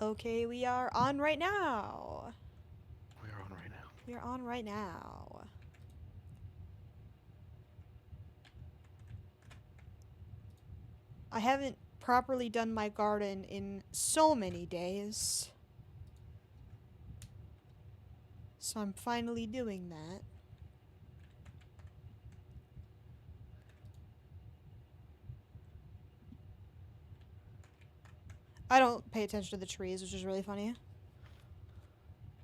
Okay, we are on right now. We're on right now. We are on right now. I haven't properly done my garden in so many days. So I'm finally doing that. I don't pay attention to the trees, which is really funny.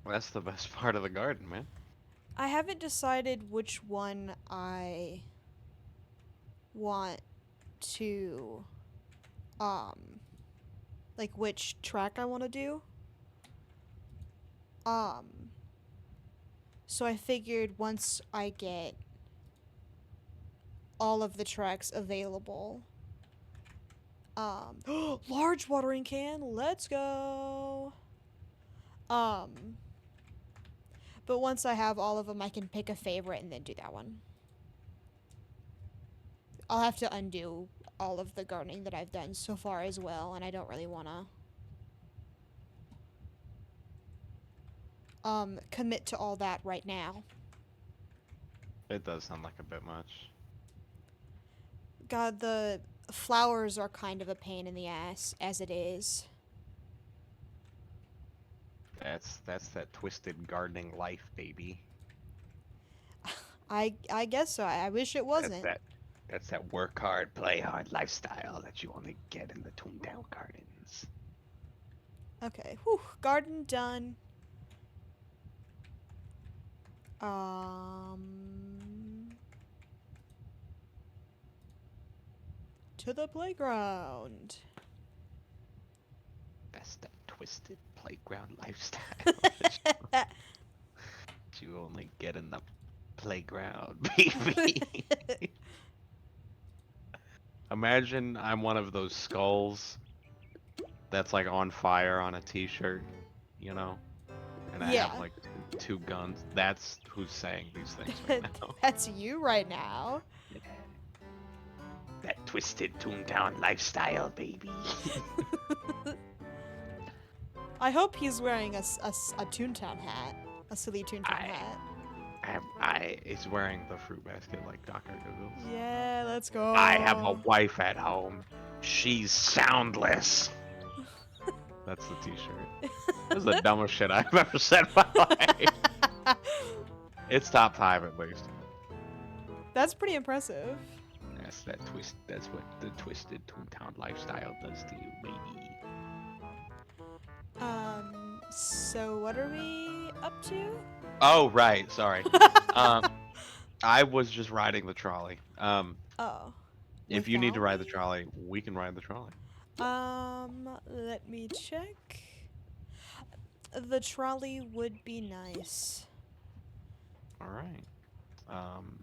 That's the best part of the garden, man. I haven't decided which one I want to um like which track I want to do. Um so I figured once I get all of the tracks available. Large watering can. Let's go. Um but once I have all of them, I can pick a favorite and then do that one. I'll have to undo all of the gardening that I've done so far as well, and I don't really want to commit to all that right now. It does sound like a bit much. God, the flowers are kind of a pain in the ass as it is. That's that twisted gardening life, baby. I guess so. I wish it That's wasn't. that that's that work hard, play hard lifestyle that you only get in the Toontown gardens. Okay, whew, garden done. Um, to the playground. That's that twisted playground lifestyle that you only get in the playground, baby. Imagine I'm one of those skulls that's like on fire on a t-shirt, you know? And I have Yeah, like two guns. That's who's saying these things right now. that's you right now. Yeah. That twisted Toontown lifestyle, baby. I hope he's wearing a Toontown hat. A silly Toontown I, hat. I is wearing the fruit basket like Dr. Google's. Yeah, let's I have a go. wife at home. She's soundless. That's the t-shirt. This is the dumbest shit I've ever said in my life. It's top 5 at least. That's pretty impressive. That's that twist. That's what the twisted Toontown lifestyle does to you, baby. So what are we up to? Oh, right. Sorry. Um, I was just riding the trolley. Oh, If you need to without ride the me? trolley, we can ride the trolley. Let me check. The trolley would be nice. All right.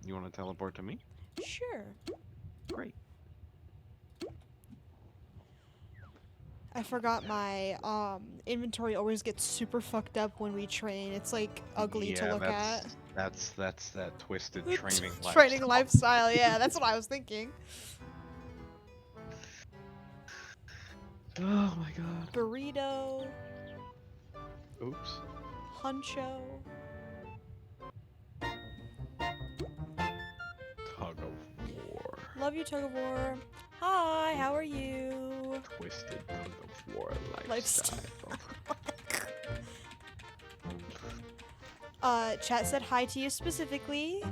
You want to teleport to me? Sure. Great. I forgot my inventory always gets super fucked up when we train. It's like ugly to Yeah, look at. that's that twisted training Training lifestyle. lifestyle, yeah, that's what I was thinking. Oh my god. Burrito, Oops. huncho. Tug of war. Love you, tug of war. Hi, how are you? Twisted tug of war Lifestyle. lifestyle. Chat said hi to you specifically.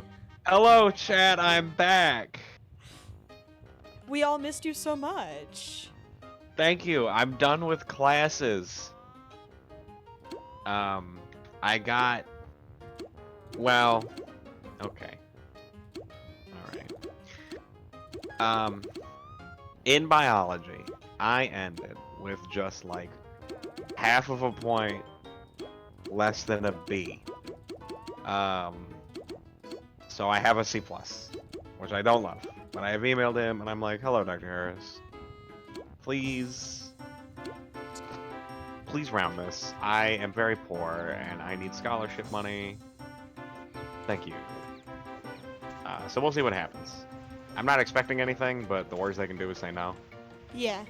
Hello, chat. I'm back. We all missed you so much. Thank you. I'm done with classes. I got. Well, okay. All right. In biology, I ended with just like half of a point less than a B. Um, so I have a C plus, which I don't love. But I have emailed him and I'm like, "Hello, Dr. Harris. Please, please round this. I am very poor and I need scholarship money. Thank you." So we'll see what happens. I'm not expecting anything, but the worst they can do is say no. Yeah.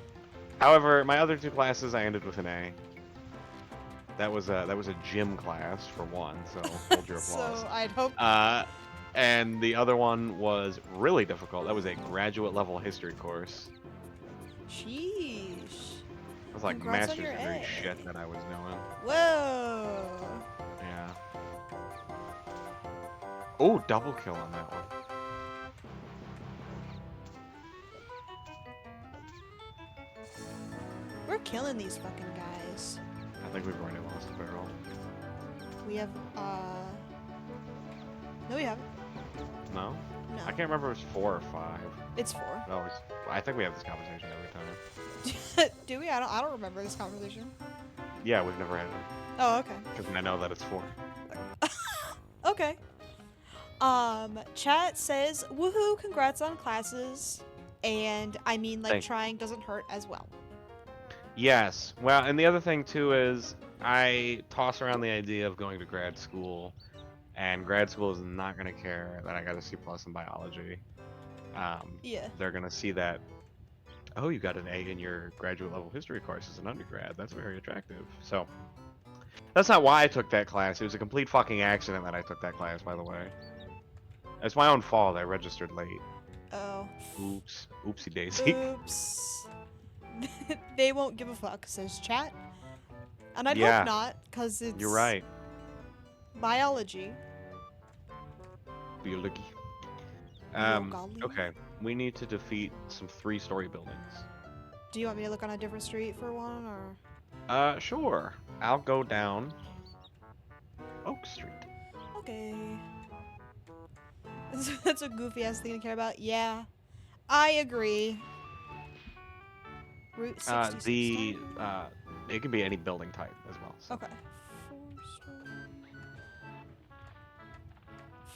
However, my other two classes I ended with an A. That was a gym class for one, so hold your applause. So I'd hope. Uh, and the other one was really difficult. That was a graduate level history course. Sheesh. It was like Congrats on master's your degree A. shit that I was doing. Whoa. Yeah. Oh, double kill on that one. We're killing these fucking guys. I think we've already lost a barrel. We have, no, we haven't. No? No. I can't remember if it was 4 or 5. It's 4. No, I think we have this conversation every time. Do we? I don't remember this conversation. Yeah, we've never had it. Oh, okay. Because I know that it's 4. Okay. Chat says, woohoo, congrats on classes. And I mean, like, Thanks. trying doesn't hurt as well. Yes. Well, and the other thing, too, is I toss around the idea of going to grad school, and grad school is not going to care that I got a C+ in biology. Yeah. They're going to see that, oh, you got an A in your graduate level history course as an undergrad. That's very attractive. So, that's not why I took that class. It was a complete fucking accident that I took that class, by the way. It's my own fault. I registered late. Oh. Oops. Oopsie daisy. Oops. They won't give a fuck, says chat. And I'd Yeah. hope not, because it's You're right. biology. Biology. Biology. Okay. We need to defeat some 3-story buildings. Do you want me to look on a different street for one, or? Sure. I'll go down Oak Street. Okay. That's a goofy ass thing to care about. Yeah. I agree. Route 66. It can be any building type as well. So. Okay. 4-story.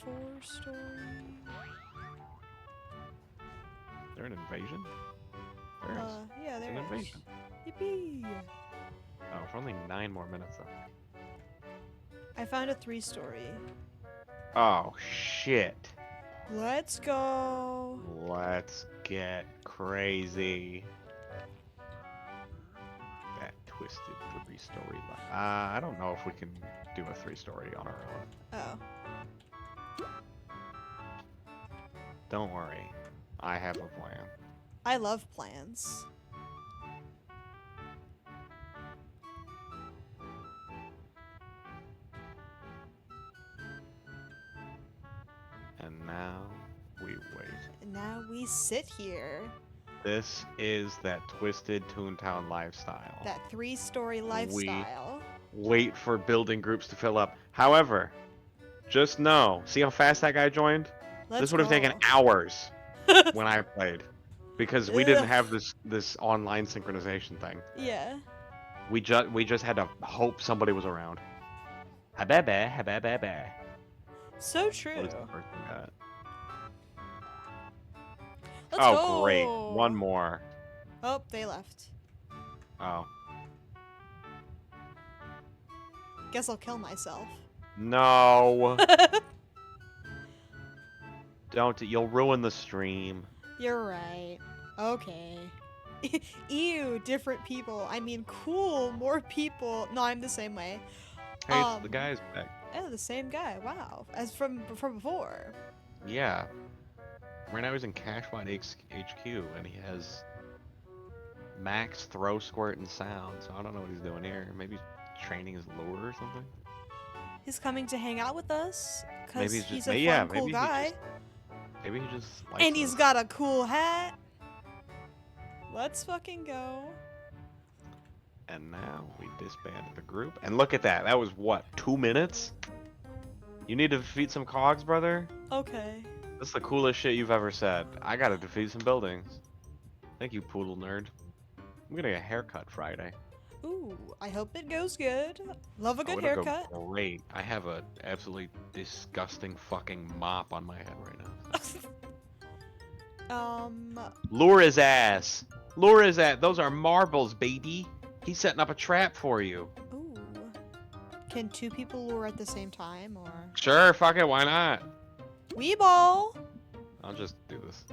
4-story. Is there an invasion? There is. Yeah, It's there an is. invasion. Yippee! Oh, for only 9 more minutes though. I found a 3-story. Oh shit. Let's go. Let's get crazy. That twisted 3-story. I don't know if we can do a 3-story on our own. Oh. Don't worry. I have a plan. I love plans. And now we wait. And now we sit here. This is that twisted Toontown lifestyle. That 3-story lifestyle. Wait for building groups to fill up. However, just know, see how fast that guy joined? This would have taken hours when I played. Because we didn't have this online synchronization thing. Yeah. We just had to hope somebody was around. Ha-ba-ba, ha-ba-ba-ba. So true. What is the first thing got? Let's Oh, go. great. One more. Oh, they left. Oh. Guess I'll kill myself. No. Don't. You'll ruin the stream. You're right. Okay. Ew, different people. I mean, cool, more people. No, I'm the same way. Hey, the guy's back. Oh, the same guy. Wow. As from before. Yeah. Right now he's in Cashwide HQ, and he has max throw, squirt, and sound. So I don't know what he's doing here. Maybe he's training his lure or something. He's coming to hang out with us because Maybe he's a fun, cool guy. Maybe he just likes And he's us. got a cool hat. Let's fucking go. And now we disbanded the group. And look at that. That was what, 2 minutes? You need to defeat some cogs, brother? Okay. That's the coolest shit you've ever said. I gotta defeat some buildings. Thank you, poodle nerd. I'm gonna get a haircut Friday. Ooh, I hope it goes good. Love a Oh, good it'll haircut. go great. I have a absolutely disgusting fucking mop on my head right now. Lure his ass. Lure his ass. Those are marbles, baby. He's setting up a trap for you. Ooh. Can 2 people lure at the same time, or? Sure, fuck it, why not? Weeball! I'll just do this.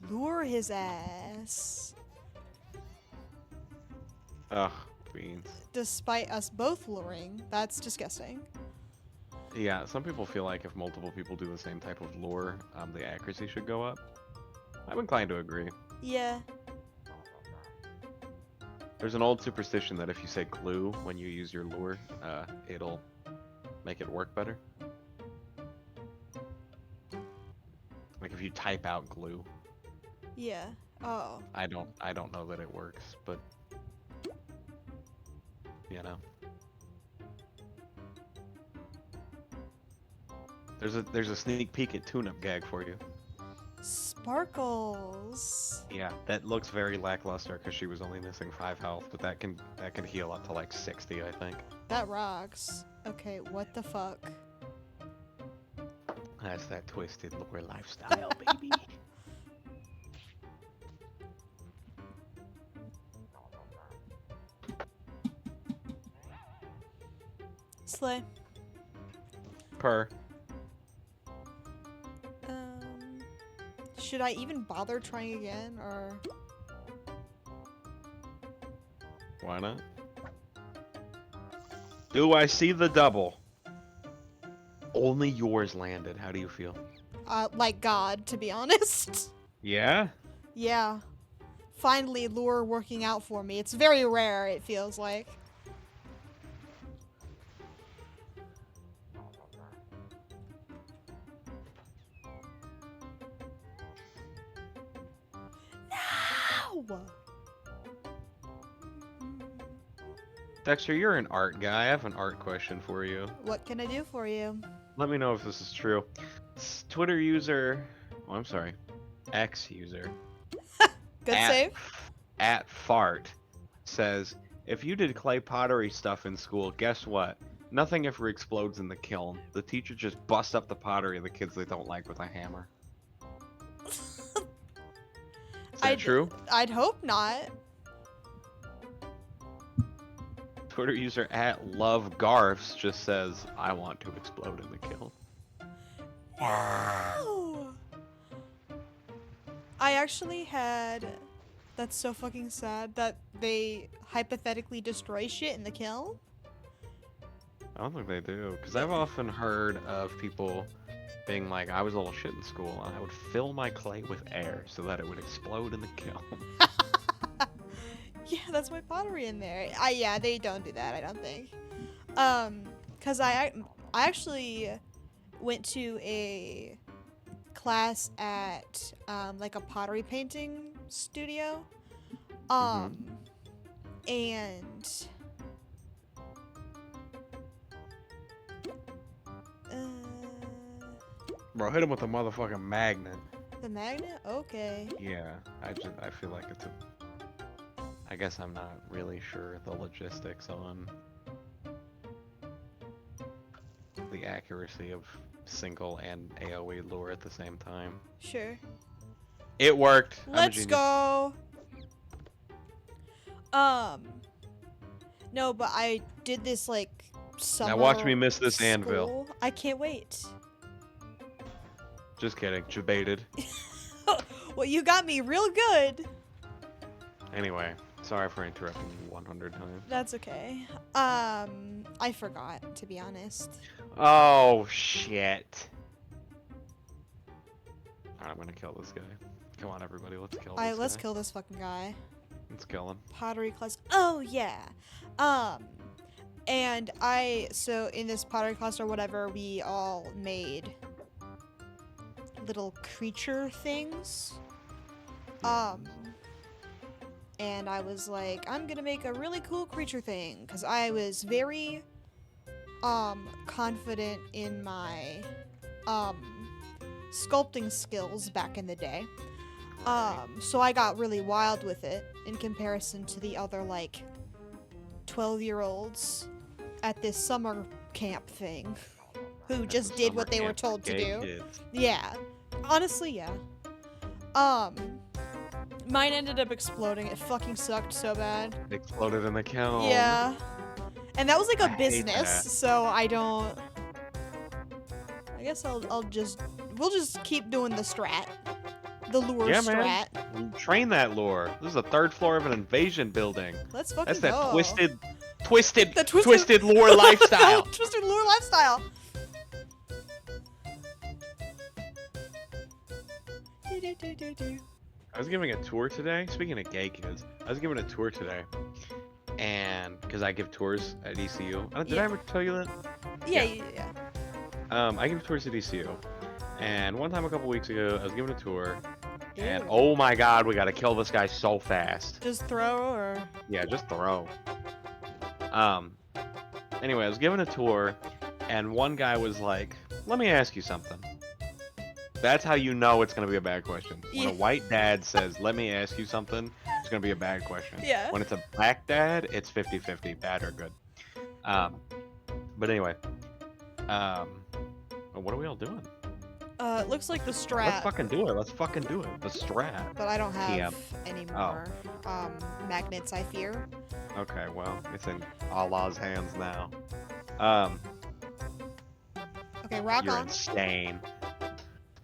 Lure his ass. Ugh, beans. despite us both luring. That's disgusting. Yeah, some people feel like if multiple people do the same type of lure, the accuracy should go up. I'm inclined to agree. Yeah. There's an old superstition that if you say glue when you use your lure, it'll make it work better. Like if you type out glue. Yeah. Oh. I don't know that it works, but you know. There's a sneak peek at tune-up gag for you. Sparkles. Yeah, that looks very lackluster because she was only missing 5 health, but that can heal up to like 60, I think. That rocks. Okay, what the fuck? That's that twisted lure lifestyle, baby. Slay. Per. Should I even bother trying again, or? Why not? Do I see the double? Only yours landed. How do you feel? Like God, to be honest. Yeah? Yeah. Finally, lure working out for me. It's very rare, it feels like. No! Dexter, you're an art guy. I have an art question for you. What can I do for you? Let me know if this is true. Twitter user, oh, I'm sorry, X user, Good at, save. at fart says, if you did clay pottery stuff in school, guess what? Nothing ever explodes in the kiln. The teacher just busts up the pottery of the kids they don't like with a hammer. Is that true? I'd hope not. Twitter user at lovegarfs just says, I want to explode in the kiln. No! I actually had... That's so fucking sad that they hypothetically destroy shit in the kiln. I don't think they do, because I've often heard of people being like, I was a little shit in school, and I would fill my clay with air so that it would explode in the kiln. Yeah, that's my pottery in there. Yeah, they don't do that, I don't think. Cause I actually went to a class at like a pottery painting studio. And Bro, hit him with a motherfucking magnet. the magnet? Okay. Yeah, I feel like it's a... I guess I'm not really sure the logistics on the accuracy of single and AoE lure at the same time. Sure. It worked. Let's go. No, but I did this like summer. Now watch me miss this school. anvil. I can't wait. Just kidding. Jebaited. Well, you got me real good. Anyway, sorry for interrupting you 100 times. That's okay. I forgot, to be honest. Oh, shit. Alright, I'm gonna kill this guy. Come on, everybody, let's kill this Let's guy. kill this fucking guy. Let's kill him. Pottery class. Oh, yeah. And so in this pottery class or whatever, we all made little creature things. And I was like, I'm gonna make a really cool creature thing, because I was very, confident in my, sculpting skills back in the day. So I got really wild with it in comparison to the other, like, 12-year-olds at this summer camp thing who just did what they were told to do. Kids. Yeah. Honestly, yeah. Mine ended up exploding. It fucking sucked so bad. It exploded in the kiln. Yeah. And that was like I a hate business, that. so I guess we'll just keep doing the strat. The lure Yeah, man. strat. Train that lure. This is the third floor of an invasion building. Let's That's fucking that go. twisted lure lifestyle. Twisted lure lifestyle. I was giving a tour today. Speaking of gay kids, I was giving a tour today, and because I give tours at ECU. Did Yeah. I ever tell you that? Yeah. I give tours at ECU, and one time a couple weeks ago, I was giving a tour, and Ew. oh my god, we gotta kill this guy so fast. Just throw or. Yeah, just throw. Anyway, I was giving a tour, and one guy was like, "Let me ask you something." That's how you know it's gonna be a bad question. When Yeah. a white dad says, "Let me ask you something," it's gonna be a bad question. Yeah. When it's a black dad, it's 50-50, bad or good. But anyway, what are we all doing? It looks like the Let's strat, fucking do it. Let's fucking do it. The strat. but I don't have Yeah. any more magnets, I fear. Okay, well, it's in Allah's hands now. Okay, rock You're on. insane.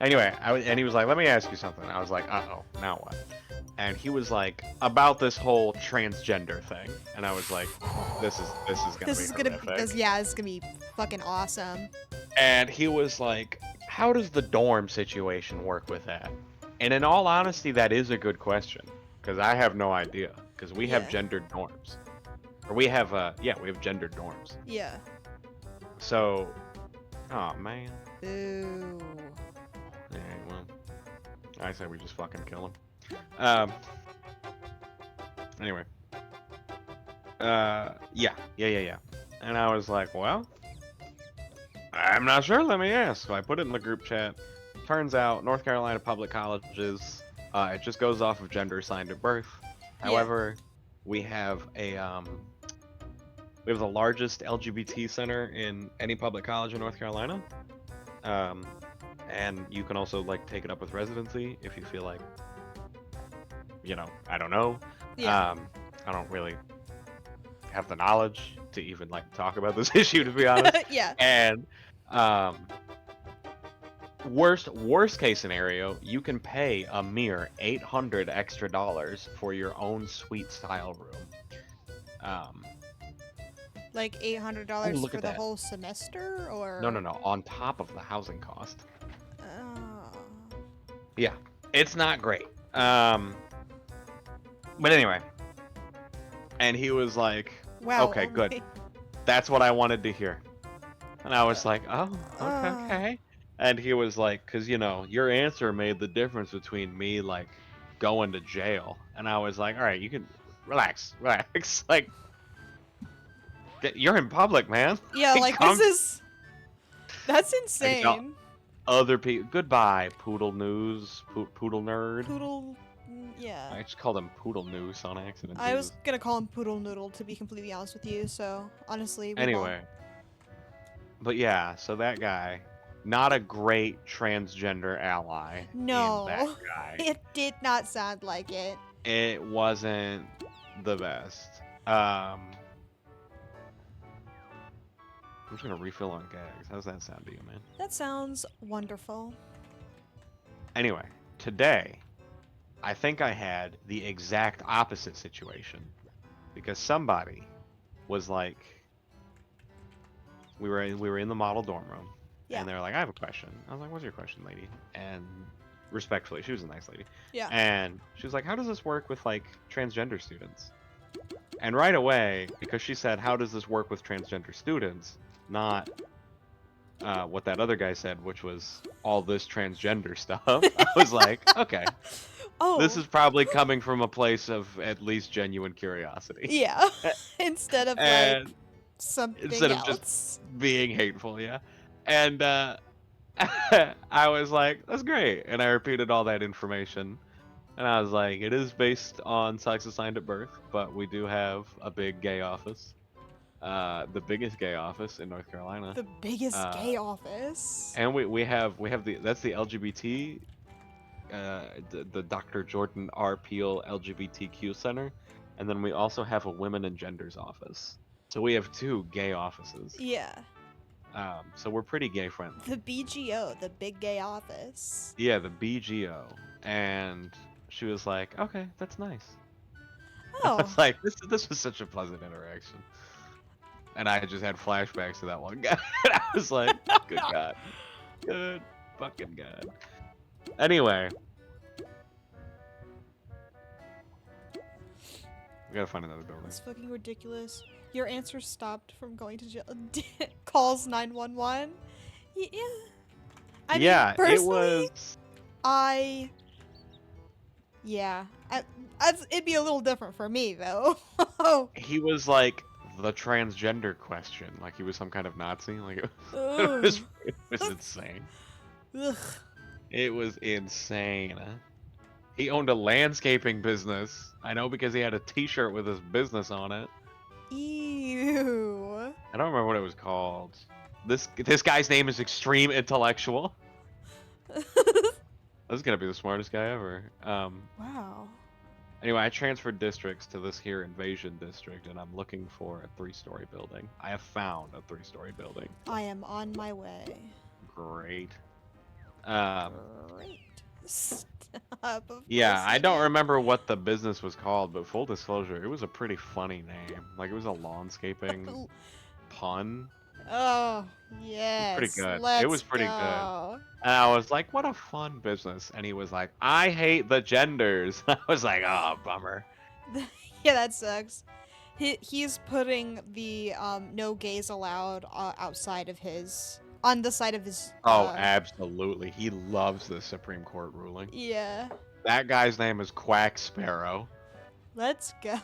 Anyway, and he was like, "Let me ask you something." I was like, "Uh-oh, now what?" And he was like, "About this whole transgender thing," and I was like, "This is gonna This be is gonna be, horrific." this, yeah, this is gonna be fucking awesome. And he was like, "How does the dorm situation work with that?" And in all honesty, that is a good question because I have no idea because we have Yeah. gendered dorms, or we have we have gendered dorms. Yeah. So, oh man. Boo. Alright, well, I say we just fucking kill him. Anyway. Yeah. And I was like, well, I'm not sure, let me ask. So I put it in the group chat. Turns out, North Carolina public colleges, it just goes off of gender assigned at birth. Yeah. However, we have the largest LGBT center in any public college in North Carolina. And you can also like take it up with residency if you feel like, I don't know. Yeah. I don't really have the knowledge to even like talk about this issue, to be honest. Yeah. And worst case scenario, you can pay a mere $800 extra for your own suite style room. Like $800 look for at the that. whole semester, or? No, on top of the housing cost. Oh. Yeah, it's not great. But anyway, and he was like, Wow. "Okay, good. That's what I wanted to hear." And I was like, "Oh, okay." And he was like, "Cause your answer made the difference between me like going to jail." And I was like, "All right, you can relax." Like, you're in public, man. Yeah, like Calm- that's insane. Other people. Goodbye, Poodle News, Poodle Nerd. Poodle, yeah. I just called him Poodle News on accident. I was gonna call him Poodle Noodle, to be completely honest with you. So honestly, Anyway, but yeah, so that guy, not a great transgender ally. No, that guy. it did not sound like it. It wasn't the best. I'm just gonna refill on gags. How's that sound to you, man? That sounds wonderful. Anyway, today, I think I had the exact opposite situation because somebody was like, we were in the model dorm room, Yeah. and they were like, "I have a question." I was like, "What's your question, lady?" And respectfully, she was a nice lady. Yeah. And she was like, "How does this work with like transgender students?" And right away, because she said, "How does this work with transgender students?" Not what that other guy said, which was all this transgender stuff. I was like, okay, Oh. this is probably coming from a place of at least genuine curiosity. Yeah. Instead of like And something instead of else. just being hateful, yeah. And I was like, that's great. And I repeated all that information. And I was like, it is based on sex assigned at birth, but we do have a big gay office. The biggest gay office in North Carolina. The biggest gay office. And we have that's the LGBT, the Dr. Jordan R. Peel LGBTQ Center, and then we also have a Women and Genders office. So we have two gay offices. Yeah. So we're pretty gay friendly. The BGO, the big gay office. Yeah, the BGO. And she was like, okay, that's nice. I Oh, was like, this was such a pleasant interaction. And I just had flashbacks to that one guy. And I was like, good God. Good fucking God. Anyway. We gotta find another building. that's fucking ridiculous. Your answer stopped from going to jail. Calls 911. Yeah. I mean, Yeah, it personally, was. yeah. It'd be a little different for me, though. He was like the transgender question. Like he was some kind of Nazi. Like Ugh. it was insane. Ugh. It was insane. He owned a landscaping business. I know because he had a T-shirt with his business on it. Ew. I don't remember what it was called. This guy's name is Extreme Intellectual. This is gonna be the smartest guy ever. Wow. Anyway, I transferred districts to this here invasion district, and I'm looking for a 3-story building. I have found a 3-story building. I am on my way. Great. Great. Stop. Of Yeah, course I you don't did. remember what the business was called, but full disclosure, it was a pretty funny name. Like, it was a lawnscaping pun. Oh, It was pretty yes. good. Let's It was pretty good. go. And I was like, what a fun business. And he was like, I hate the genders. I was like, oh, bummer. Yeah, that sucks. He's putting the no gays allowed outside of his on the side of his Oh, absolutely. He loves the Supreme Court ruling. yeah. That guy's name is Quack Sparrow. Let's go.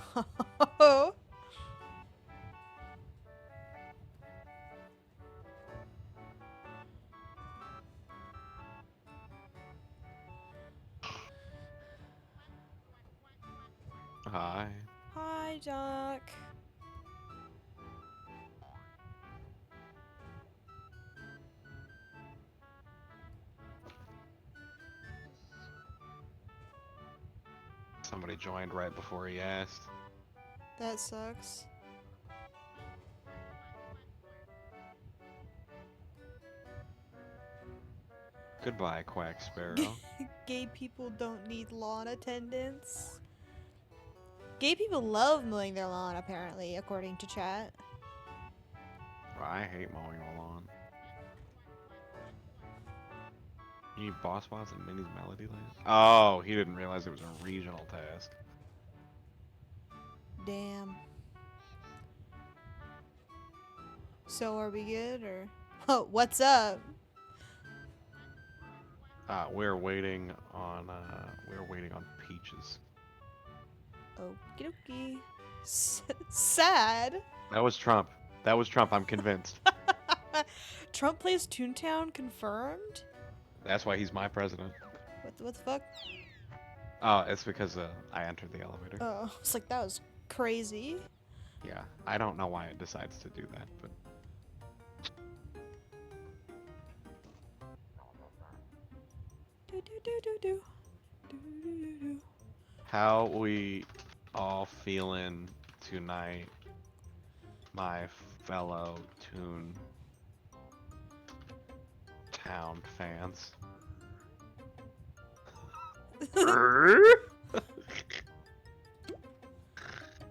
Hi. Hi, Doc. Somebody joined right before he asked. That sucks. Goodbye, Quack Sparrow. Gay people don't need lawn attendants. Gay people love mowing their lawn, apparently, according to chat. I hate mowing the lawn. You need boss bots and Minnie's Melody Land? Oh, he didn't realize it was a regional task. Damn. So are we good or oh, what's up? We're waiting on Peaches. Okie dokie. Sad. That was Trump. That was Trump, I'm convinced. Trump plays Toontown confirmed? That's why he's my president. What the fuck? Oh, it's because I entered the elevator. Oh, it's like that was crazy. Yeah, I don't know why it decides to do that, but Do do do do do. Do do do do. how we all feeling tonight, my fellow Toontown fans?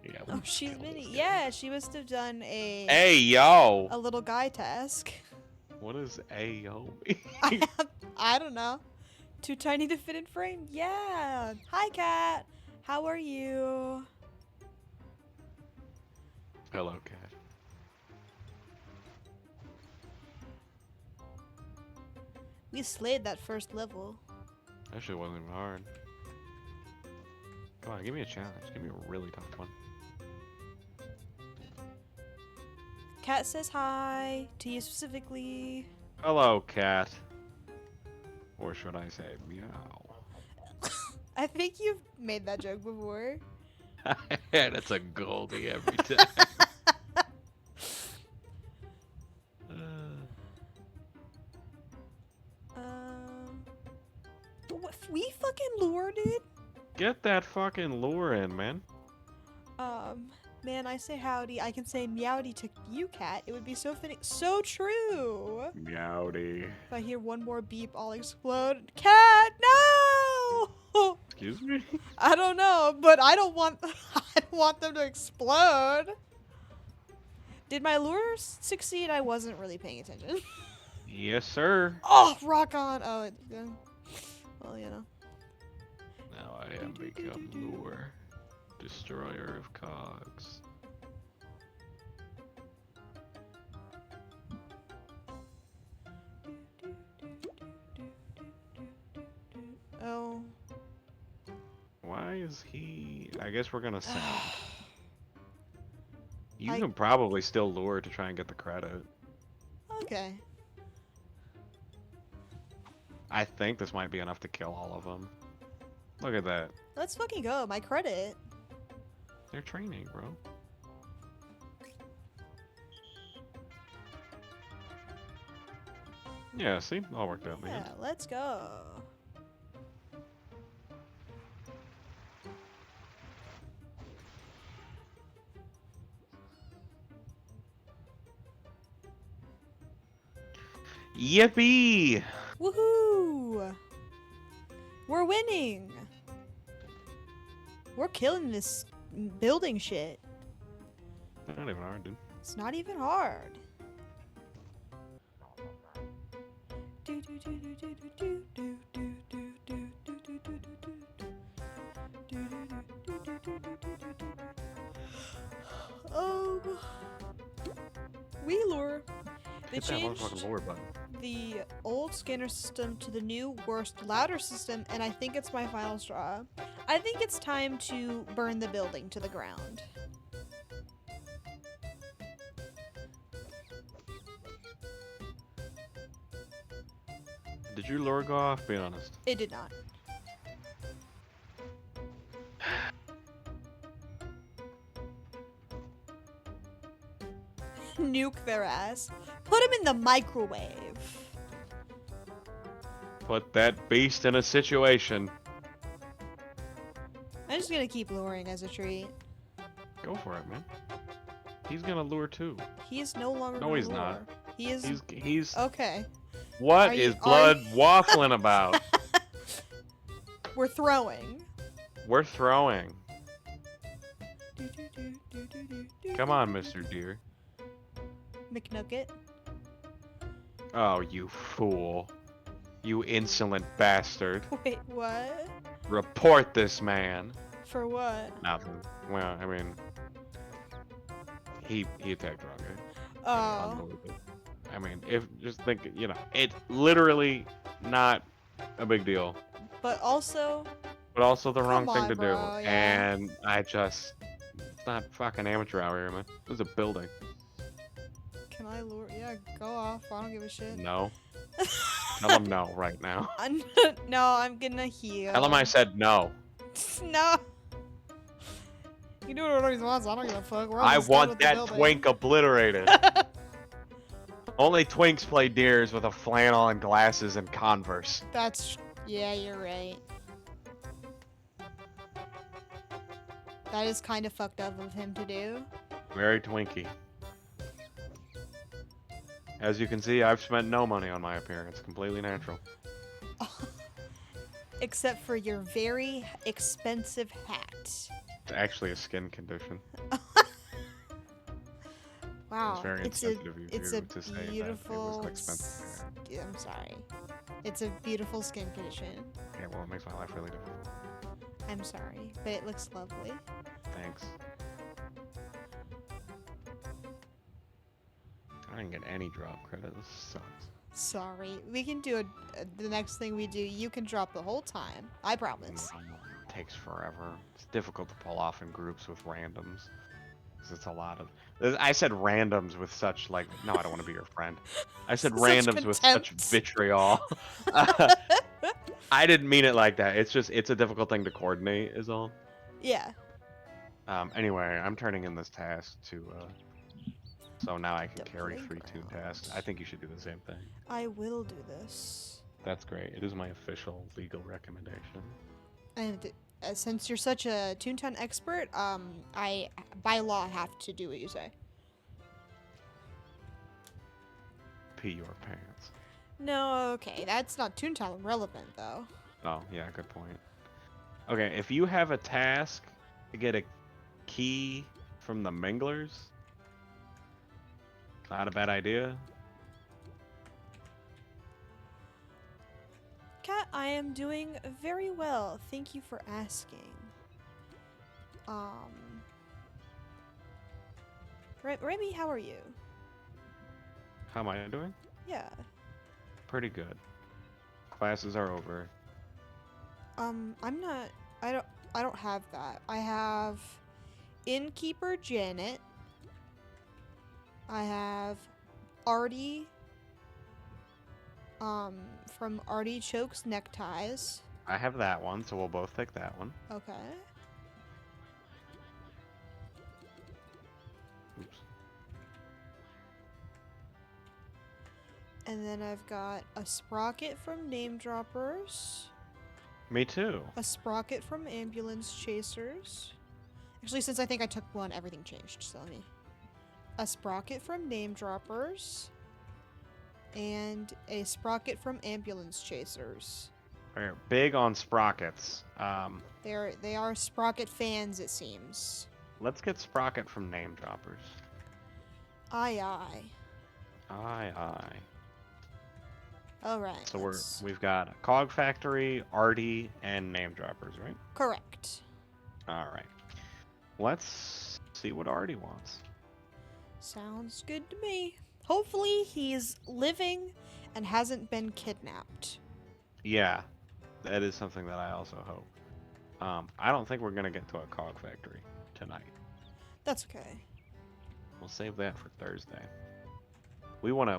Yeah. Oh, she's Minnie. Yeah, she must have done a Hey yo! little guy task. What does AO mean? I don't know. Too tiny to fit in frame. Yeah. Hi, cat. How are you? Hello, cat. We slayed that first level. Actually, it wasn't even hard. Come on, give me a challenge. Give me a really tough one. Cat says hi to you specifically. Hello, cat. Or should I say meow? I think you've made that joke before. That's a Goldie every time. What, we fucking lured it. Get that fucking lure in, man. Man, I say howdy. I can say meowdy to you, cat. It would be so fitting. So true. Meowdy. If I hear one more beep, I'll explode. Cat, no! Excuse me? I don't know, but I don't want I don't want them to explode. Did my lures succeed? I wasn't really paying attention. Yes, sir. Oh, rock on. Oh, yeah. Well, you know. Now I am become lure. Destroyer of cogs. Oh. Why is he... I guess we're gonna send. You I- can probably still lure to try and get the credit. Okay. I think this might be enough to kill all of them. Look at that. Let's fucking go. My credit. They're training, bro. Yeah, see? All worked out, man. Yeah, let's go. Yippee! Woohoo! We're winning. We're killing this building shit. Not even hard, dude. It's not even hard. Wheeler. They Hit that changed motherfucking lower button. the old scanner system to the new, worse, louder system, and I think it's my final straw. I think it's time to burn the building to the ground. Did your lure go off? Be honest. It did not. Nuke their ass. Put them in the microwave. Put that beast in a situation. I'm just gonna keep luring as a treat. Go for it, man. He's gonna lure too. He is no longer. No, gonna he's lure. not. He is. He's. Okay. What Are is you- blood are waffling about? We're throwing. We're throwing. Come on, Mr. Deer. McNugget. Oh, you fool. You insolent bastard. Wait, what? Report this man. For what? Nothing. Well, I mean, he attacked the wrong guy. Oh. Unbelievable. I mean, if just think, you know, it's literally not a big deal, But also, but also the wrong Come thing on, to bro, do. yeah. And I just, it's not fucking amateur hour here, man. This is a building. can I lure? Yeah, go off. I don't give a shit. No. Tell him no right now. No, I'm gonna heal. Tell him I said no. No. You do whatever he wants. I don't give a fuck. We're I almost done want with the that building. twink obliterated. Only twinks play deers with a flannel and glasses and Converse. That's. Yeah, you're right. That is kind of fucked up of him to do. Very twinky. As you can see, I've spent no money on my appearance. Completely natural. Except for your very expensive hat. It's actually a skin condition. Wow. It's very insensitive of you it's a to say that it was beautiful. an expensive hair. I'm sorry. It's a beautiful skin condition. Yeah, well, it makes my life really difficult. I'm sorry, but it looks lovely. Thanks. I didn't get any drop credit. This sucks. Sorry. We can do the next thing we do. You can drop the whole time. I promise. It takes forever. It's difficult to pull off in groups with randoms. 'Cause it's a lot of. I said randoms with such like. No, I don't want to be your friend. I said Such randoms with such contempt. vitriol. I didn't mean it like that. It's just it's a difficult thing to coordinate, is all. Yeah. Anyway, I'm turning in this task to. So now I can The carry 3 tune playground. tasks. I think you should do the same thing. I will do this. That's great. It is my official legal recommendation. And since you're such a Toontown expert, I by law have to do what you say. Pee your pants. No, okay, that's not Toontown relevant though. Oh, yeah, good point. Okay, if you have a task to get a key from the Minglers, not a bad idea. Kat, I am doing very well. Thank you for asking. Remy, how are you? How am I doing? Yeah. Pretty good. Classes are over. I'm not. I don't have that. I have Innkeeper Janet. I have Artie. From Artichoke's Neckties. I have that one, so we'll both take that one. Okay. Oops. And then I've got a Sprocket from Name Droppers. Me too. A Sprocket from Ambulance Chasers. Actually, since I think I took one, everything changed. So let me. A Sprocket from Name Droppers. And a Sprocket from Ambulance Chasers. We're big on sprockets. They are Sprocket fans, it seems. Let's get Sprocket from Name Droppers. Aye, aye. Aye, aye. All right. So we've got a Cog Factory, Artie, and Name Droppers, right? Correct. All right. Let's see what Artie wants. Sounds good to me. Hopefully he's living and hasn't been kidnapped. Yeah, that is something that I also hope. I don't think we're gonna get to a Cog Factory tonight. That's okay. We'll save that for Thursday. We wanna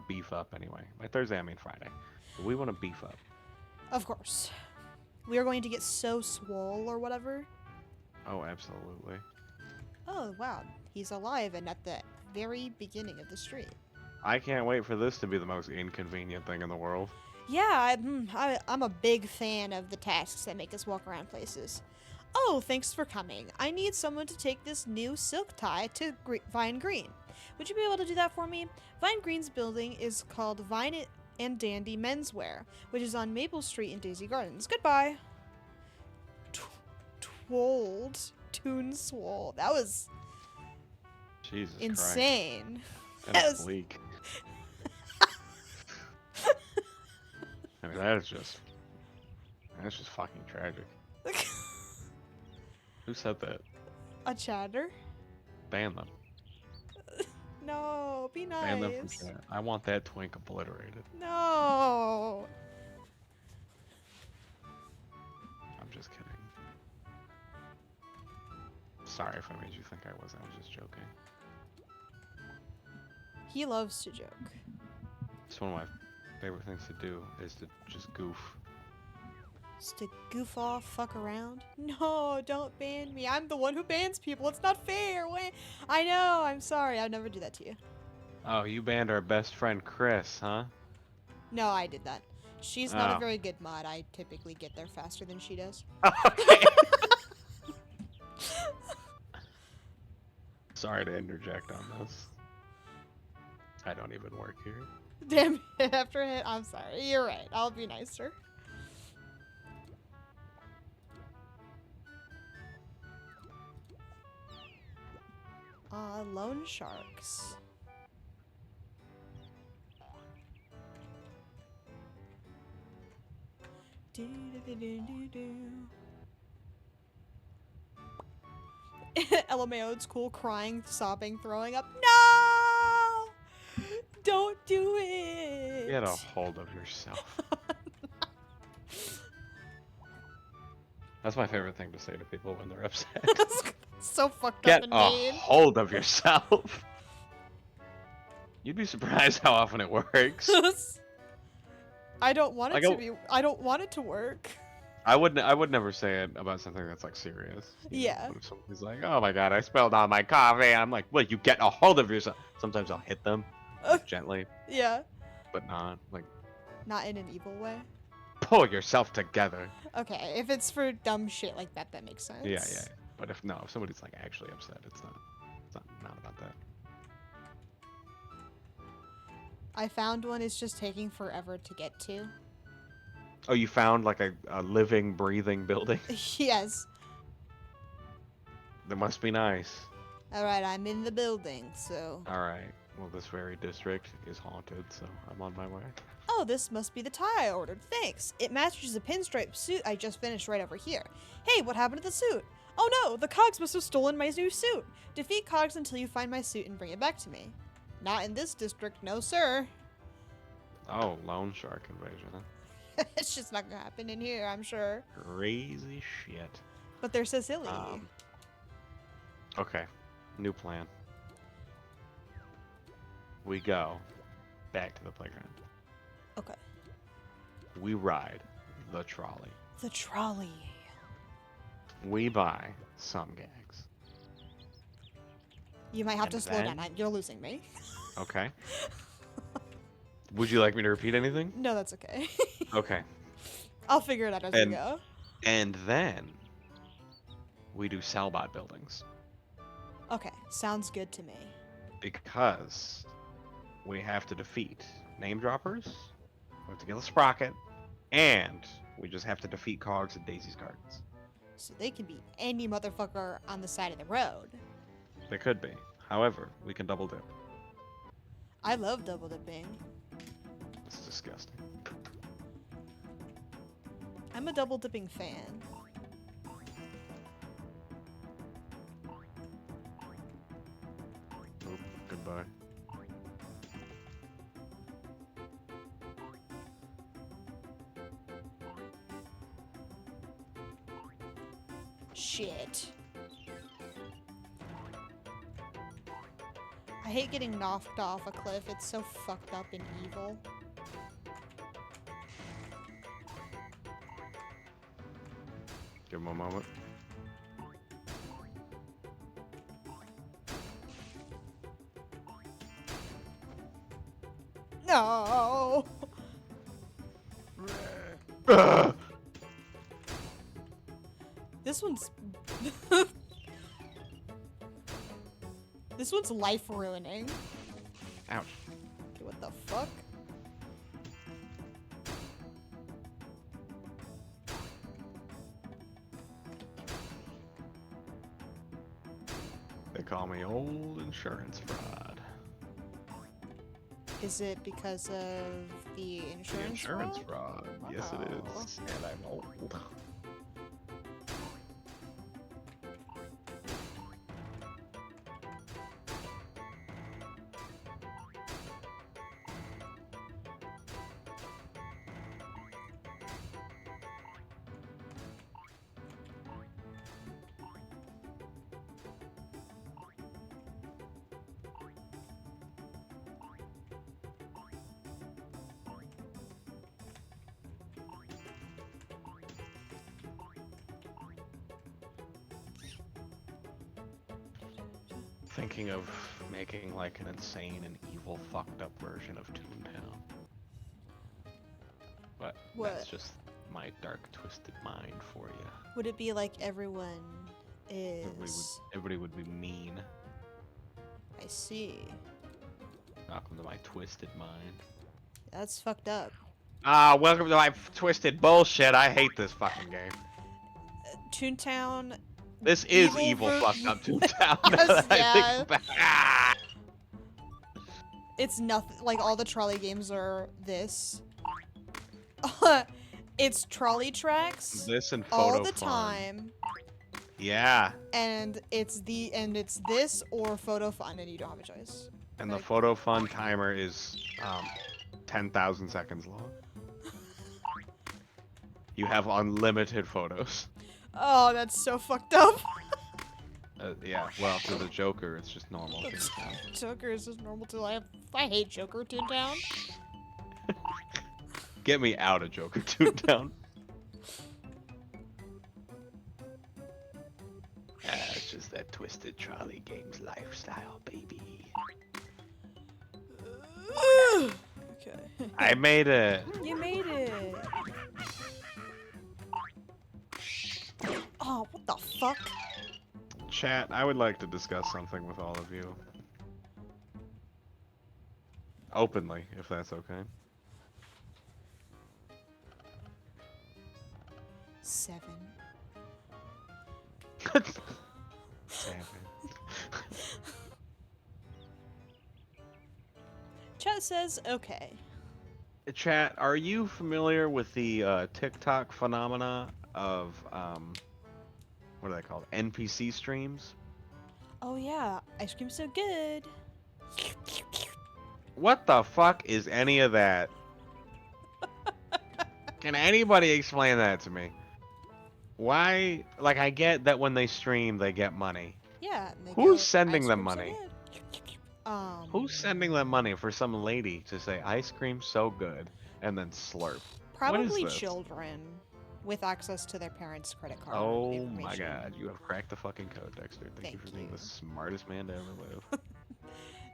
beef up anyway. By Thursday I mean Friday. We wanna beef up. Of course. We are going to get so swole or whatever. Oh, absolutely. Oh, wow. He's alive and at the very beginning of the street. I can't wait for this to be the most inconvenient thing in the world. Yeah, I'm a big fan of the tasks that make us walk around places. Oh, thanks for coming. I need someone to take this new silk tie to Vine Green. Would you be able to do that for me? Vine Green's building is called Vine and Dandy Menswear, which is on Maple Street in Daisy Gardens. Goodbye. Twold. Toonswole. That was Jesus insane. Christ. That is bleak. I mean, that's just fucking tragic. Who said that? A chatter? Ban them. No, be nice. Ban them from chat. I want that twink obliterated. No. I'm just kidding. Sorry if I made you think I was just joking. He loves to joke. It's one of my favorite things to do is to just goof. Just to goof off, fuck around. No, don't ban me. I'm the one who bans people. It's not fair. Wait, I know. I'm sorry. I'd never do that to you. Oh, you banned our best friend Chris, huh? No, I did that. She's not a very good mod. I typically get there faster than she does. Okay. Sorry to interject on this. I don't even work here. Damn it, after hit. I'm sorry. You're right. I'll be nicer. Loan sharks. Do do do do do. LMAO, it's cool, crying, sobbing, throwing up. No! Don't do it! Get a hold of yourself. That's my favorite thing to say to people when they're upset. So fucked Get up and a mean. hold of yourself. You'd be surprised how often it works. I don't want it Like, to be. I don't want it to work. I would never say it about something that's like serious. Yeah. When somebody's like, "Oh my god, I spilled on my coffee," I'm like, "Well, you get a hold of yourself." Sometimes I'll hit them gently, Yeah. but not like. Not in an evil way. Pull yourself together. Okay, if it's for dumb shit like that, that makes sense. Yeah, yeah. But if somebody's like actually upset, it's not about that. I found one. It's just taking forever to get to. Oh, you found like a living, breathing building? Yes. That must be nice. Alright, I'm in the building, so... Alright. Well, this very district is haunted, so I'm on my way. Oh, this must be the tie I ordered. Thanks. It matches the pinstripe suit I just finished right over here. Hey, what happened to the suit? Oh no, the Cogs must have stolen my new suit. Defeat Cogs until you find my suit and bring it back to me. Not in this district, no sir. Oh, loan shark invasion. Huh? It's just not gonna happen in here, I'm sure. Crazy shit. But they're so silly. Okay, new plan. We go back to the playground. Okay. We ride the trolley. The trolley. We buy some gags. You might have to And slow then- down. You're losing me. Okay. Would you like me to repeat anything? No, that's okay. Okay. I'll figure it out as we And- go. And then we do Salbot buildings. Okay, sounds good to me. Because we have to defeat name droppers, we have to kill a sprocket, and we just have to defeat Cogs at Daisy's Gardens. So they can be any motherfucker on the side of the road. They could be. However, we can double dip. I love double dipping. It's disgusting. I'm a double dipping fan. Oop, goodbye. Shit. I hate getting knocked off a cliff. It's so fucked up and evil. Give him a moment. No. This one's This one's life ruining. Ouch. What the fuck? They call me old insurance fraud. Is it because of the insurance? The insurance fraud? fraud. Yes, it Wow. is. And I'm old. Thinking of making like an insane and evil fucked up version of Toontown. But that's What? just my dark twisted mind for you. Would it be like everyone is? Everybody would be mean. I see. Welcome to my twisted mind. That's fucked up. Ah, welcome to my twisted bullshit. I hate this fucking game. Toontown. This is Evil evil ver- fucked up Toontown. now that I Yeah. think back. Ah! It's nothing. Like all the trolley games are this. It's trolley tracks This and all photo the fun. time, Yeah. and it's this or photo fun, and you don't have a choice. And the Like- photo fun timer is 10,000 seconds long. You have unlimited photos. Oh, that's so fucked up. Yeah, well, for the Joker, it's just normal. Toontown. Joker is just normal to life. I hate Joker Toontown. Get me out of Joker Toontown. It's just that twisted trolley games lifestyle, baby. Okay. I made it. You made it. fuck? Chat, I would like to discuss something with all of you. Openly, if that's okay. 7. 7. Chat says okay. Chat, are you familiar with the TikTok phenomena of what are they called? NPC streams? Oh yeah, ice cream's so good. What the fuck is any of that? Can anybody explain that to me? Why? Like, I get that when they stream, they get money. Yeah, and they Who's go, sending ice them cream's so money? good. Who's sending them money for some lady to say ice cream so good and then slurp? What is Probably this? children with access to their parents' credit card Oh my information. god, you have cracked the fucking code, Dexter. Thank you Thank for being you. the smartest man to ever live.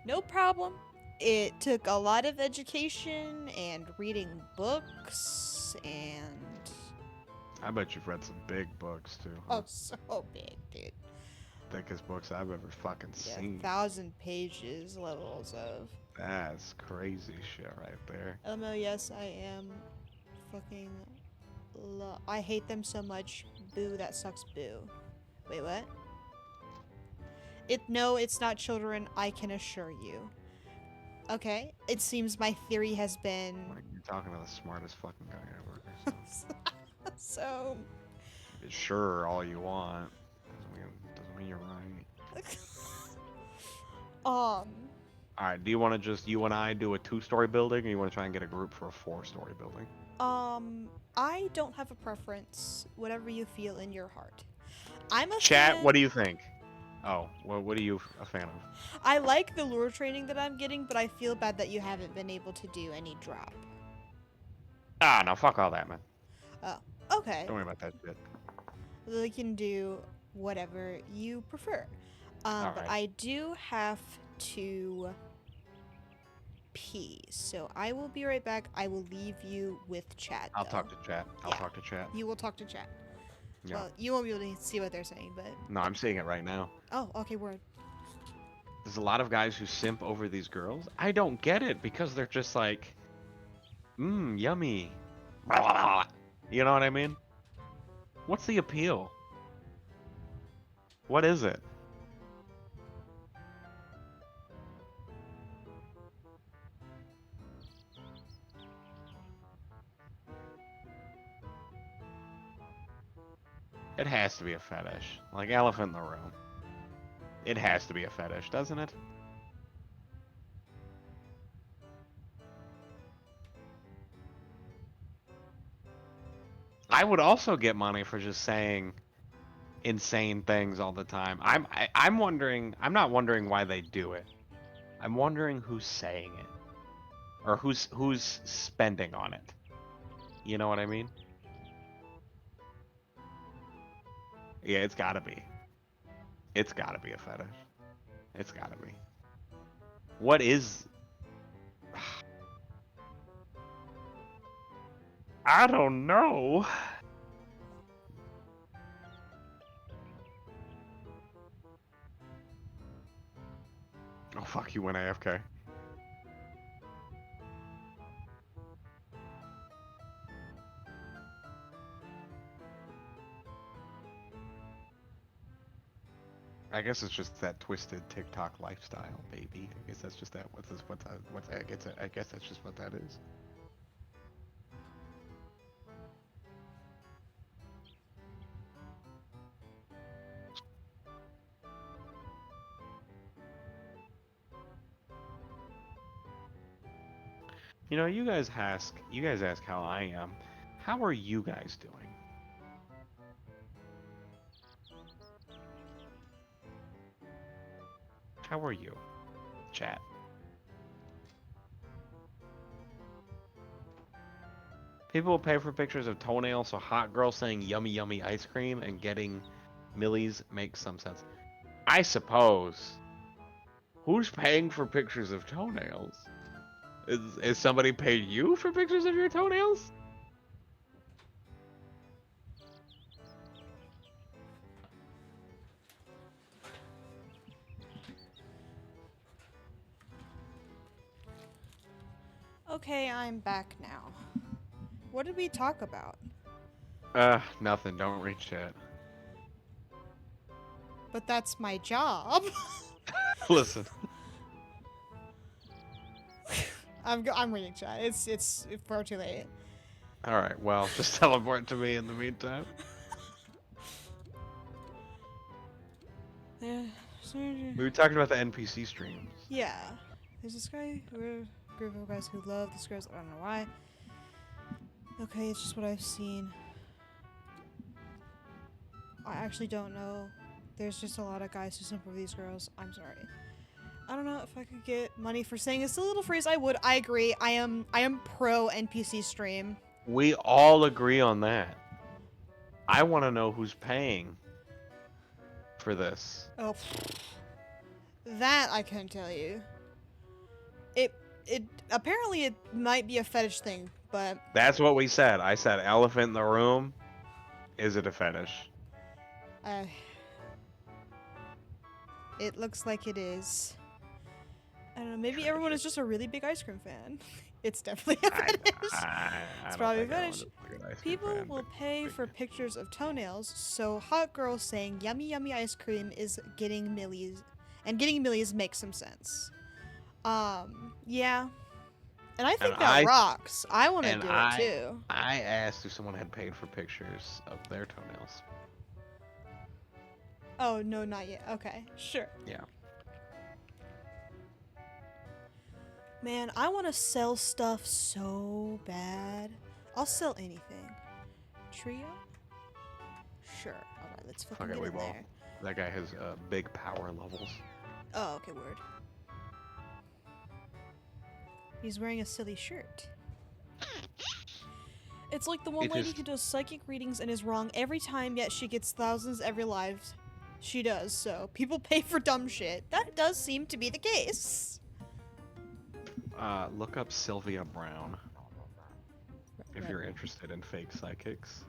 No problem. It took a lot of education and reading books and I bet you've read some big books too, huh? oh, so big, dude. Thickest books I've ever fucking Yeah, seen. 1,000 pages levels of. That's crazy shit right there. LMO, yes, I am fucking. I hate them so much. Boo, that sucks. Boo. Wait, what? No, it's not children. I can assure you. Okay, it seems my theory has been. Like, you're talking to the smartest fucking guy ever. So. Sure, all you want. Doesn't mean you're right. Alright, do you want to just, you and I, do a 2-story building, or you want to try and get a group for a 4-story building? I don't have a preference. Whatever you feel in your heart. I'm a Chat, fan. what do you think? Oh, what are you a fan of? I like the lure training that I'm getting, but I feel bad that you haven't been able to do any drop. Ah, no, fuck all that, man. Oh, okay. Don't worry about that shit. We can do whatever you prefer. But Alright. I do have to pee, so I will be right back. I will leave you with chat. I'll though. talk to chat. I'll Yeah. talk to chat. You will talk to chat. Yeah. Well, you won't be able to see what they're saying, but. No, I'm seeing it right now. Oh, okay, word. There's a lot of guys who simp over these girls. I don't get it because they're just like, yummy. You know what I mean? What's the appeal? What is it? It has to be a fetish. Like elephant in the room. It has to be a fetish, doesn't it? I would also get money for just saying insane things all the time. I'm wondering. I'm not wondering why they do it. I'm wondering who's saying it, or who's spending on it. You know what I mean? Yeah, it's gotta be. It's gotta be a fetish. It's gotta be. What is? I don't know. Oh fuck, you went AFK. I guess it's just that twisted TikTok lifestyle, baby. I guess that's just that. I guess that's just what that is. You know, you guys ask how I am. How are you guys doing? How are you? Chat. People will pay for pictures of toenails, so hot girls saying yummy yummy ice cream and getting millies makes some sense. I suppose. Who's paying for pictures of toenails? Is somebody paid you for pictures of your toenails? Okay, I'm back now. What did we talk about? Nothing. Don't read chat. But that's my job. Listen. I'm reading chat. It's far too late. All right. Well, just teleport to me in the meantime. Yeah. We were talking about the NPC streams. Yeah. There's this guy, we're a group of guys who love this girls. I don't know why. Okay, it's just what I've seen. I actually don't know. There's just a lot of guys who simp over these girls. I'm sorry. I don't know if I could get money for saying it's a little phrase. I would. I agree. I am pro NPC stream. We all agree on that. I want to know who's paying for this. Oh, that I couldn't tell you. It apparently it might be a fetish thing, but That's what we said. I said elephant in the room. Is it a fetish? uh, it looks like it is. I don't know. Maybe everyone is just a really big ice cream fan. It's definitely a fetish. It's probably a fetish. People will pay for pictures of toenails, so hot girls saying yummy yummy ice cream is getting millies, and getting millies makes some sense. Yeah. And I think that rocks. I want to do it too. I asked if someone had paid for pictures of their toenails. Oh, no, not yet. Okay, sure. Yeah. Man, I want to sell stuff so bad. I'll sell anything. Trio? Sure. Alright, let's fucking get in there. That guy has big power levels. Oh, okay, word. He's wearing a silly shirt. It's like the one lady who does psychic readings and is wrong every time, yet she gets thousands every live she does, so people pay for dumb shit. That does seem to be the case. Look up Sylvia Brown if you're interested in fake psychics.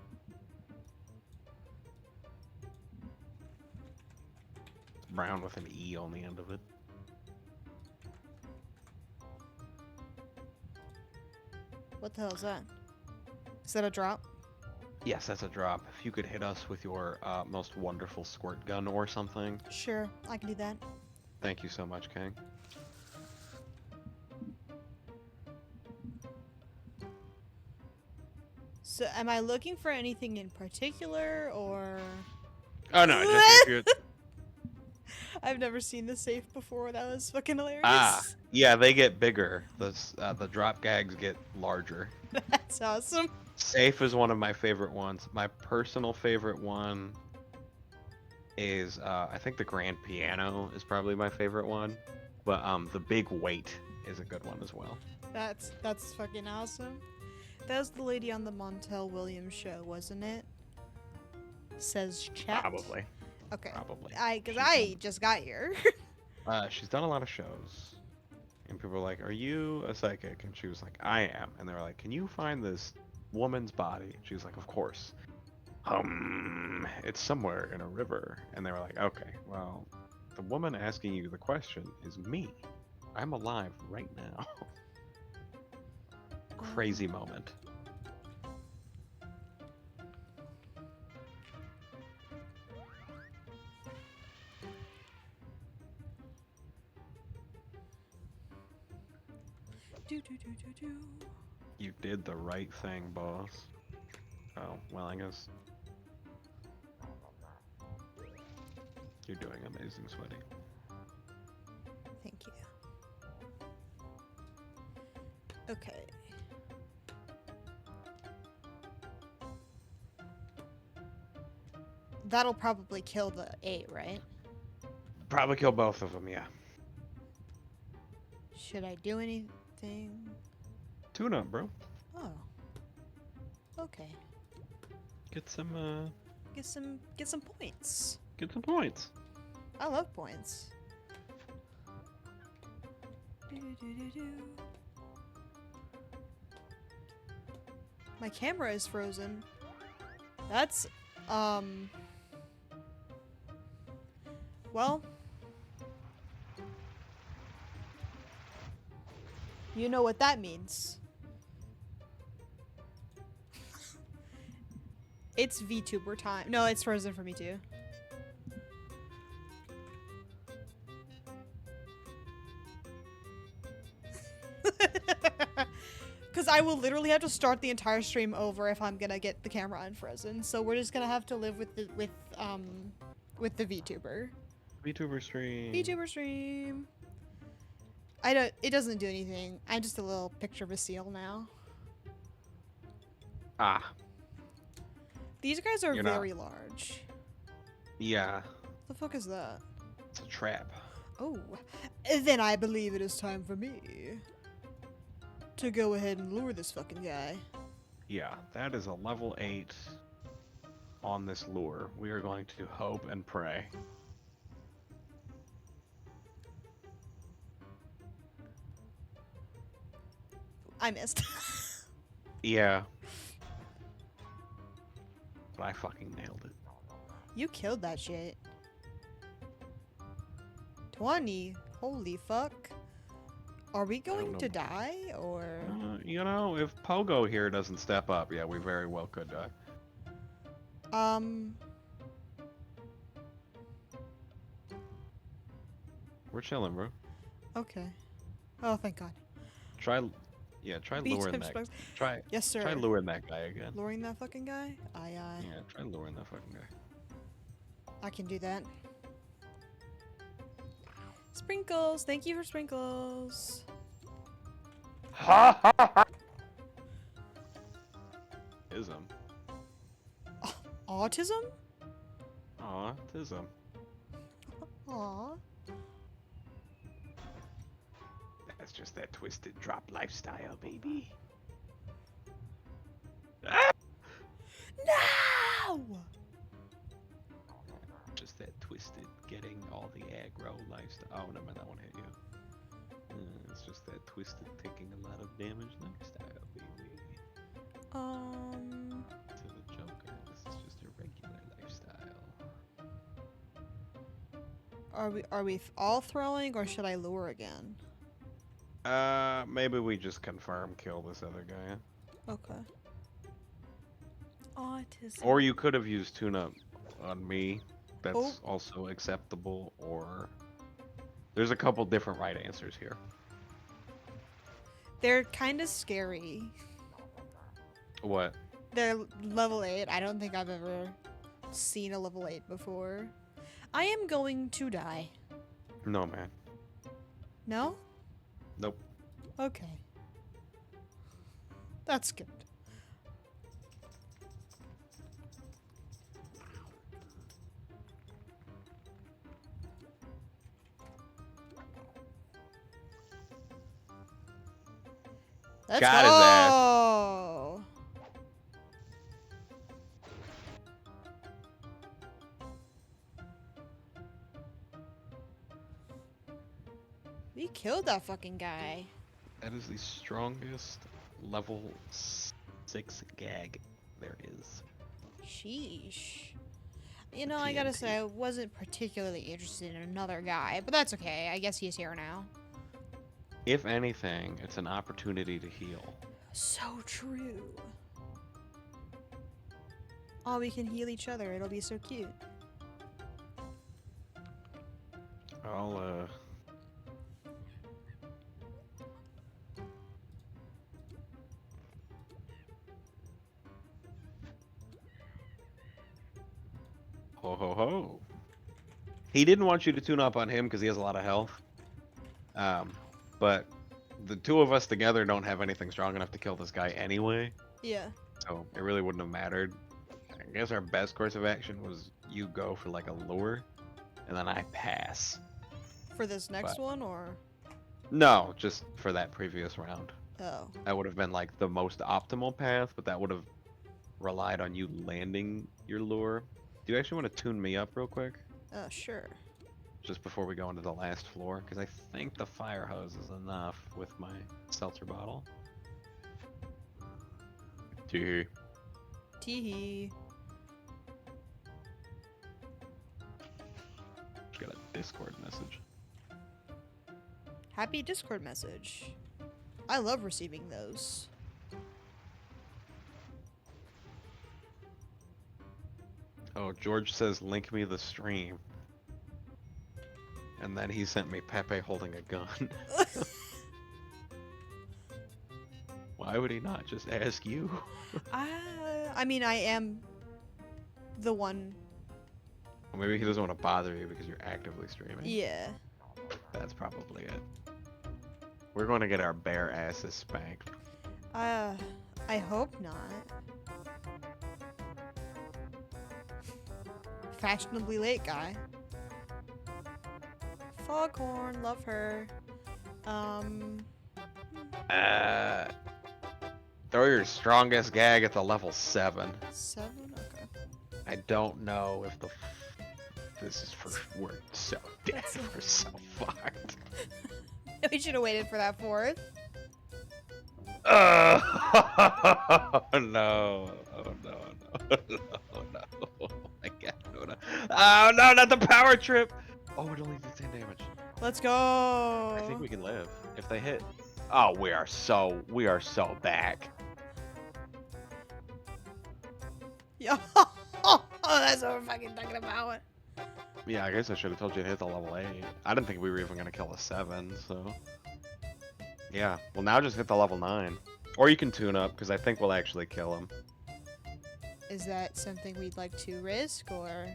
Brown with an E on the end of it. What the hell is that? Is that a drop? Yes, that's a drop. If you could hit us with your most wonderful squirt gun or something. Sure, I can do that. Thank you so much, King. So, am I looking for anything in particular, or...? Oh, no, just if you're... I've never seen the safe before. That was fucking hilarious. Ah, yeah, they get bigger. The drop gags get larger. That's awesome. Safe is one of my favorite ones. My personal favorite one is, I think the grand piano is probably my favorite one. But the big weight is a good one as well. That's fucking awesome. That was the lady on the Montel Williams show, wasn't it? Says chat. Probably. Okay. Probably. Because I just got here. She's done a lot of shows. And people were like, "Are you a psychic?" And she was like, "I am." And they were like, "Can you find this woman's body?" And she was like, "Of course." It's somewhere in a river. And they were like, "Okay, well, the woman asking you the question is me. I'm alive right now." Crazy moment. You did the right thing, boss. Oh, well, I guess you're doing amazing, Sweaty. Thank you. Okay. That'll probably kill the 8, right? Probably kill both of them, yeah. Should I do anything? Tune up, bro. Oh. Okay. Get some Get some points. Get some points. I love points. My camera is frozen. That's well, You know what that means. It's VTuber time. No, it's frozen for me too. Because I will literally have to start the entire stream over if I'm gonna get the camera unfrozen. So we're just gonna have to live with the VTuber. VTuber stream. VTuber stream. I don't. It doesn't do anything. I'm just a little picture of a seal now. Ah. These guys are You're very not. large. Yeah. The fuck is that? It's a trap. Oh, then I believe it is time for me to go ahead and lure this fucking guy. Yeah, that is a level 8 on this lure. We are going to hope and pray. I missed. Yeah. But I fucking nailed it. You killed that shit. 20. Holy fuck. Are we going to die, or? You know, if Pogo here doesn't step up, yeah, we very well could die. We're chilling, bro. Okay. Oh, thank God. Try luring that. Yes, sir. Try luring that guy again. Luring that fucking guy? Aye, aye. Yeah, try luring that fucking guy. I can do that. Sprinkles. Thank you for sprinkles. Ha ha ha! Ism. Autism? Aw, tism. Aw. That's just that twisted drop lifestyle, baby. Ah! No! Just that twisted getting all the aggro lifestyle. Oh, never mind, that one hit you. It's just that twisted taking a lot of damage lifestyle, baby. To the Joker, this is just a regular lifestyle. Are we all throwing, or should I lure again? Maybe we just confirm kill this other guy. Okay. Autism. Or you could have used tune-up on me. That's also acceptable. Or there's a couple different right answers here. They're kind of scary. What? They're level 8. I don't think I've ever seen a level 8 before. I am going to die. No, man. No? Nope. Okay. That's good. Let's Got his go! We killed that fucking guy. That is the strongest level 6 gag there is. Sheesh. You know, I gotta say, I wasn't particularly interested in another guy, but that's okay. I guess he's here now. If anything, it's an opportunity to heal. So true. Oh, we can heal each other. It'll be so cute. I'll, Ho ho ho. He didn't want you to tune up on him because he has a lot of health. But the two of us together don't have anything strong enough to kill this guy anyway. Yeah. So it really wouldn't have mattered. I guess our best course of action was you go for like a lure, and then I pass. For this next one, or? No, just for that previous round. Oh. That would have been like the most optimal path, but that would have relied on you landing your lure. Do you actually want to tune me up real quick? Sure. Just before we go into the last floor, because I think the fire hose is enough with my seltzer bottle. Tee. Teehee. Just got a Discord message. Happy Discord message. I love receiving those. Oh, George says link me the stream. And then he sent me Pepe holding a gun. Why would he not just ask you? I mean, I am the one. Or maybe he doesn't want to bother you because you're actively streaming. Yeah. That's probably it. We're going to get our bare asses spanked. I hope not. Fashionably late guy. Foghorn, love her. Throw your strongest gag at the level 7. 7? Okay. I don't know if this is for we're so dead. We're so fucked. We should have waited for that fourth. Oh no! Oh no! No! Oh no! Oh my god! No! No! Oh no! Not the power trip! Oh, it only did 10 damage. Let's go. I think we can live if they hit. Oh, we are so back. Yeah. Oh, that's what we're fucking talking about. Yeah, I guess I should have told you to hit the level 8. I didn't think we were even gonna kill a 7, so. Yeah, well now just hit the level 9. Or you can tune up, because I think we'll actually kill him. Is that something we'd like to risk, or?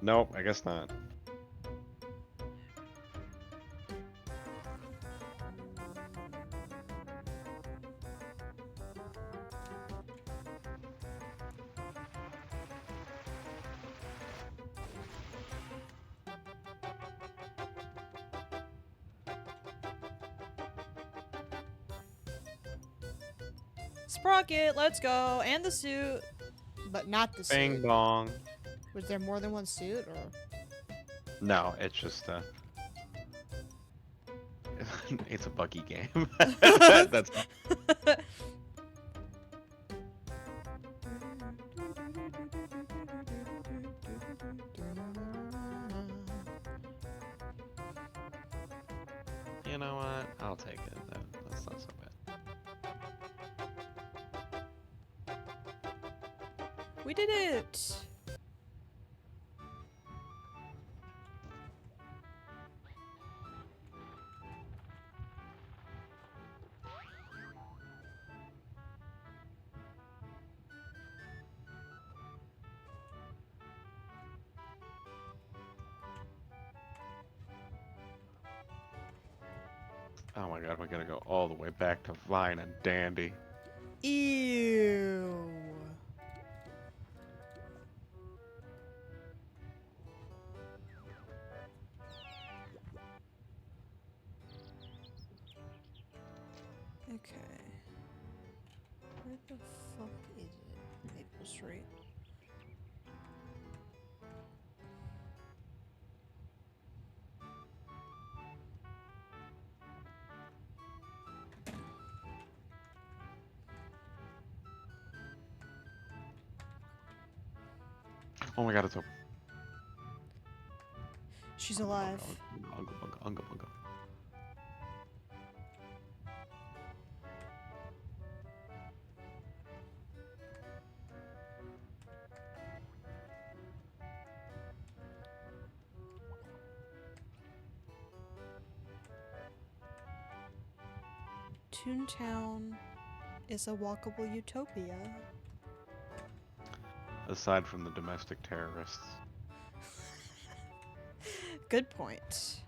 Nope, I guess not. Sprocket, let's go. And the suit. But not the Bing suit. bong. Was there more than one suit, or? No, it's just it's a buggy game. That's You know what? I'll take it. That's not so bad. We did it! Oh my god, we gotta go all the way back to Vine and Dandy. Ew. Okay. Where the fuck is it? Maple Street. Oh my god, it's open. She's alive. Unga bunga, unga bunga. Toontown is a walkable utopia. Aside from the domestic terrorists. Good point.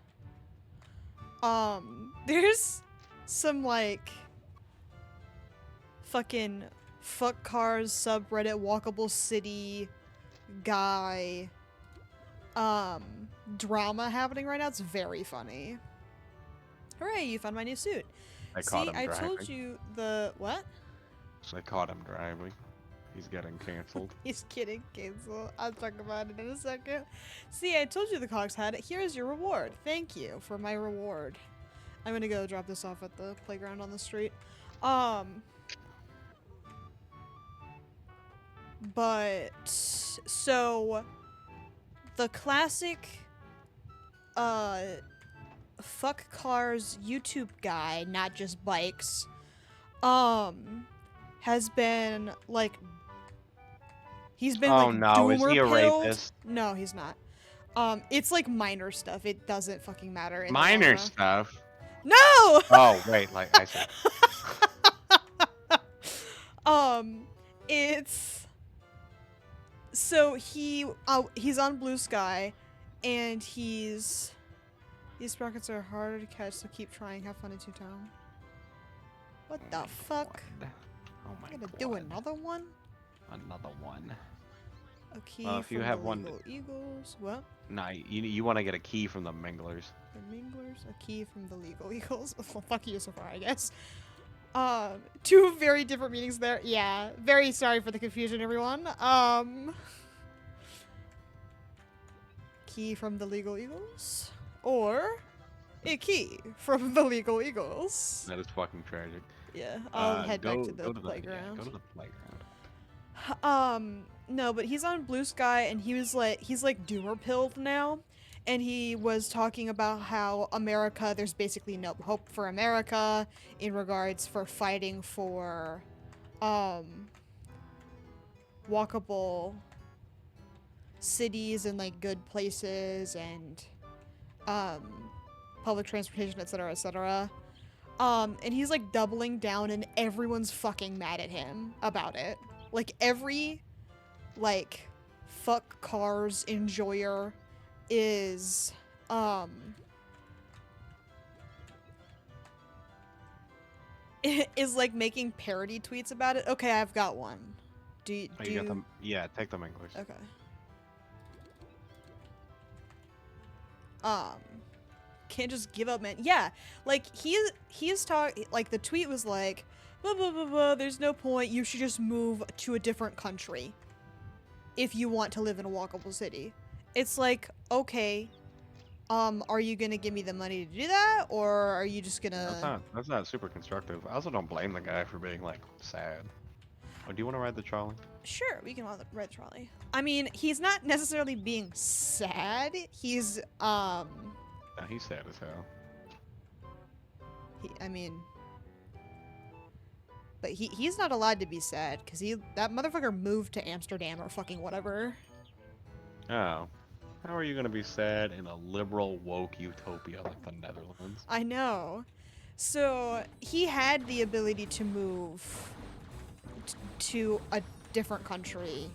There's some like fucking fuck cars subreddit walkable city guy drama happening right now. It's very funny. Hooray, you found my new suit. I See, caught him I driving. told you the what? I caught him driving. He's getting canceled. He's getting canceled. I'll talk about it in a second. See, I told you the cogs had it. Here's your reward. Thank you for my reward. I'm gonna go drop this off at the playground on the street. But so the classic fuck cars YouTube guy, not just bikes, has been like he's been Oh like no, is he doomer a pilled. rapist? No, he's not. It's like minor stuff. It doesn't fucking matter in the long Minor run. stuff. No. Oh wait, like I see. um, it's so he's on Blue Sky, and these sprockets are harder to catch, so keep trying. Have fun in Toontown. What Oh the my fuck? God. Oh my I gotta god. do another one? Another one. A key Well, if you from have the one, Legal Eagles. What? nah, you want to get a key from the Minglers. The Minglers? A key from the Legal Eagles? Well, fuck you so far, I guess. Two very different meanings there. Yeah, very sorry for the confusion, everyone. Key from the Legal Eagles? Or a key from the Legal Eagles. That is fucking tragic. Yeah, I'll head back to the go playground. go to the playground. No, but he's on Blue Sky, and he's like doomer pilled now, and he was talking about how America, there's basically no hope for America in regards for fighting for, walkable cities and like good places and, public transportation, etc., etc. And he's like doubling down, and everyone's fucking mad at him about it. Like every like fuck cars enjoyer is is like making parody tweets about it. Okay, I've got one. Do Oh, you got them? Yeah, take the Minglers. Okay. Um can't just give up, man. Yeah, like he's like the tweet was like blah blah blah blah, there's no point, you should just move to a different country if you want to live in a walkable city. It's like, okay, are you gonna give me the money to do that, or are you just gonna That's not super constructive. I also don't blame the guy for being like sad. Oh, do you want to ride the trolley? Sure, we can ride the trolley. I mean, he's not necessarily being sad, he's No, he's sad as hell. I mean, but he's not allowed to be sad because that motherfucker moved to Amsterdam or fucking whatever. Oh. How are you gonna be sad in a liberal woke utopia like the Netherlands? I know. So he had the ability to move to a different country,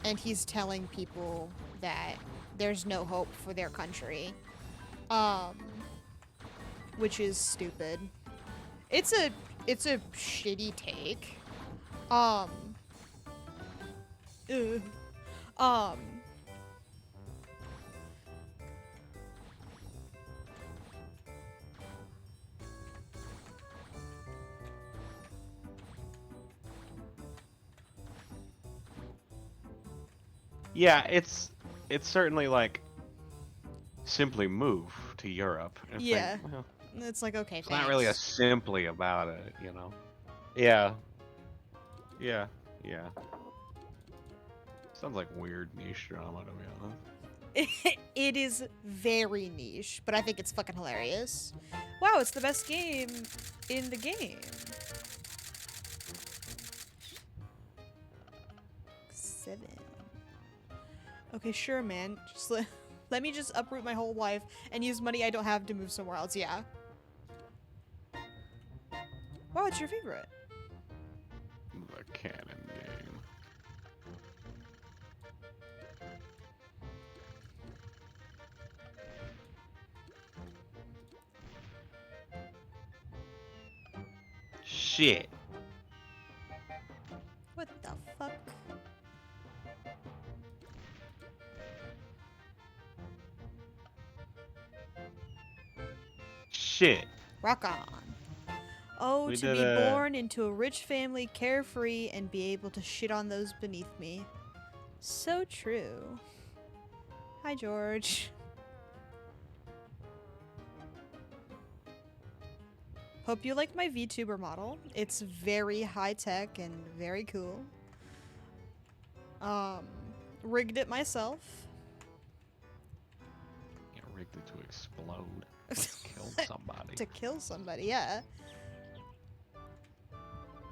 and he's telling people that there's no hope for their country, which is stupid. It's a shitty take. Ugh. Yeah, it's certainly like simply move to Europe. And it's Yeah. like, well, It's like, okay, it's not really a thanks. simply about it, you know. Yeah. Yeah. Yeah. Sounds like weird niche drama to be honest. It is very niche, but I think it's fucking hilarious. Wow, it's the best game in the game. 7. Okay, sure, man. Just let me just uproot my whole life and use money I don't have to move somewhere else. Yeah. Wow, what's your favorite? The canon game. Shit. What the fuck? Shit. Rock on. Oh, We to did be a- born into a rich family, carefree, and be able to shit on those beneath me. So true. Hi, George. Hope you like my VTuber model. It's very high-tech and very cool. Rigged it myself. Yeah, rigged it to explode. Kill kill somebody. To kill somebody, yeah.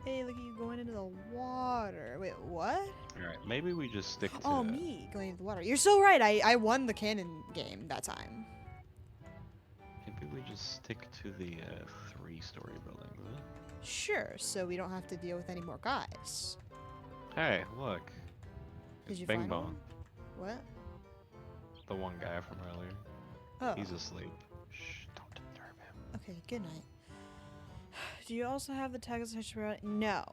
Hey, look at you going into the water. Wait, what? Alright, maybe we just stick to... Oh, me going into the water. You're so right. I won the cannon game that time. Maybe we just stick to the 3-story building. Huh? Sure, so we don't have to deal with any more guys. Hey, look. Did It's you Bing find Bong, one? What? the one guy from earlier. Oh. He's asleep. Shh, don't disturb him. Okay, good night. Do you also have the tag associated? No,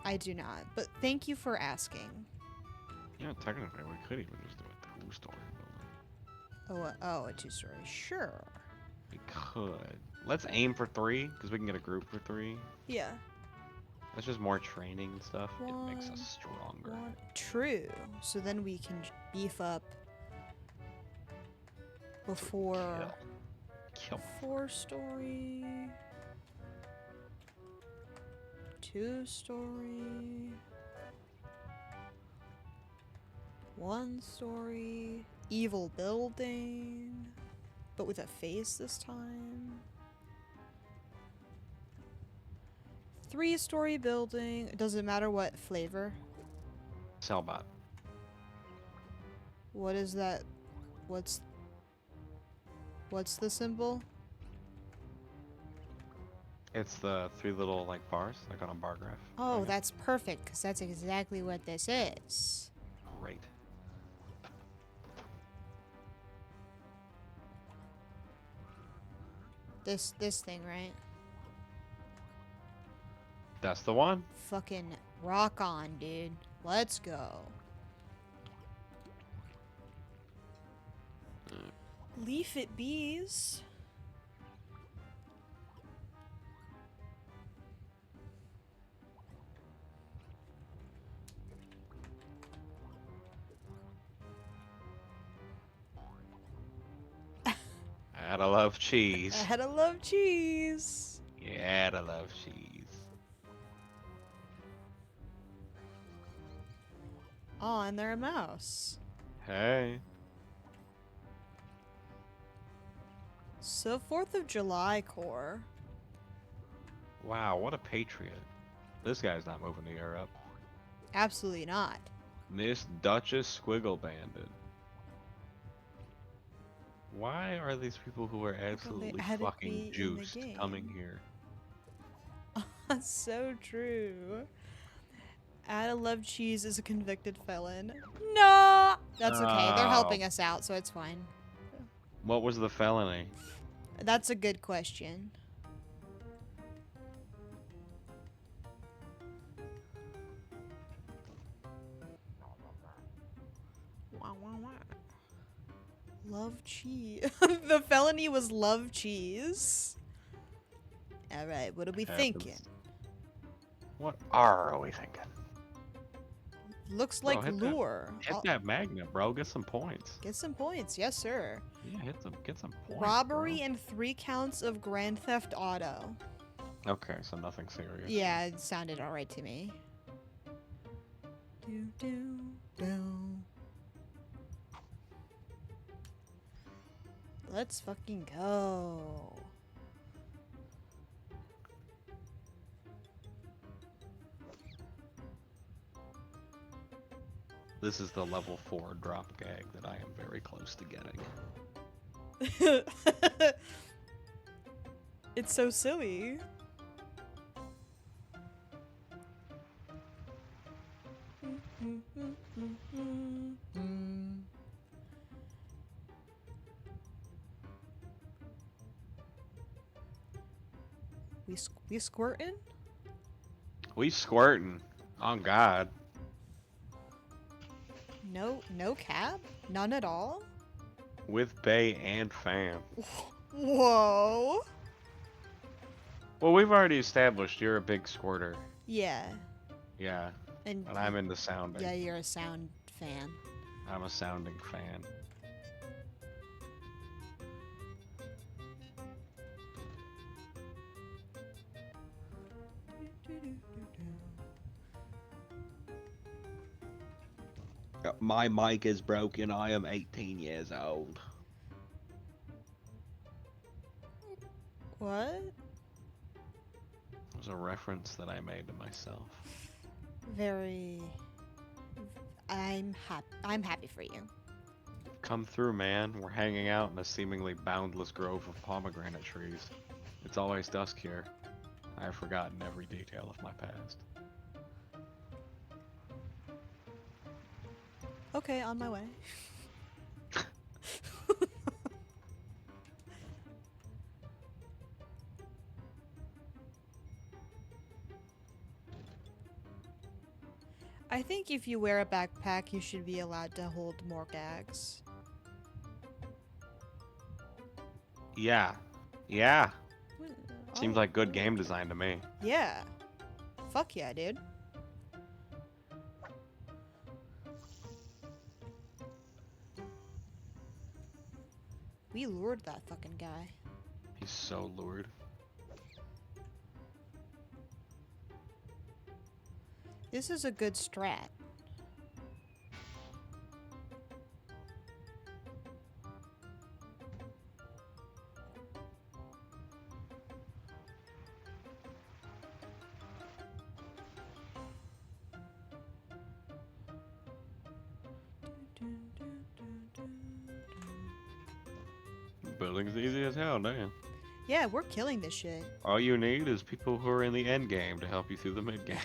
I do not. But thank you for asking. Yeah, technically, we could even just do a 2-story building. Oh, a 2-story. Sure. We could. Let's aim for 3, because we can get a group for 3. Yeah. That's just more training and stuff. It makes One, us stronger. True. So then we can beef up before Kill. 4-story, 2-story, 1-story, evil building, but with a face this time. 3-story building. Does it matter what flavor? Cellbot. What is that? What's the symbol? It's the 3 little like bars, like on a bar graph. Oh, Right? that's perfect, because that's exactly what this is. Great. This thing, right? That's the one. Fucking rock on, dude. Let's go. Leaf it bees. Gotta love cheese. I had to love cheese. Yeah, gotta love cheese. Oh, and they're a mouse. Hey. So 4th of July core. Wow, what a patriot. This guy's not moving the air up. Absolutely not. Miss Duchess Squiggle Bandit. Why are these people who are absolutely had to be fucking in the juiced game. coming here? So true. Ada Love Cheese is a convicted felon. No! That's okay. They're helping us out, so it's fine. What was the felony? That's a good question. Love cheese. The felony was love cheese. All right, what are we thinking? What are we thinking? Looks Bro, like hit lure. Hit that magnet, bro. Get some points. Get some points, yes sir. Yeah, get some points. Robbery and 3 counts of Grand Theft Auto. Bro. Okay, so nothing serious. Yeah, it sounded alright to me. Do, do, do. Let's fucking go. This is the level 4 drop gag that I am very close to getting. It's so silly. We squirtin'? We squirting. On God. No cab? None at all? With Bay and Fam. Whoa. Well, we've already established you're a big squirter. Yeah. Yeah. And I'm into sounding. yeah, you're a sound fan. I'm a sounding fan. My mic is broken. I am 18 years old. What? It was a reference that I made to myself. Very. I'm happy for you. Come through, man. We're hanging out in a seemingly boundless grove of pomegranate trees. It's always dusk here. I have forgotten every detail of my past. Okay, on my way. I think if you wear a backpack, you should be allowed to hold more gags. Yeah. Yeah. Seems Oh, like good game design to me. yeah. Fuck yeah, dude. We lured that fucking guy. He's so lured. This is a good strat. Building's easy as hell, damn. Yeah, we're killing this shit. All you need is people who are in the end game to help you through the mid game.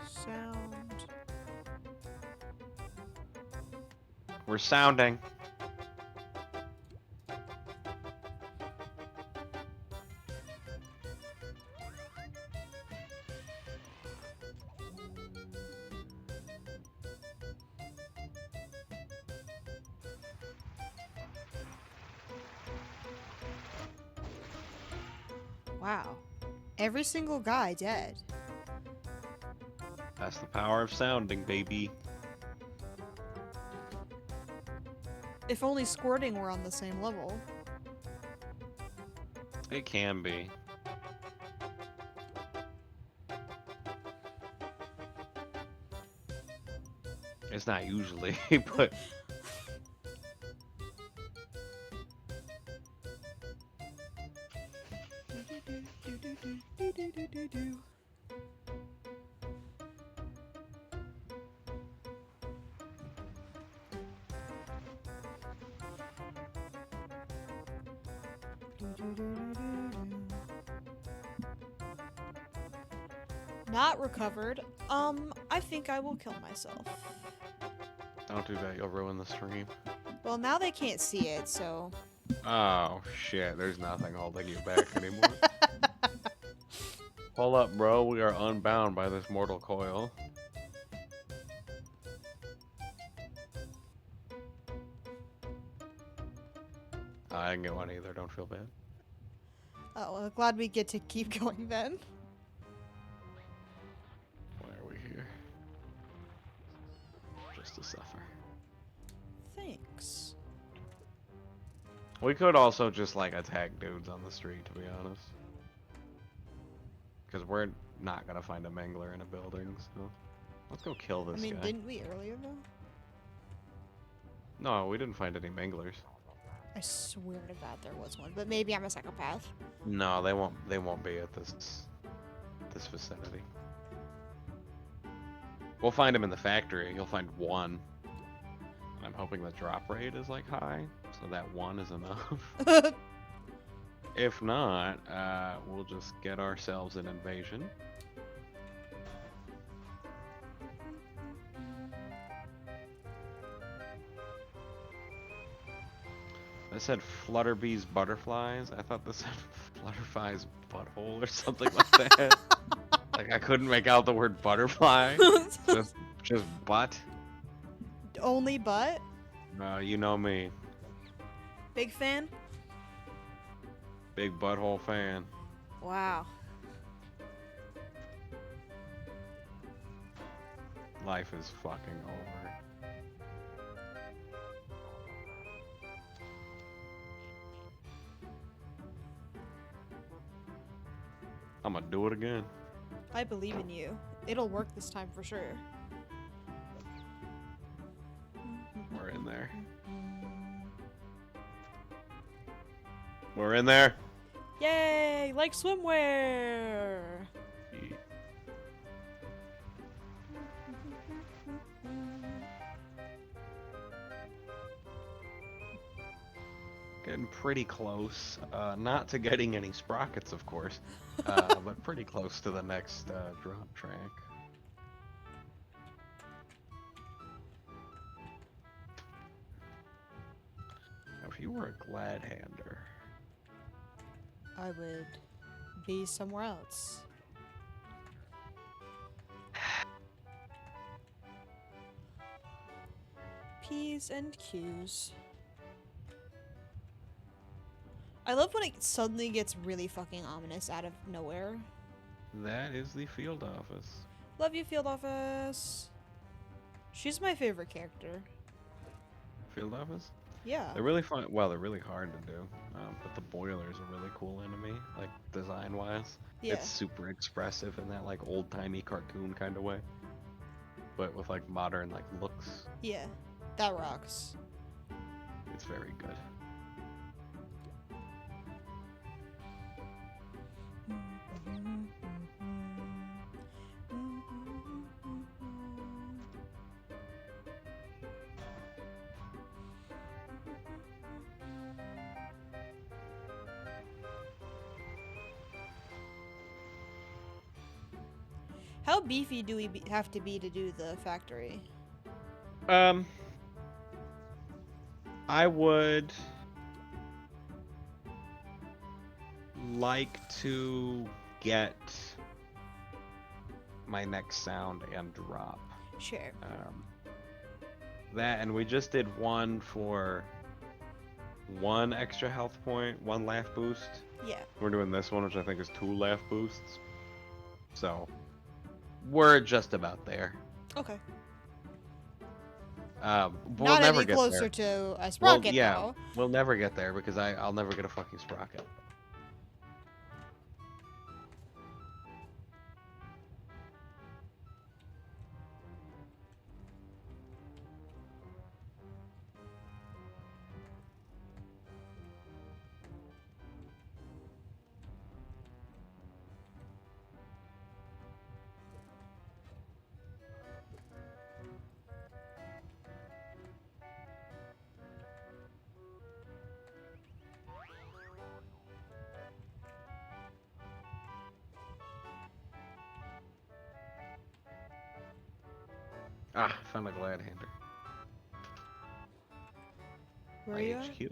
Sound. We're sounding. Wow. Every single guy dead. That's the power of sounding, baby. If only squirting were on the same level. It can be. It's not usually, but Not recovered. I think I will kill myself. don't do that. You'll ruin the stream. Well, now they can't see it, so. Oh, shit. There's nothing holding you back anymore. Hold up, bro. We are unbound by this mortal coil. I didn't get one either. Don't feel bad. Oh, well, glad we get to keep going then. Why are we here? Just to suffer. Thanks. We could also just, like, attack dudes on the street, to be honest. Because we're not going to find a mangler in a building, so... Let's go kill this I mean, guy. didn't we earlier though? No, we didn't find any manglers. I swear to God there was one, but maybe I'm a psychopath. No, they won't be at this vicinity. We'll find them in the factory. You'll find one. I'm hoping the drop rate is like high, so that one is enough. If not, we'll just get ourselves an invasion. That said Flutterby's butterflies. I thought this said Flutterfly's butthole or something like that. Like I couldn't make out the word butterfly. just butt. Only butt? You know me. Big fan? Big butthole fan. Wow. Life is fucking over. I'm gonna do it again. I believe in you. It'll work this time for sure. We're in there. We're in there. Yay! Like swimwear! Yeah. Getting pretty close. Not to getting any sprockets, of course, but pretty close to the next drop track. Now, if you were a glad hander, I would be somewhere else. P's and Q's. I love when it suddenly gets really fucking ominous out of nowhere. that is the field office. Love you, Field Office. She's my favorite character. Field office? Yeah. They're really fun. Well, they're really hard to do. But the boiler is a really cool enemy, like design-wise. Yeah. It's super expressive in that like old-timey cartoon kind of way, but with like modern like looks. Yeah. That rocks. It's very good. How beefy do we have to be to do the factory? I would like to get my next sound and drop. Sure. That, and we just did one for one extra health point, one laugh boost. Yeah. We're doing this one, which I think is 2 laugh boosts. So, we're just about there. Okay. We'll Not never any get closer there. to a sprocket, Well, yeah, though. we'll never get there because I'll never get a fucking sprocket. Ah, found a glad hander. Where are you at? HQ.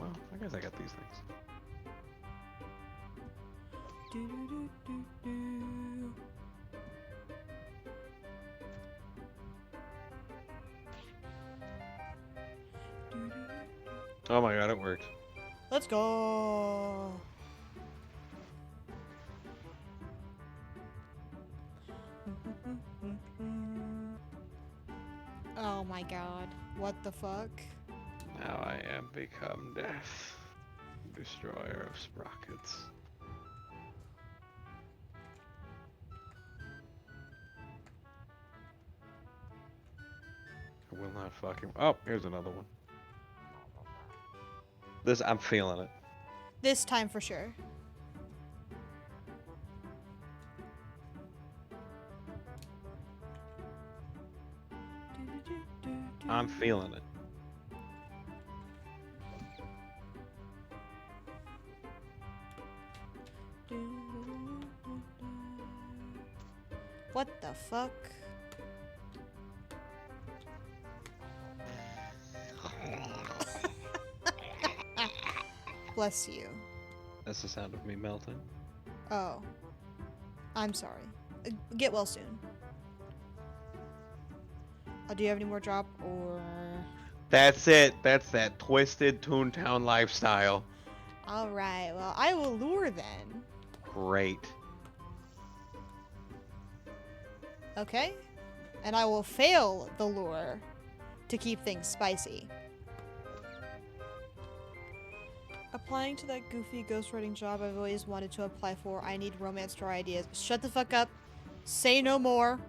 Well, I guess I got these things. Oh my god, it worked. Let's go. Oh my god. What the fuck? Now I am become death, destroyer of sprockets. I will not fucking. Oh, here's another one. This, I'm feeling it. This time for sure. I'm feeling it. What the fuck? Bless you. That's the sound of me melting. Oh. I'm sorry. Get well soon. Do you have any more drop or... That's it. That's that twisted Toontown lifestyle. All right. Well, I will lure then. Great. Okay? And I will fail the lure to keep things spicy. Applying to that goofy ghostwriting job I've always wanted to apply for. I need romance story ideas. Shut the fuck up. Say no more.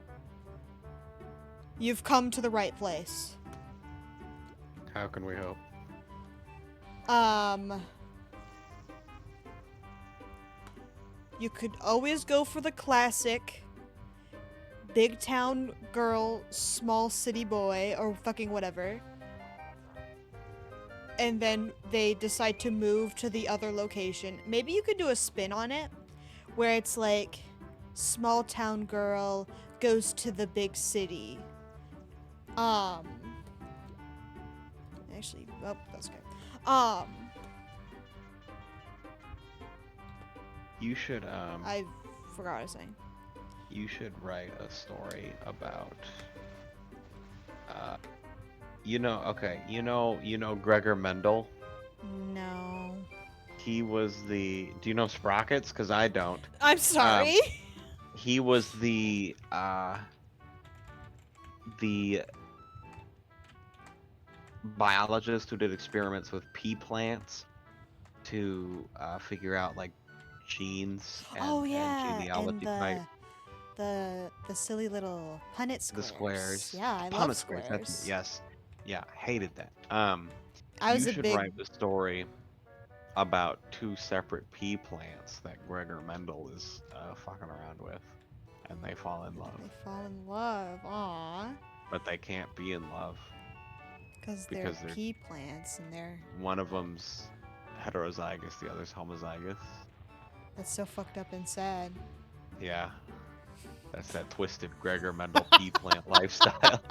You've come to the right place. How can we help? You could always go for the classic big town girl, small city boy, or fucking whatever. And then they decide to move to the other location. Maybe you could do a spin on it where it's like small town girl goes to the big city. Actually, oh, that's good. You should I forgot what I was saying. you should write a story about you know Gregor Mendel? No. He was do you know Sprockets? Because I don't. I'm sorry. He was the biologist who did experiments with pea plants to figure out like genes and, Oh and yeah, genealogy type. the silly little Punnett squares. The squares. Yeah, I love Punnett squares. squares. Yes. Yeah, hated that. I was You a should big. write the story about two separate pea plants that Gregor Mendel is fucking around with, and they fall in love, They fall in love. Aw. but they can't be in love Because because they're they're pea plants and they're. one of them's heterozygous, the other's homozygous. That's so fucked up and sad. Yeah, that's that twisted Gregor Mendel pea plant lifestyle.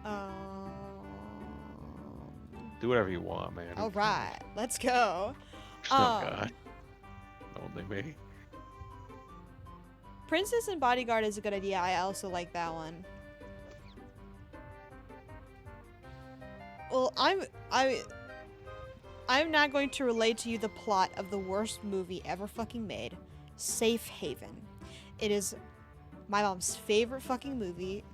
Um. Do whatever you want, man. All right, let's go. Oh God, only me. Princess and Bodyguard is a good idea. I also like that one. Well, I'm not going to relate to you the plot of the worst movie ever fucking made, Safe Haven. It is my mom's favorite fucking movie,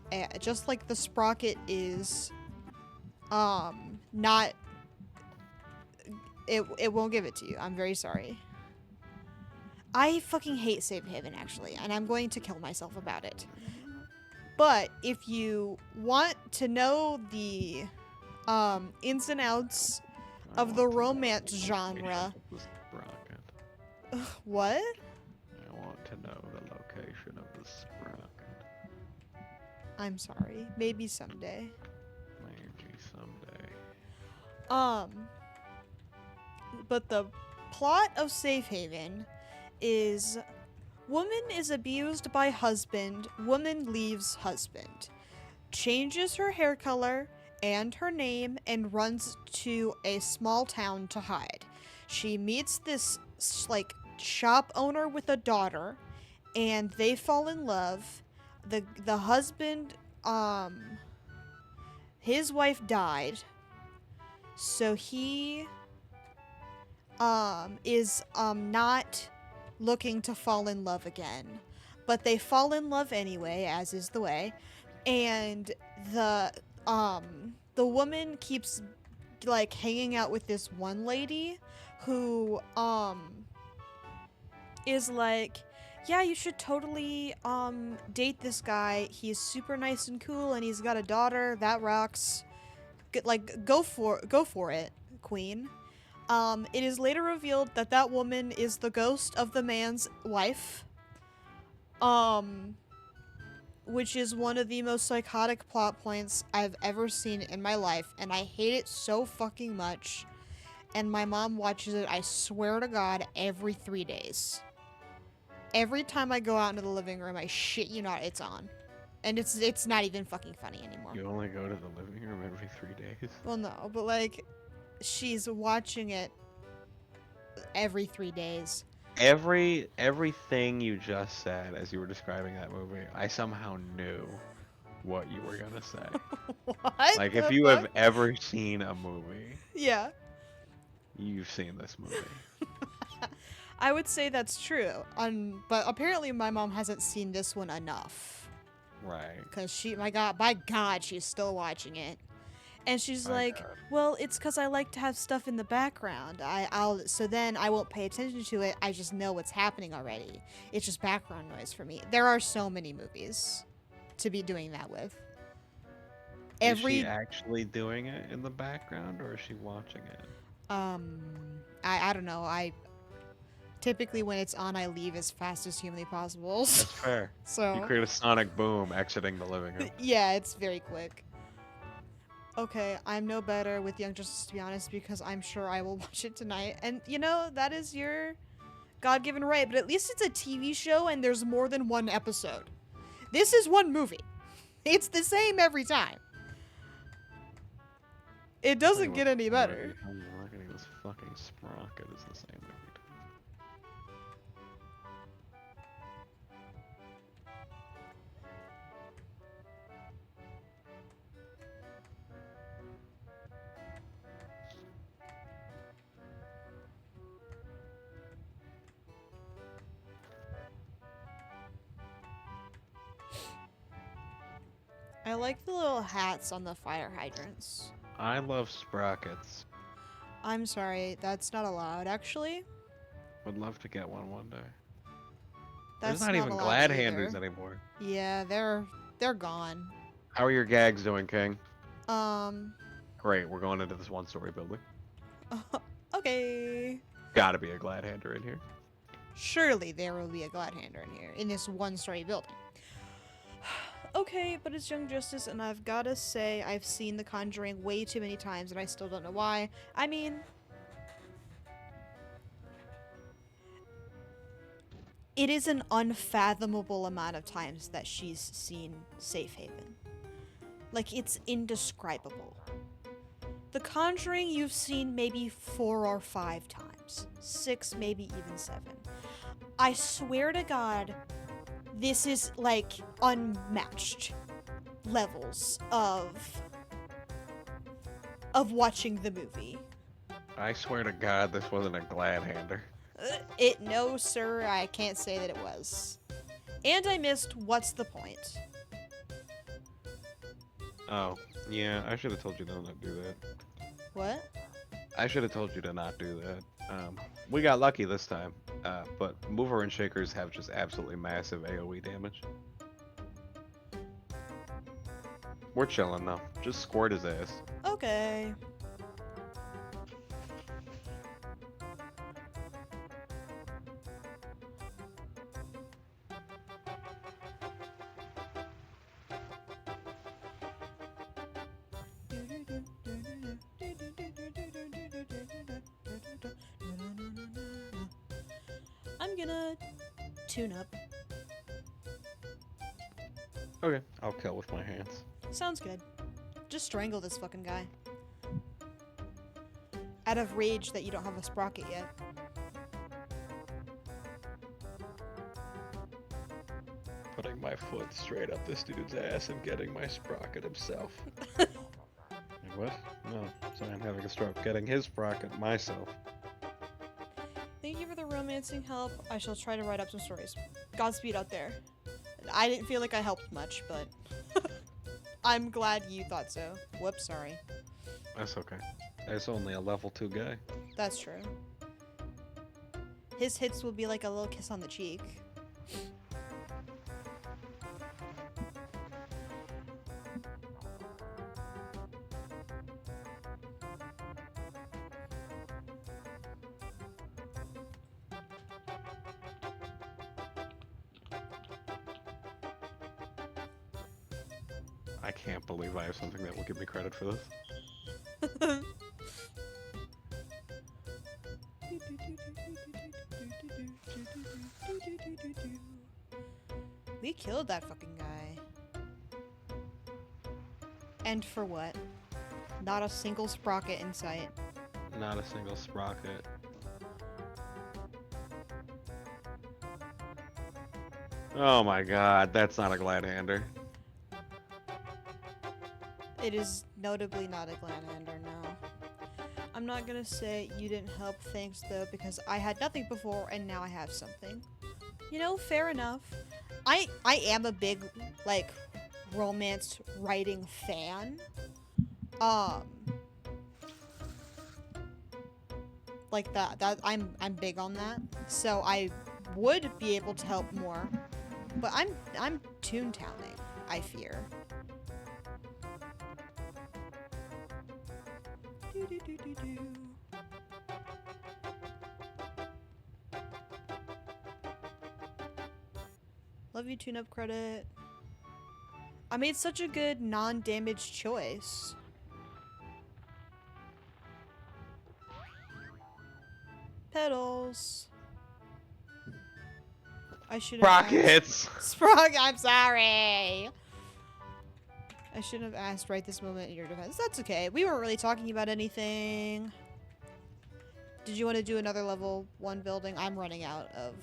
just like The Sprocket is not it won't give it to you. I'm very sorry. I fucking hate Safe Haven actually, and I'm going to kill myself about it. But if you want to know the ins and outs of the romance genre. What? I want to know the location of the sprocket. I'm sorry. Maybe someday. Maybe someday. But the plot of Safe Haven is woman is abused by husband, woman leaves husband, changes her hair color and her name and runs to a small town to hide. She meets this like shop owner with a daughter and they fall in love. The husband his wife died. So he is not looking to fall in love again. But they fall in love anyway, as is the way. And the woman keeps like hanging out with this one lady who is like, yeah, you should totally date this guy. He's super nice and cool and he's got a daughter. That rocks. Like go for it, queen. It is later revealed that that woman is the ghost of the man's wife. Which is one of the most psychotic plot points I've ever seen in my life, and I hate it so fucking much. And my mom watches it, I swear to God, every 3 days. Every time I go out into the living room, I shit you not, it's on. And it's not even fucking funny anymore. You only go to the living room every 3 days? Well, no, but like, she's watching it every 3 days. Everything you just said as you were describing that movie, I somehow knew what you were gonna say. What Like, if the you have fuck? ever seen a movie, Yeah. you've seen this movie. I would say that's true. But apparently my mom hasn't seen this one enough. Right. Cause by God, she's still watching it. And she's My like, God. well, it's because I like to have stuff in the background. So then I won't pay attention to it. I just know what's happening already. It's just background noise for me. There are so many movies to be doing that with. Is she Every, actually doing it in the background, or is she watching it? um, I don't know. Typically when it's on, I leave as fast as humanly possible. That's fair. You So, create a sonic boom exiting the living room. yeah, it's very quick. Okay, I'm no better with Young Justice, to be honest, because I'm sure I will watch it tonight. And, that is your God-given right, but at least it's a TV show and there's more than one episode. This is one movie. It's the same every time. It doesn't get any better. I'm marketing this fucking sprocket is the same every time. I like the little hats on the fire hydrants. I love sprockets. I'm sorry, that's not allowed, actually. Would love to get one day. That's There's not even allowed glad either. handers anymore. Yeah, they're gone. How are your gags doing, King? Um, Great, we're going into this one-story building. okay. Gotta be a glad hander in here. Surely there will be a glad hander in here, in this one-story building. Okay, but it's Young Justice, and I've gotta say I've seen The Conjuring way too many times, and I still don't know why. I mean, it is an unfathomable amount of times that she's seen Safe Haven. Like, it's indescribable. The Conjuring you've seen maybe 4 or 5 times. 6, maybe even 7. I swear to God, this is like unmatched levels of watching the movie. I swear to God, this wasn't a glad hander. No, sir, I can't say that it was. And I missed What's the Point? Oh, yeah, I should have told you to not do that. What? I should have told you to not do that. We got lucky this time, but mover and shakers have just absolutely massive AoE damage. We're chilling though. Just squirt his ass. Okay. I'm gonna tune up. Okay, I'll kill with my hands. Sounds good. Just strangle this fucking guy. Out of rage that you don't have a sprocket yet. Putting my foot straight up this dude's ass and getting my sprocket himself. What? No, so I'm having a stroke. Getting his sprocket myself. Thank you for the romancing help. I shall try to write up some stories. Godspeed out there. I didn't feel like I helped much, but I'm glad you thought so. Whoops, sorry. That's okay. It's only a level 2 guy. That's true. His hits will be like a little kiss on the cheek. I can't believe I have something that will give me credit for this. We killed that fucking guy. And for what? Not a single sprocket in sight. Not a single sprocket. Oh my god, that's not a glad hander. It is notably not a Glanhander, no. I'm not gonna say you didn't help things though, because I had nothing before and now I have something. You know, fair enough. I am a big like romance writing fan. Um like that I'm big on that. So I would be able to help more. But I'm Toontowning, I fear. Do, do, do, do, do. Love you, tune up credit. I made such a good non-damage choice. Pedals. I should have Rockets! asked. Sprung, I'm sorry. I shouldn't have asked right this moment in your defense. That's okay. We weren't really talking about anything. Did you want to do another level 1 building? I'm running out of...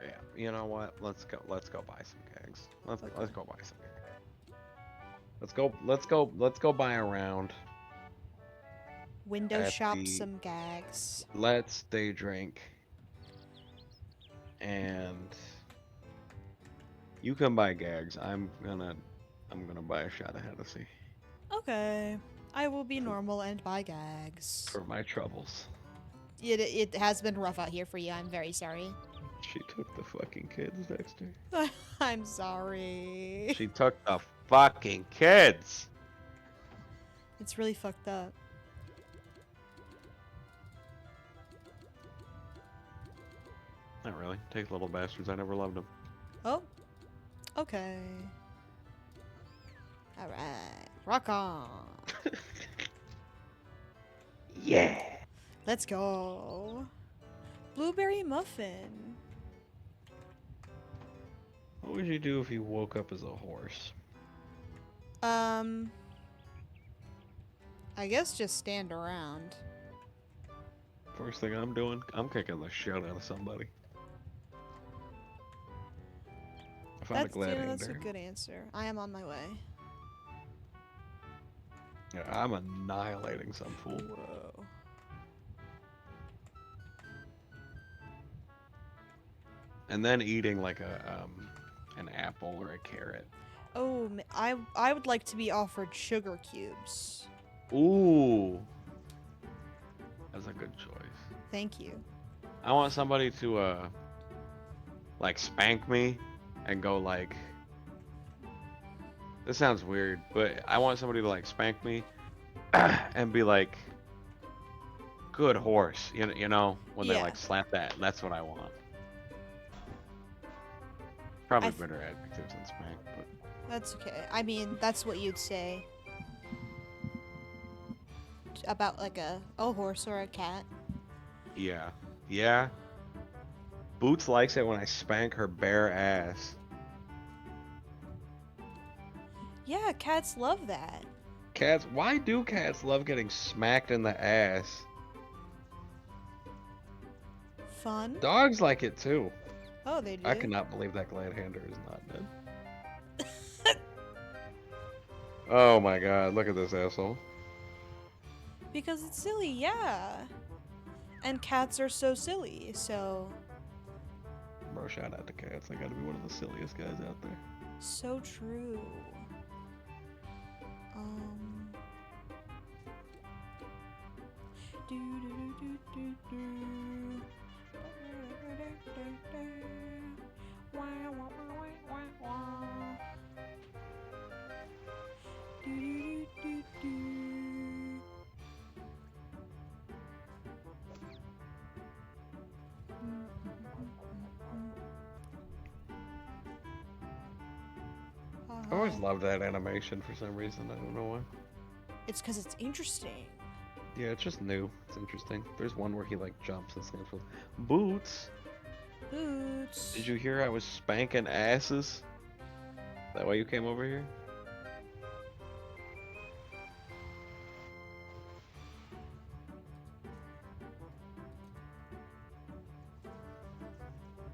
Yeah, you know what? Let's go buy some gags. Let's go buy some gags. Let's go buy a round. Window at shop the some gags. Let's Day Drink. And you can buy gags. I'm gonna buy a shot of Hennessy. Okay. I will be normal and buy gags. For my troubles. It has been rough out here for you. I'm very sorry. She took the fucking kids, Dexter. I'm sorry. She took the fucking kids. It's really fucked up. Not really. Take little bastards. I never loved them. Oh. Okay. Alright. Rock on. Yeah. Let's go. Blueberry muffin. What would you do if you woke up as a horse? I guess just stand around. First thing I'm doing, I'm kicking the shit out of somebody. If I'm a gladiator. That's a good answer. I am on my way. Yeah, I'm annihilating some fool. Whoa. And then eating like an apple or a carrot. Oh, I would like to be offered sugar cubes. Ooh. That's a good choice. Thank you. I want somebody to like spank me and go like, this sounds weird, but I want somebody to like spank me and be like, good horse, you know, when they like slap that. That's what I want. Probably better adjectives than spank, but that's okay. I mean, that's what you'd say about like a horse or a cat. yeah, yeah. Boots likes it when I spank her bare ass. Yeah, cats love that. Cats, why do cats love getting smacked in the ass? Fun. Dogs like it too. Oh, they do. I cannot believe that Gladhander is not dead. Oh my god, look at this asshole. Because it's silly, yeah. And cats are so silly, so... Bro, shout out to cats. I gotta be one of the silliest guys out there. So true. Do, do, do, do, do, do. Wah, wah, wah, wah, wah, wah. Do, do, do, do, do. I always loved that animation for some reason. I don't know why. It's because it's interesting. Yeah, it's just new. It's interesting. There's one where he like jumps and stands with boots. Boots. Did you hear I was spanking asses? That why you came over here?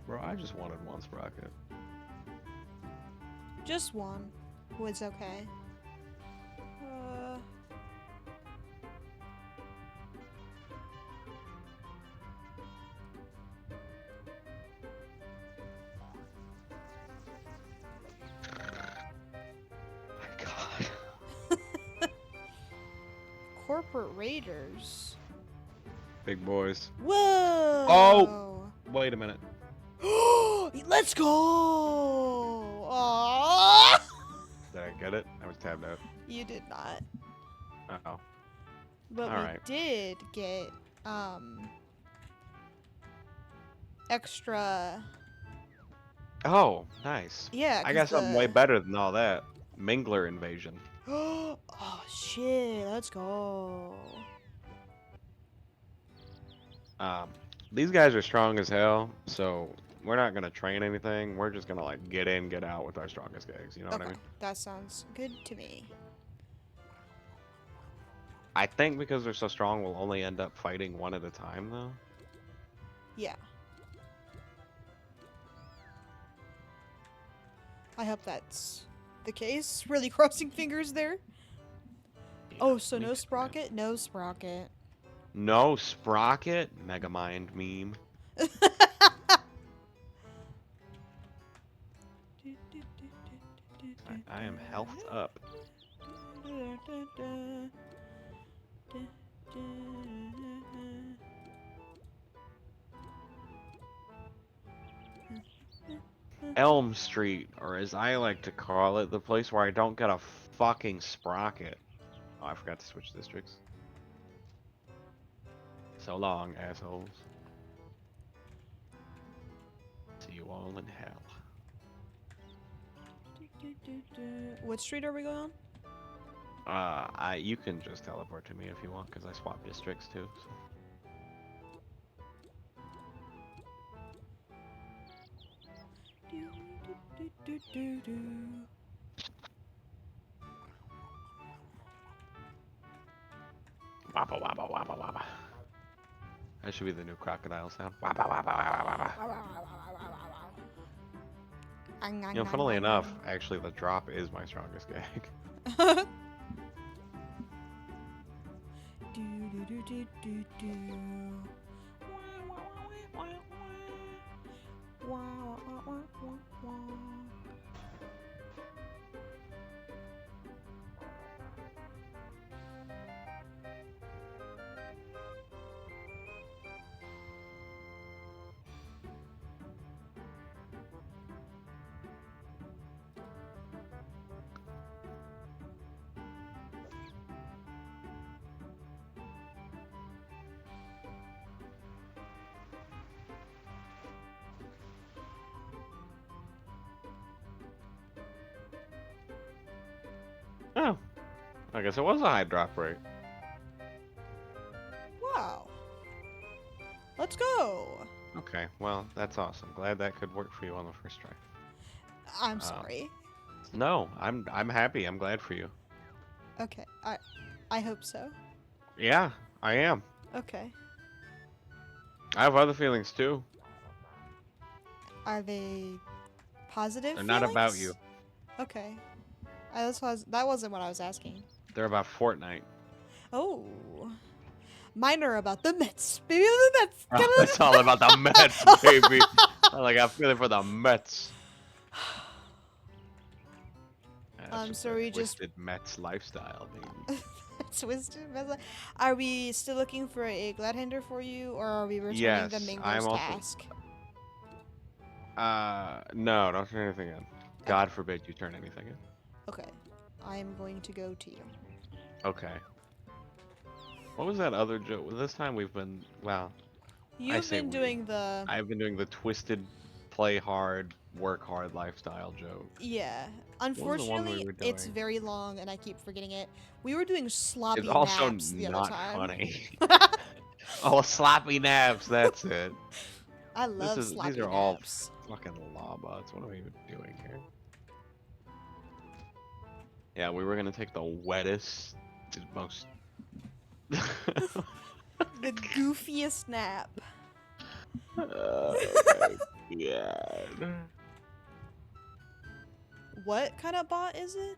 Bro, I just wanted one sprocket. Just one was okay. Airport Raiders. Big boys. Whoa! Wait a minute. Let's go! Aww. Did I get it? I was tabbed out. You did not. Oh. But All we right. did get extra. Oh, nice. Yeah, I 'cause got something way the. better than all that. Mingler invasion. Oh shit! Let's go. These guys are strong as hell, so we're not gonna train anything. We're just gonna like get in, get out with our strongest gigs. You know what I Okay, mean? that sounds good to me. I think because they're so strong, we'll only end up fighting one at a time, though. Yeah. I hope that's the case. Really crossing fingers there. Yeah, Oh, so me no too, man. Sprocket? No Sprocket. No Sprocket? Megamind meme. I am healthed up. Elm Street, or as I like to call it, the place where I don't get a fucking Sprocket. Oh, I forgot to switch districts. So long, assholes. See you all in hell. What street are we going on? You can just teleport to me if you want, because I swap districts too. So. Wabba wabba wabba wabba. That should be the new crocodile sound. Wabba wabba wabba wabba. You know, funnily enough, actually the drop is my strongest gag. Oh, I guess it was a high drop rate. Wow. Let's go. Okay, well, that's awesome. Glad that could work for you on the first try. I'm sorry. No, I'm happy. I'm glad for you. Okay. I hope so. Yeah, I am. Okay. I have other feelings too. Are they positive They're feelings? not about you. Okay. That wasn't what I was asking. They're about Fortnite. Oh. Mine are about the Mets. Baby, the Mets. Oh, it's all about the Mets, baby. I got a feeling for the Mets. So we just twisted Mets lifestyle, baby. twisted. Are we still looking for a Gladhander for you, or are we returning Yes, the I'm Mingler's also. task? No, don't turn anything in. God forbid you turn anything in. Okay. I am going to go to you. Okay. What was that other joke? This time we've been, well, You've been doing the. I've been doing the twisted, play hard, work hard lifestyle joke. Yeah. What was the one we Unfortunately, were it's doing? very long, and I keep forgetting it. We were doing sloppy It's also naps the other not time. funny. Oh, sloppy naps, that's it. I love sloppy These are naps. all fucking lawbots. What are we even doing here? Yeah, we were gonna take the wettest, most. The goofiest nap. Oh my god. What kind of bot is it?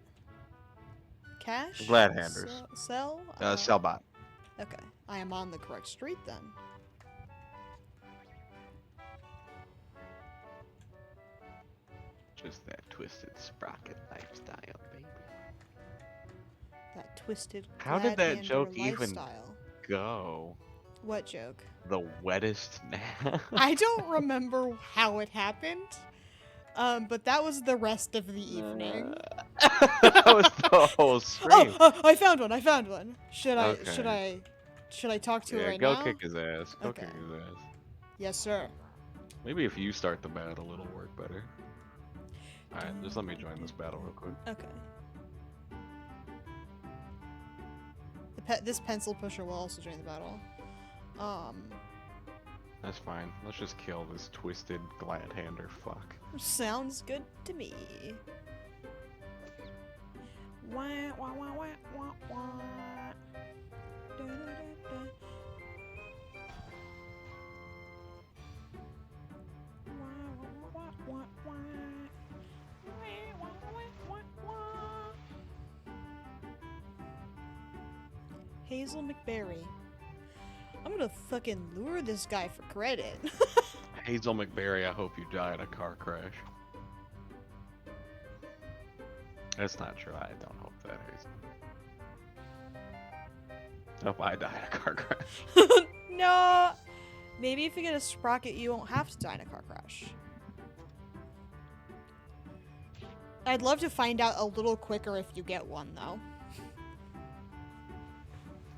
Cash? Gladhanders. Sell? Sellbot. Okay. I am on the correct street then. Just that twisted sprocket lifestyle, baby. That twisted How did glad that hander joke even lifestyle. go? What joke? The wettest nap. I don't remember how it happened. But that was the rest of the evening. That was the whole stream. I found one. I found one. Should Okay. I talk to it Yeah, right go now? kick his ass. Go Okay. kick his ass. Yes, sir. Maybe if you start the battle, it'll work better. Alright, just let me join this battle real quick. Okay. This pencil pusher will also join the battle. That's fine. Let's just kill this twisted glad hander fuck. Sounds good to me. Wah, wah, wah, wah, wah, wah. Da, da, da, da. Wah, wah, wah, wah, wah. Wah, wah, wah, wah, wah. Hazel McBerry. I'm gonna fucking lure this guy for credit. Hazel McBerry, I hope you die in a car crash. That's not true. I don't hope that, Hazel. I hope I die in a car crash. No. Maybe if you get a sprocket, you won't have to die in a car crash. I'd love to find out a little quicker if you get one, though.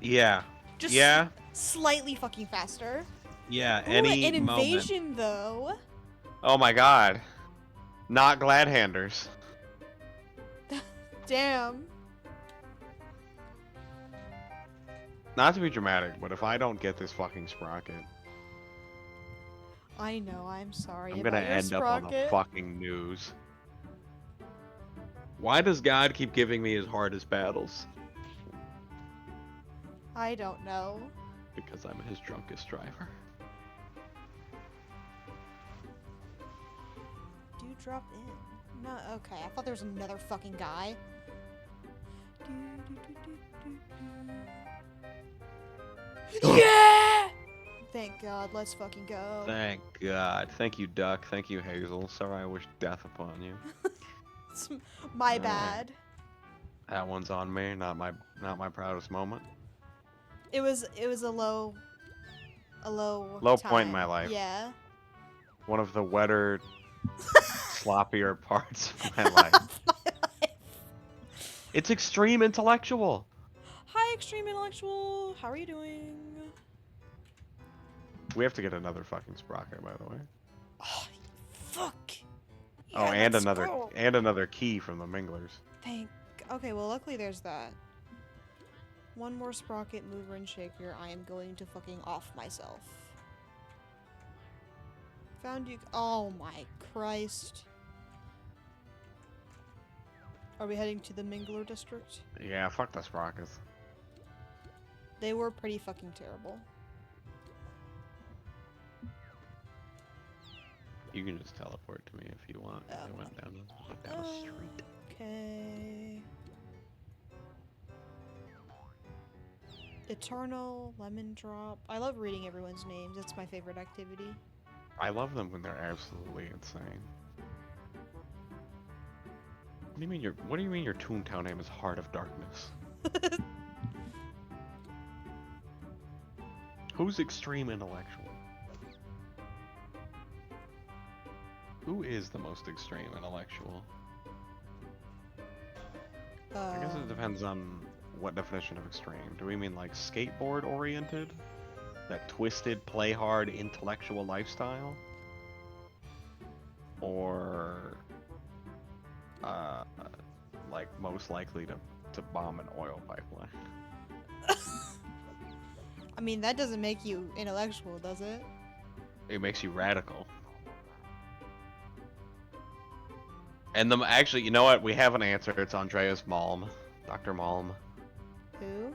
Yeah. Just Yeah. slightly fucking faster. Yeah. Ooh, Any an moment. invasion, though. Oh my god. Not glad handers. Damn. Not to be dramatic, but if I don't get this fucking sprocket, I know, I'm sorry. I'm gonna about your end up on the sprocket. fucking news. Why does God keep giving me his hardest battles? I don't know. Because I'm his drunkest driver. Dude, drop in. No, okay. I thought there was another fucking guy. Yeah! Thank God. Let's fucking go. Thank God. Thank you, Duck. Thank you, Hazel. Sorry I wish death upon you. It's my Alright. bad. That one's on me. Not my proudest moment. It was a low Point in time. my life. Yeah. One of the wetter, sloppier parts of my life. It's extreme intellectual. Hi, Extreme Intellectual. How are you doing? We have to get another fucking sprocket, by the way. Oh, fuck. Oh, Yeah, and let's another go. key from the Minglers. Okay, well, luckily there's that. One more sprocket, mover, and shaker. I am going to fucking off myself. Found you. Oh my Christ. Are we heading to the Mingler district? Yeah, fuck the sprockets. They were pretty fucking terrible. You can just teleport to me if you want. I went down the street. Okay. Eternal, Lemon Drop. I love reading everyone's names. It's my favorite activity. I love them when they're absolutely insane. What do you mean your Toontown name is Heart of Darkness? Who's extreme intellectual? Who is the most extreme intellectual? I guess it depends on what definition of extreme. Do we mean like skateboard oriented? That twisted, play hard, intellectual lifestyle? Or like most likely to bomb an oil pipeline? I mean, that doesn't make you intellectual, does it? It makes you radical. And actually, you know what? We have an answer. It's Andreas Malm. Dr. Malm. Who?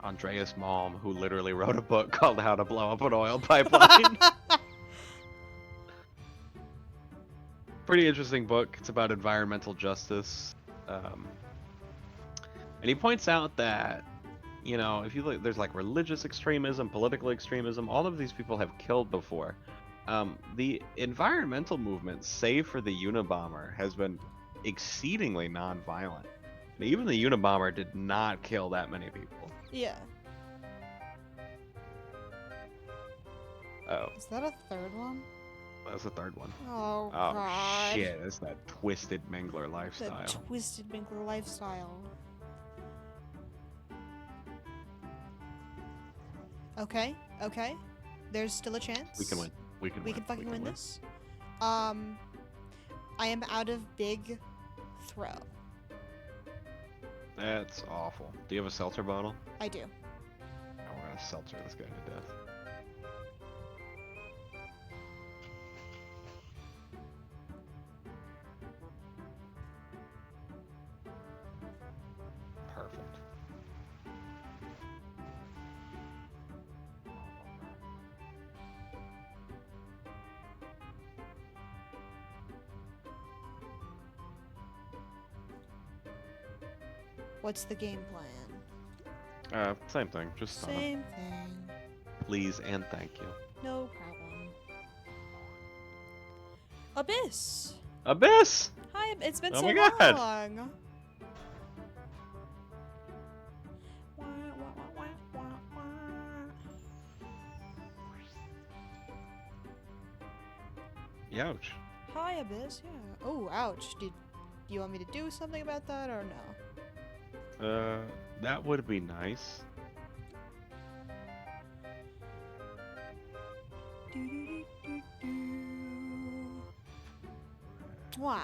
Andreas Malm, who literally wrote a book called How to Blow Up an Oil Pipeline. Pretty interesting book. It's about environmental justice. And he points out that, you know, if you look, there's like religious extremism, political extremism, all of these people have killed before. The environmental movement, save for the Unabomber, has been exceedingly non-violent. Even the Unabomber did not kill that many people. Yeah. Oh, Is that a third one? that's the third one. Oh, Oh God. shit, it's that twisted Mingler The lifestyle. twisted Winkler lifestyle. Okay, okay. There's still a chance. We can win. We can We win. can fucking win this. I am out of big throw. That's awful. Do you have a seltzer bottle? I do. Oh, we're gonna seltzer this guy to death. Perfect. What's the game plan? Same thing. Just stun him. Same thing. Please and thank you. No problem. Abyss. Abyss! Hi, it's been Oh so my God. long. Youch. Hi, Abyss. Yeah. Oh, ouch. Do you want me to do something about that or no? That would be nice. Wah.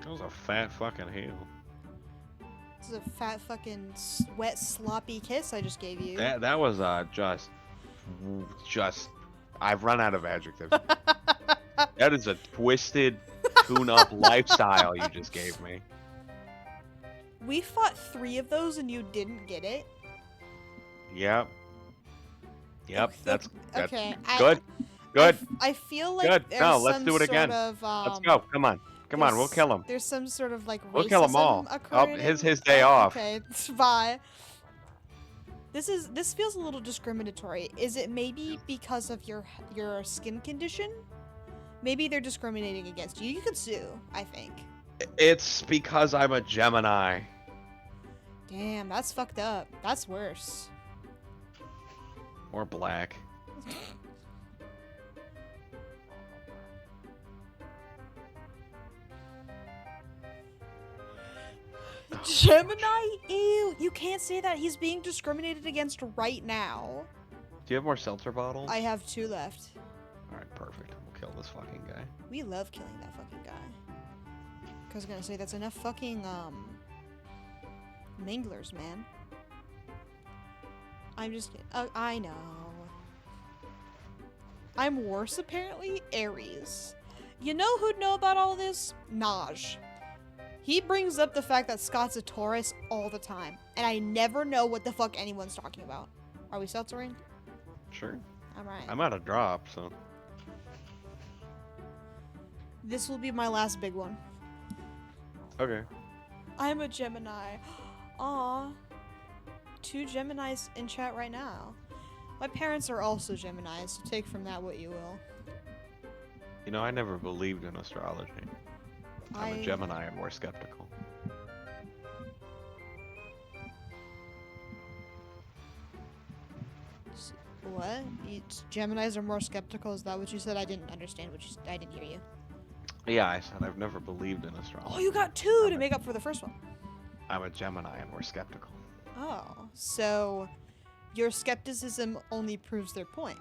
That was a fat fucking heel. This is a fat fucking wet sloppy kiss I just gave you. That was just. I've run out of adjectives. That is a twisted, tune-up lifestyle you just gave me. We fought 3 of those and you didn't get it. Yep. Yep. Okay, That's okay. good. Good. I feel like Good. there's No, let's some do it sort again. of, Let's go. Come on. Come on. We'll kill him. There's some sort of like We'll kill 'em all. racism Oh, occurring. his day off. Okay, bye. This feels a little discriminatory. Is it maybe because of your skin condition? Maybe they're discriminating against you. You could sue, I think. It's because I'm a Gemini. Damn, that's fucked up. That's worse. Or black. Gemini? Ew, you can't say that. He's being discriminated against right now. Do you have more seltzer bottles? I have 2 left. Alright, perfect. We'll kill this fucking guy. We love killing that fucking guy. I was gonna say, that's enough fucking, minglers, man. I'm just kidding. I know. I'm worse, apparently? Aries. You know who'd know about all this? Naj. He brings up the fact that Scott's a Taurus all the time, and I never know what the fuck anyone's talking about. Are we seltzering? Sure. Alright. I'm out of drop, so. This will be my last big one. Okay. I'm a Gemini. Aw. 2 Geminis in chat right now. My parents are also Geminis, so take from that what you will. You know, I never believed in astrology. I'm a Gemini and more skeptical. What? Geminis are more skeptical? Is that what you said? I didn't understand what you said. I didn't hear you. Yeah, I said I've never believed in astrology. Oh, you got 2 to make up for the first one. I'm a Gemini and more skeptical. Oh, so your skepticism only proves their point.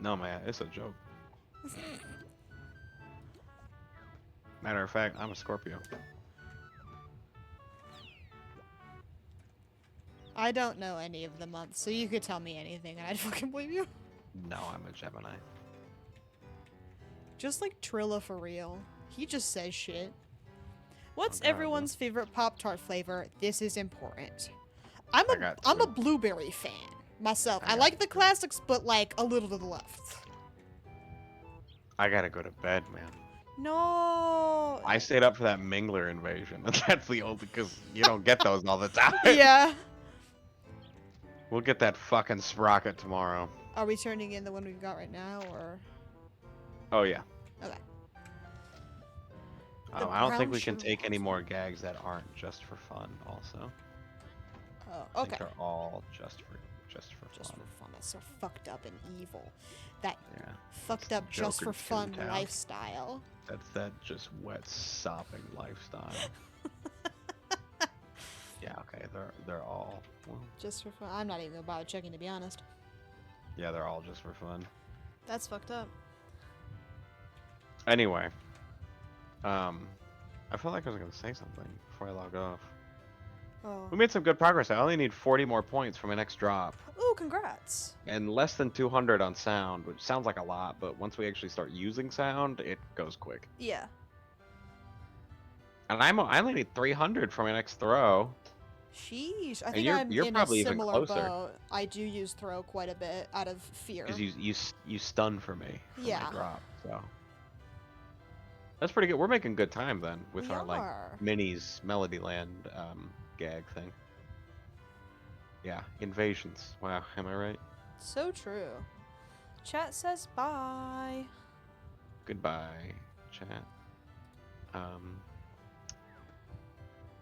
No, man, it's a joke. Matter of fact, I'm a Scorpio. I don't know any of the months, so you could tell me anything and I'd fucking believe you. No, I'm a Gemini. Just like Trilla for real. He just says shit. What's Oh, God, everyone's favorite Pop-Tart flavor? This is important. I'm I got a 2. blueberry fan myself. I I got like the 2. classics, but like a little to the left. I gotta go to bed, man. No. I stayed up for that Mingler invasion. That's the only, because you don't get those all the time. Yeah. We'll get that fucking sprocket tomorrow. Are we turning in the one we've got right now, or? Oh yeah. Okay. The I don't think brown we can sugar take any waffle. more gags that aren't just for fun. Also, I Oh, think okay. they're all just for Just fun. for fun. That's so fucked up and evil. That Yeah. That's fucked the up just Joker for fun Toontown. lifestyle. That's that just wet sopping lifestyle. Yeah. Okay. They're all. Well, Just for fun. I'm not even about checking, to be honest. yeah. They're all just for fun. That's fucked up. Anyway. Um. I felt like I was gonna say something before I log off. Oh. We made some good progress. I only need 40 more points for my next drop. Ooh, congrats. And less than 200 on sound, which sounds like a lot, but once we actually start using sound, it goes quick. Yeah. And I only need 300 for my next throw. Sheesh. I And think you're I'm you're in a probably even similar closer boat. I do use throw quite a bit out of fear. because you stun for me for my Yeah. drop. So that's pretty good. We're making good time then with We our like are. minis Melodyland gag thing. Yeah, invasions. Wow, am I right? So true. Chat says bye. Goodbye, chat. Um,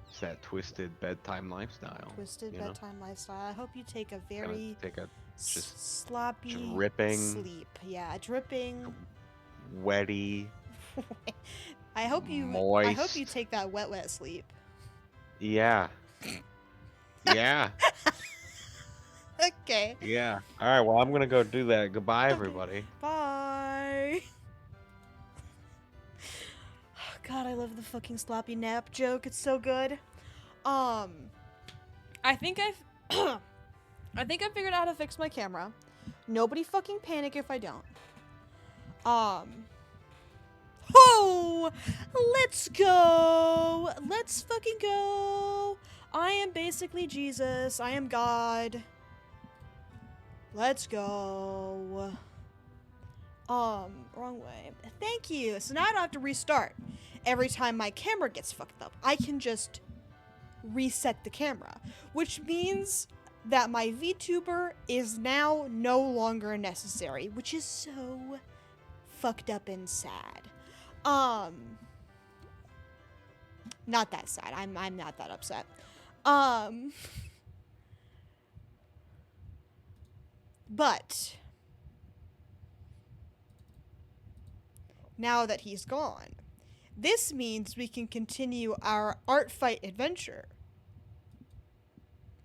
it's that twisted bedtime lifestyle. Twisted You know, bedtime lifestyle. I hope you take a gonna very take a just sloppy dripping, sleep. Yeah, dripping. wetty, I hope you moist. take that wet sleep. Yeah, yeah, Okay. yeah. All right. Well, I'm gonna go do that. Goodbye, Okay. everybody. Bye. God, I love the fucking sloppy nap joke. It's so good. Um, I think I've I think I figured out how to fix my camera. Nobody fucking panic if I don't. Oh, let's go. Let's fucking go. I am basically Jesus. I am God. Let's go. Wrong way. Thank you. So now I don't have to restart every time my camera gets fucked up. I can just reset the camera, which means that my VTuber is now no longer necessary, which is so fucked up and sad. Not that sad. I'm not that upset. But now that he's gone, this means we can continue our art fight adventure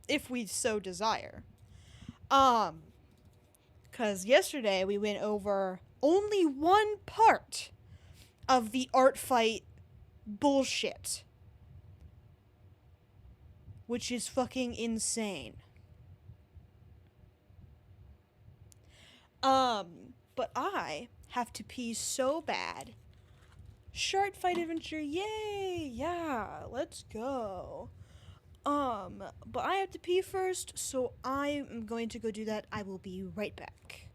if we so desire. Cuz yesterday we went over only one part of the art fight bullshit, which is fucking insane. But I have to pee so bad. Short fight adventure, yay! Yeah, let's go. But I have to pee first, so I am going to go do that. I will be right back.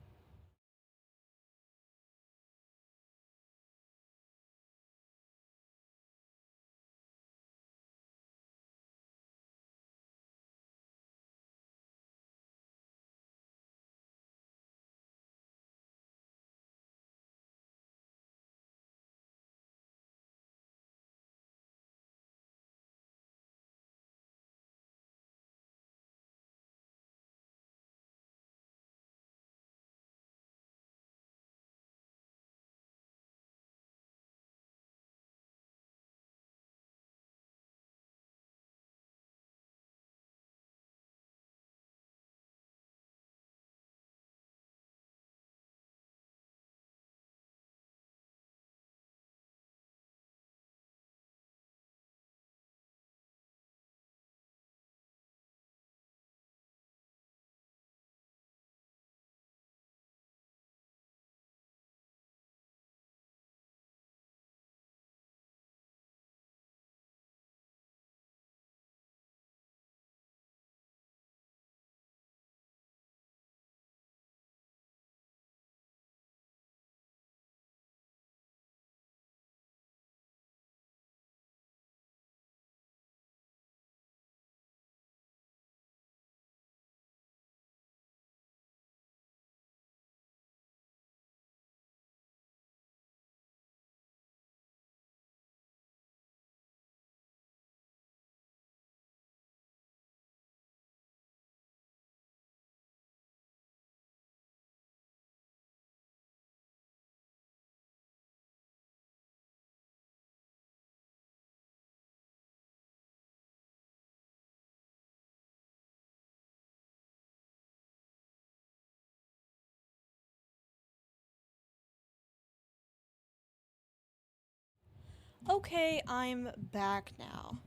Okay, I'm back now.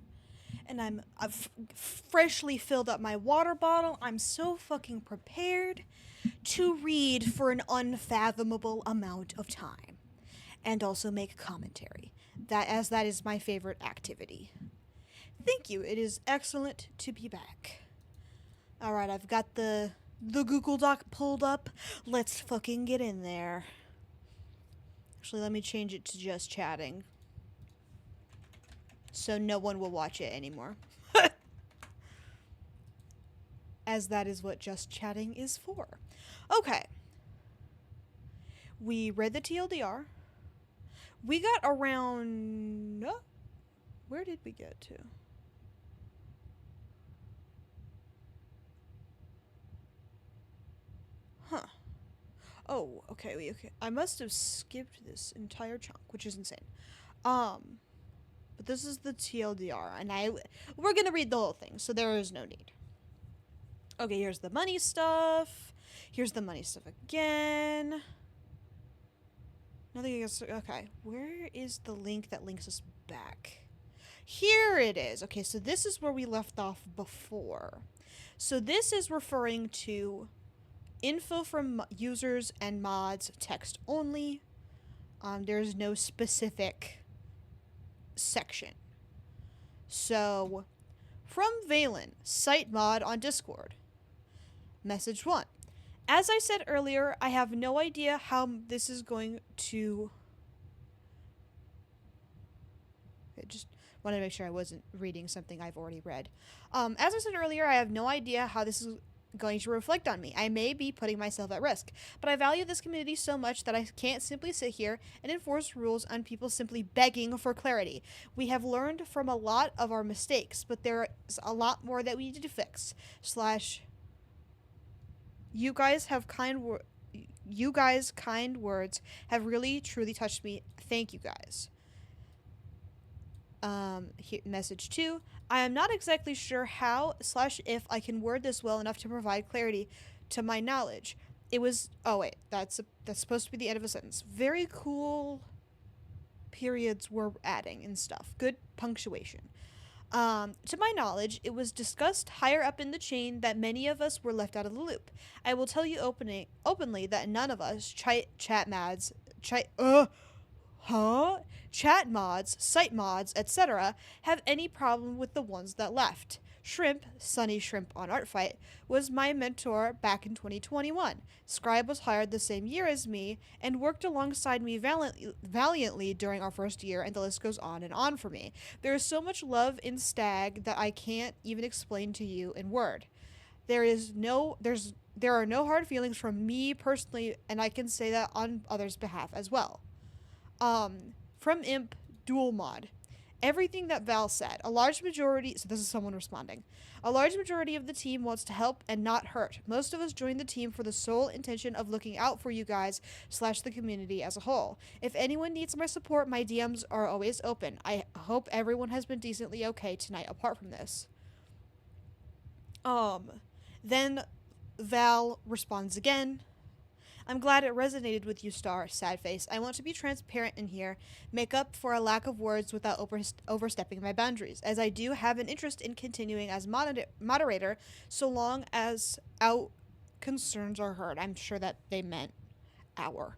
And I've freshly filled up my water bottle. I'm so fucking prepared to read for an unfathomable amount of time and also make commentary. That is my favorite activity. Thank you. It is excellent to be back. All right, I've got the Google Doc pulled up. Let's fucking get in there. Actually, let me change it to just chatting so no one will watch it anymore. As that is what just chatting is for. Okay. We read the TLDR. We got around. Where did we get to? Huh. Oh, okay. Okay. I must have skipped this entire chunk, which is insane. But this is the TLDR, and we're gonna read the whole thing, so there is no need. Okay, here's the money stuff. Here's the money stuff again. Nothing else. Okay, where is the link that links us back? Here it is. Okay, so this is where we left off before. So this is referring to info from users and mods, text only. There's no specific section. So, from Valen, site mod on Discord. Message 1. As I said earlier, I have no idea how this is going to... I just wanted to make sure I wasn't reading something I've already read. As I said earlier, I have no idea how this is going to reflect on me. I may be putting myself at risk, but I value this community so much that I can't simply sit here and enforce rules on people simply begging for clarity. We have learned from a lot of our mistakes, but there is a lot more that we need to fix. You guys kind words have really truly touched me. Thank you guys. Message 2. I am not exactly sure how/if I can word this well enough to provide clarity to my knowledge. It was... Oh, wait. That's supposed to be the end of a sentence. Very cool periods we're adding and stuff. Good punctuation. To my knowledge, it was discussed higher up in the chain that many of us were left out of the loop. I will tell you openly that none of us, chat mods, site mods, etc., have any problem with the ones that left. Shrimp, Sunny Shrimp on Artfight, was my mentor back in 2021. Scribe was hired the same year as me and worked alongside me valiantly during our first year, and the list goes on and on for me. There is so much love in Stag that I can't even explain to you in word. There are no hard feelings from me personally, and I can say that on others' behalf as well. From Imp, dual mod. Everything that Val said. A large majority... So this is someone responding. A large majority of the team wants to help and not hurt. Most of us joined the team for the sole intention of looking out for you guys / the community as a whole. If anyone needs my support, my DMs are always open. I hope everyone has been decently okay tonight apart from this. Then Val responds again. I'm glad it resonated with you, Star. Sad face. I want to be transparent in here, make up for a lack of words without overstepping my boundaries, as I do have an interest in continuing as moderator so long as our concerns are heard. I'm sure that they meant our.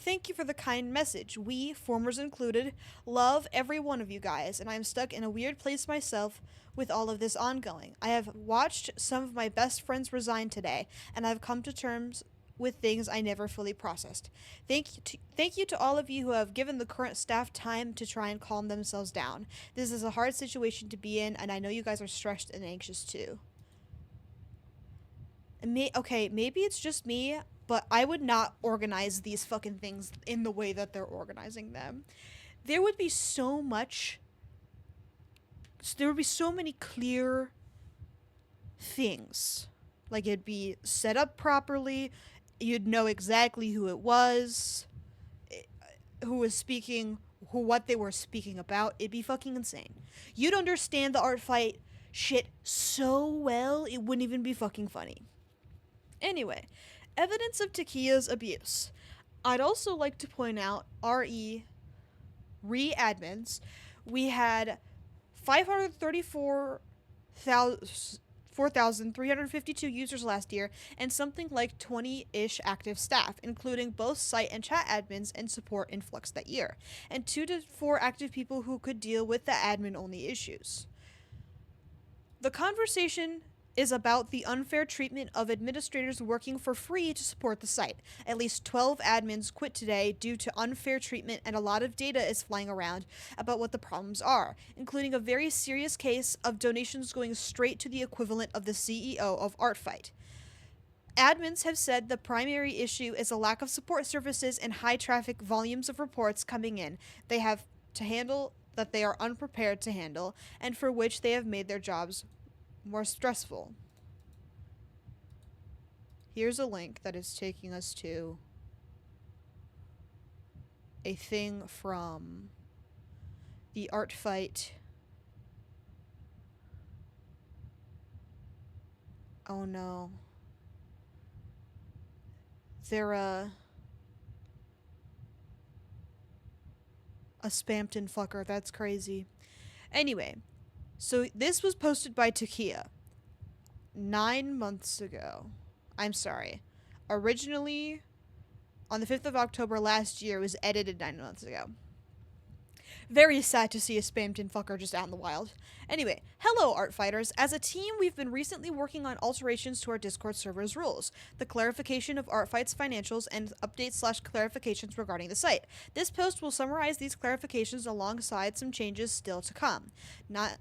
Thank you for the kind message. We, formers included, love every one of you guys, and I'm stuck in a weird place myself with all of this ongoing. I have watched some of my best friends resign today, and I've come to terms with things I never fully processed. Thank you to all of you who have given the current staff time to try and calm themselves down. This is a hard situation to be in, and I know you guys are stressed and anxious too. Maybe it's just me, but I would not organize these fucking things in the way that they're organizing them. There would be so many clear things. Like, it'd be set up properly. You'd know exactly who it was, who was speaking, what they were speaking about. It'd be fucking insane. You'd understand the art fight shit so well, it wouldn't even be fucking funny. Anyway, evidence of Takia's abuse. I'd also like to point out RE re-admins. We had 4,352 users last year, and something like 20-ish active staff, including both site and chat admins and support influx that year, and 2 to 4 active people who could deal with the admin-only issues. The conversation is about the unfair treatment of administrators working for free to support the site. At least 12 admins quit today due to unfair treatment, and a lot of data is flying around about what the problems are, including a very serious case of donations going straight to the equivalent of the CEO of Artfight. Admins have said the primary issue is a lack of support services and high traffic volumes of reports coming in they have to handle that they are unprepared to handle, and for which they have made their jobs more stressful. Here's a link that is taking us to a thing from the Artfight. Oh no. They're a Spampton fucker. That's crazy. Anyway, so this was posted by Takia 9 months ago. I'm sorry. Originally, on the 5th of October last year, it was edited 9 months ago. Very sad to see a Spampton fucker just out in the wild. Anyway, hello art fighters. As a team, we've been recently working on alterations to our Discord server's rules, the clarification of Artfight's financials, and updates/clarifications regarding the site. This post will summarize these clarifications alongside some changes still to come. Not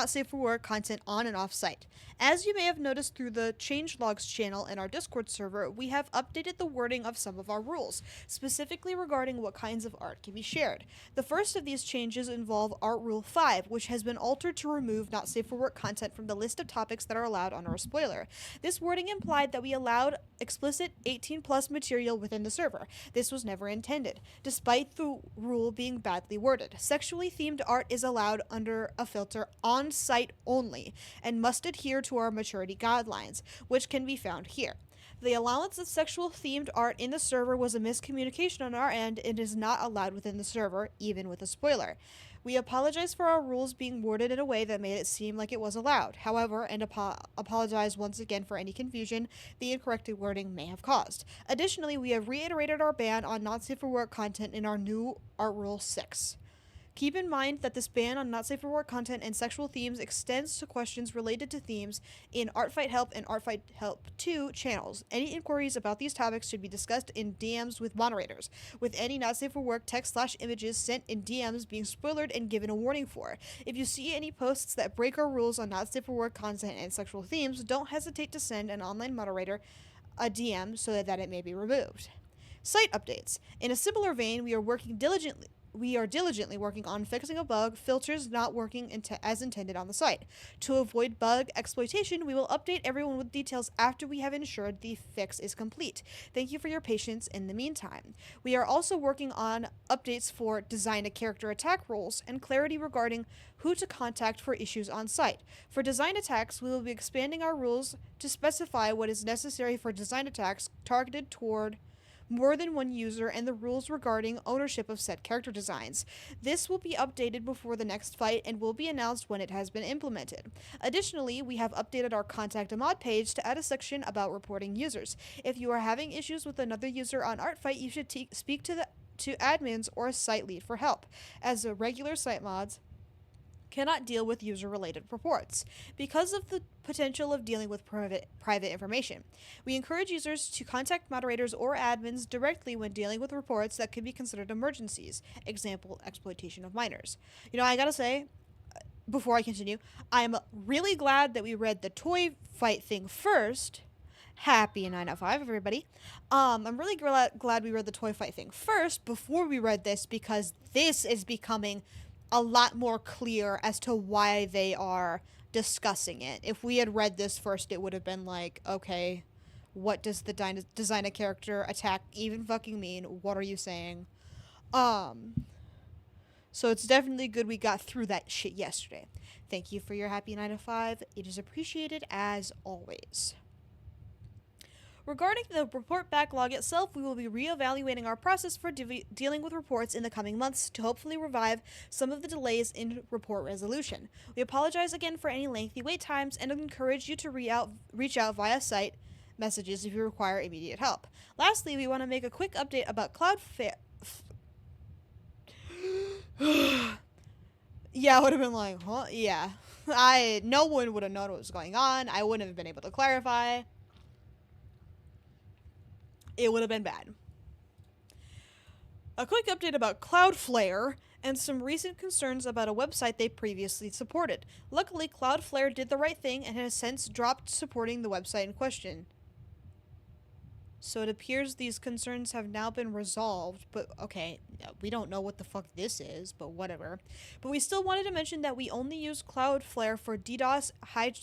safe for work content on and off site. As you may have noticed through the changelogs channel in our Discord server, we have updated the wording of some of our rules, specifically regarding what kinds of art can be shared. The first of these changes involve Art Rule 5, which has been altered to remove not safe for work content from the list of topics that are allowed under a spoiler. This wording implied that we allowed explicit 18+ material within the server. This was never intended, despite the rule being badly worded. Sexually themed art is allowed under a filter on site only and must adhere to our maturity guidelines, which can be found here. The allowance of sexual themed art in the server was a miscommunication on our end and is not allowed within the server, even with a spoiler. We apologize for our rules being worded in a way that made it seem like it was allowed. However, and apologize once again for any confusion the incorrect wording may have caused. Additionally, we have reiterated our ban on not safe for work content in our new Art Rule 6. Keep in mind that this ban on not safe for work content and sexual themes extends to questions related to themes in Artfight Help and Artfight Help 2 channels. Any inquiries about these topics should be discussed in DMs with moderators, with any not safe for work text/images sent in DMs being spoilered and given a warning for. If you see any posts that break our rules on not safe for work content and sexual themes, don't hesitate to send an online moderator a DM so that it may be removed. Site updates. In a similar vein, we are diligently working on fixing a bug, filters not working as intended on the site. To avoid bug exploitation, we will update everyone with details after we have ensured the fix is complete. Thank you for your patience in the meantime. We are also working on updates for design a character attack rules and clarity regarding who to contact for issues on site. For design attacks, we will be expanding our rules to specify what is necessary for design attacks targeted toward more than one user and the rules regarding ownership of said character designs. This will be updated before the next fight and will be announced when it has been implemented. Additionally, we have updated our Contact a Mod page to add a section about reporting users. If you are having issues with another user on Artfight, you should speak to admins or a site lead for help, as the regular site mods cannot deal with user-related reports because of the potential of dealing with private information. We encourage users to contact moderators or admins directly when dealing with reports that could be considered emergencies, example, exploitation of minors. I gotta say, before I continue, I'm really glad that we read the toy fight thing first. Happy 905, everybody. I'm really glad we read the toy fight thing first before we read this, because this is becoming a lot more clear as to why they are discussing it. If we had read this first, it would have been like, okay, what does the design a character attack even fucking mean? What are you saying? So it's definitely good we got through that shit yesterday. Thank you for your happy 9 to 5. It is appreciated as always. Regarding the report backlog itself, we will be reevaluating our process for dealing with reports in the coming months to hopefully revive some of the delays in report resolution. We apologize again for any lengthy wait times and encourage you to reach out via site messages if you require immediate help. Lastly, we want to make a quick update about Cloudflare. Yeah, I would have been like, huh? Yeah. No one would have known what was going on. I wouldn't have been able to clarify. It would have been bad. A quick update about Cloudflare and some recent concerns about a website they previously supported. Luckily, Cloudflare did the right thing and has since dropped supporting the website in question. So it appears these concerns have now been resolved, but okay, we don't know what the fuck this is, but whatever. But we still wanted to mention that we only use Cloudflare for DDoS high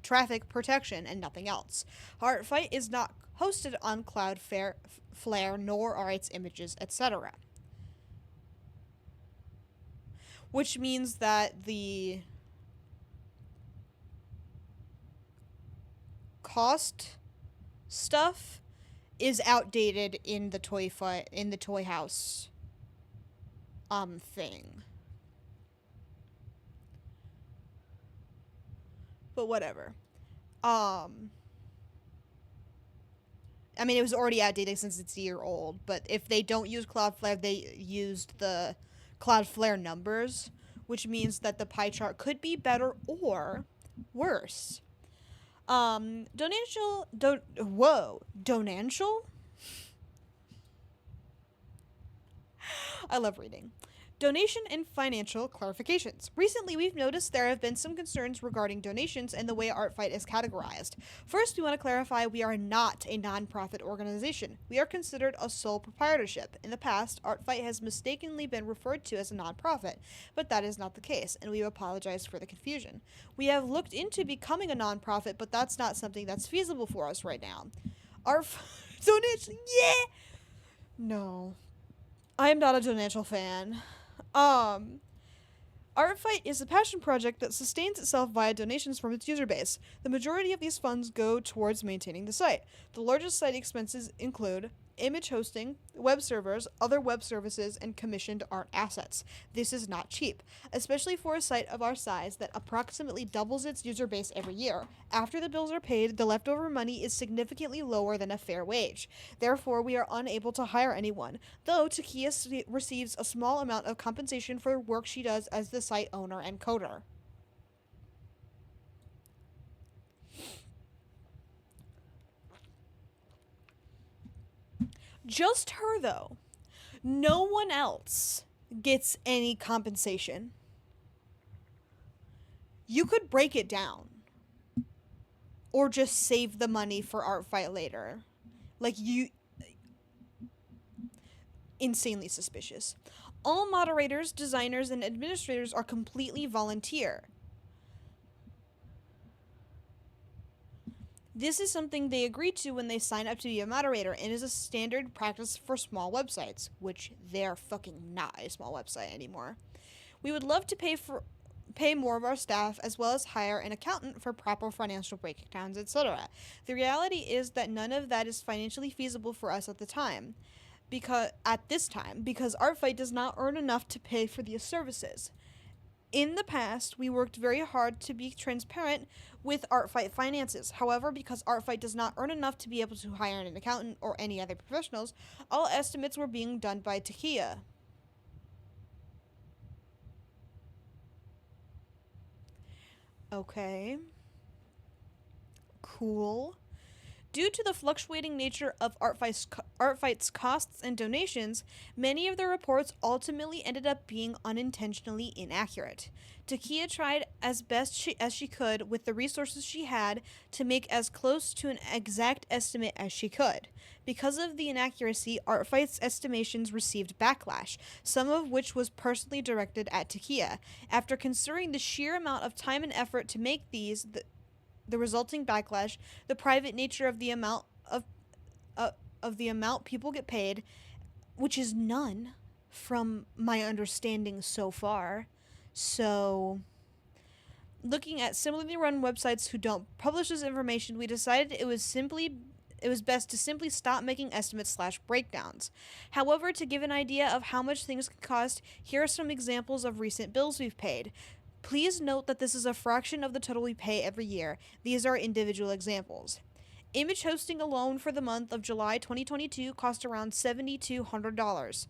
traffic protection and nothing else. Heartfight is not hosted on Cloudflare, nor are its images, etc. Which means that the cost stuff is outdated in the toy house thing. But whatever. I mean, it was already outdated since it's a year old, but if they don't use Cloudflare, they used the Cloudflare numbers, which means that the pie chart could be better or worse. Donantial. I love reading. Donation and financial clarifications. Recently, we've noticed there have been some concerns regarding donations and the way Artfight is categorized. First, we want to clarify we are not a nonprofit organization. We are considered a sole proprietorship. In the past, Artfight has mistakenly been referred to as a nonprofit, but that is not the case, and we apologize for the confusion. We have looked into becoming a nonprofit, but that's not something that's feasible for us right now. Donation, yeah! No. I am not a Donatial fan. Artfight is a passion project that sustains itself via donations from its user base. The majority of these funds go towards maintaining the site. The largest site expenses include image hosting, web servers, other web services, and commissioned art assets. This is not cheap, especially for a site of our size that approximately doubles its user base every year. After the bills are paid, the leftover money is significantly lower than a fair wage. Therefore, we are unable to hire anyone, though Takia receives a small amount of compensation for work she does as the site owner and coder. Just her, though. No one else gets any compensation. You could break it down. Or just save the money for Artfight later. Insanely suspicious. All moderators, designers, and administrators are completely volunteer. This is something they agreed to when they signed up to be a moderator and is a standard practice for small websites, which they're fucking not a small website anymore. We would love to pay more of our staff as well as hire an accountant for proper financial breakdowns, etc. The reality is that none of that is financially feasible for us at this time because Artfight does not earn enough to pay for these services. In the past, we worked very hard to be transparent with Artfight finances. However, because Artfight does not earn enough to be able to hire an accountant or any other professionals, all estimates were being done by Takia. Okay. Cool. Due to the fluctuating nature of Artfight's costs and donations, many of the reports ultimately ended up being unintentionally inaccurate. Takia tried as best as she could with the resources she had to make as close to an exact estimate as she could. Because of the inaccuracy, Artfight's estimations received backlash, some of which was personally directed at Takia. After considering the sheer amount of time and effort to make these, the resulting backlash, the private nature of the amount of the amount people get paid, which is none, from my understanding so far. So, Looking at similarly run websites who don't publish this information, we decided it was best to simply stop making estimates slash breakdowns. However, to give an idea of how much things can cost, here are some examples of recent bills we've paid. Please note that this is a fraction of the total we pay every year. These are individual examples. Image hosting alone for the month of July 2022 cost around $7,200.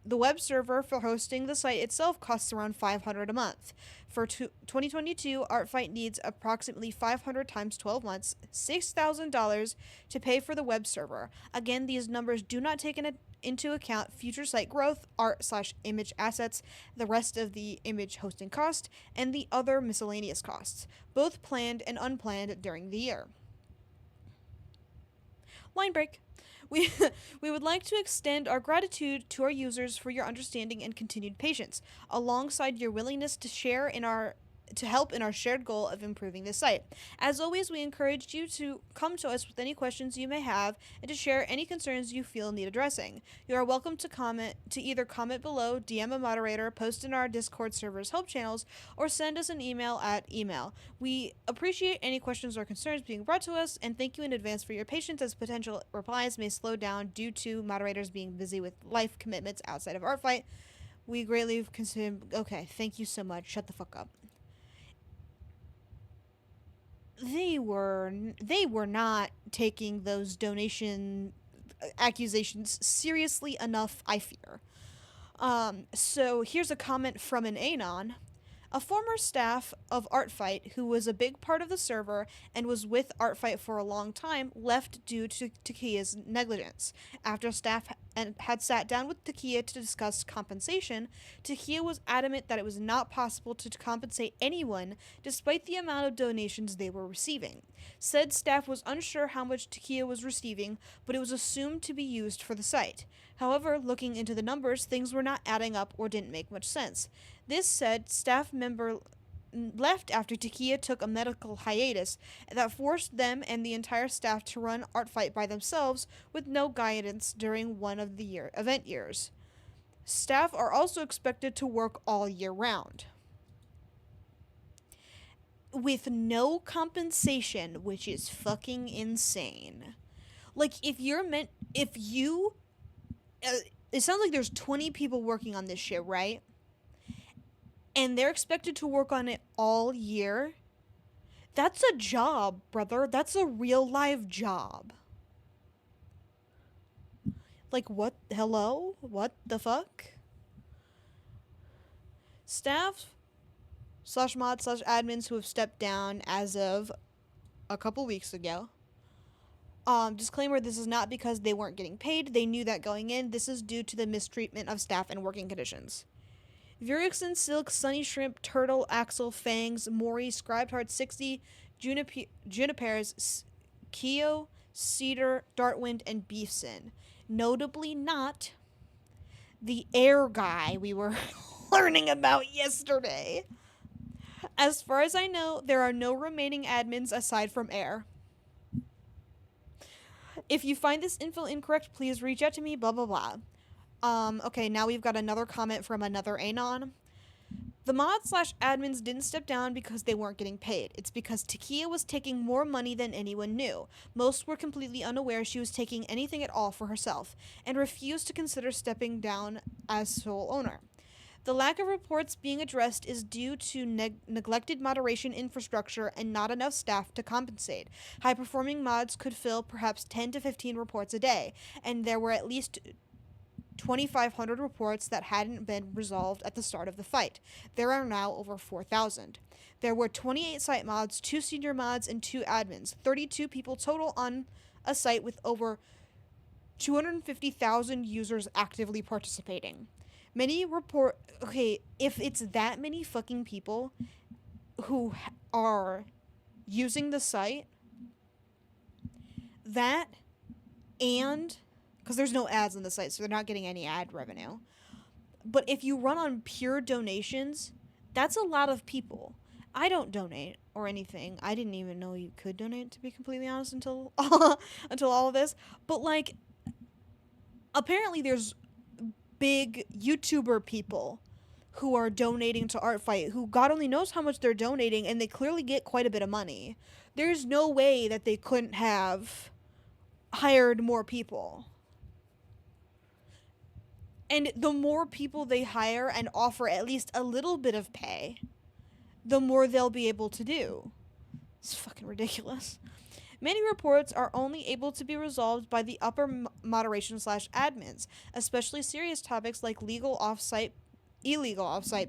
The web server for hosting the site itself costs around $500 a month. For 2022, ArtFight needs approximately 500 times 12 months, $6,000 to pay for the web server. Again, these numbers do not take into account future site growth, art/image assets, the rest of the image hosting cost, and the other miscellaneous costs, both planned and unplanned during the year. Line break. We, we would like to extend our gratitude to our users for your understanding and continued patience, alongside your willingness to help in our shared goal of improving the site. As always, we encourage you to come to us with any questions you may have and to share any concerns you feel need addressing. You are welcome to either comment below, DM a moderator, post in our Discord server's help channels, or send us an email at email. We appreciate any questions or concerns being brought to us, and thank you in advance for your patience as potential replies may slow down due to moderators being busy with life commitments outside of ArtFight. We greatly consider. Okay, thank you so much. Shut the fuck up. They were not taking those donation accusations seriously enough, I fear. So here's a comment from an Anon. A former staff of ArtFight, who was a big part of the server and was with ArtFight for a long time, left due to Takia's negligence. After staff had sat down with Takia to discuss compensation, Takia was adamant that it was not possible to compensate anyone despite the amount of donations they were receiving. Said staff was unsure how much Takia was receiving, but it was assumed to be used for the site. However, looking into the numbers, things were not adding up or didn't make much sense. This said staff member left after Takia took a medical hiatus that forced them and the entire staff to run ArtFight by themselves with no guidance during one of the event years. Staff are also expected to work all year round, with no compensation, which is fucking insane. Like, it sounds like there's 20 people working on this shit, right? And they're expected to work on it all year. That's a job, brother. That's a real live job. Like, what? Hello? What the fuck? Staff / mods / admins who have stepped down as of a couple weeks ago. Disclaimer, this is not because they weren't getting paid. They knew that going in. This is due to the mistreatment of staff and working conditions. Vurixen, Silk, Sunny Shrimp, Turtle, Axel, Fangs, Mori, Scribed Heart 60, Junipers, Keo, Cedar, Dartwind, and Beefsin. Notably not the air guy we were learning about yesterday. As far as I know, there are no remaining admins aside from air. If you find this info incorrect, please reach out to me, blah blah blah. Okay, now we've got another comment from another Anon. The mods / admins didn't step down because they weren't getting paid. It's because Takia was taking more money than anyone knew. Most were completely unaware she was taking anything at all for herself, and refused to consider stepping down as sole owner. The lack of reports being addressed is due to neglected moderation infrastructure and not enough staff to compensate. High-performing mods could fill perhaps 10 to 15 reports a day, and there were at least 2,500 reports that hadn't been resolved at the start of the fight. There are now over 4,000. There were 28 site mods, 2 senior mods, and 2 admins. 32 people total on a site with over 250,000 users actively participating. If it's that many fucking people who are using the site, that, and because there's no ads on the site, so they're not getting any ad revenue. But if you run on pure donations, that's a lot of people. I don't donate or anything. I didn't even know you could donate, to be completely honest, until all of this. But, like, apparently there's big YouTuber people who are donating to Artfight, who God only knows how much they're donating, and they clearly get quite a bit of money. There's no way that they couldn't have hired more people. And the more people they hire and offer at least a little bit of pay, the more they'll be able to do. It's fucking ridiculous. Many reports are only able to be resolved by the upper moderation slash admins, especially serious topics like illegal offsite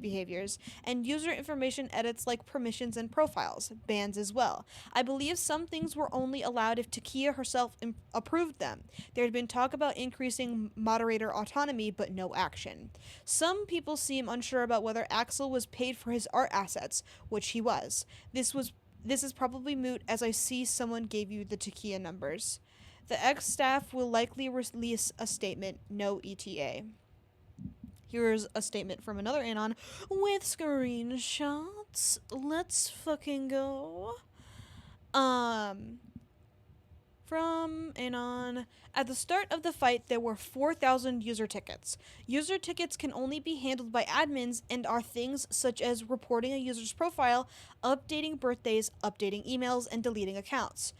behaviors, and user information edits like permissions and profiles, bans as well. I believe some things were only allowed if Takia herself approved them. There had been talk about increasing moderator autonomy, but no action. Some people seem unsure about whether Axel was paid for his art assets, which he was. This is probably moot, as I see someone gave you the Takia numbers. The ex-staff will likely release a statement, no ETA. Here's a statement from another Anon with screenshots. Let's fucking go. From Anon. At the start of the fight, there were 4,000 user tickets. User tickets can only be handled by admins and are things such as reporting a user's profile, updating birthdays, updating emails, and deleting accounts.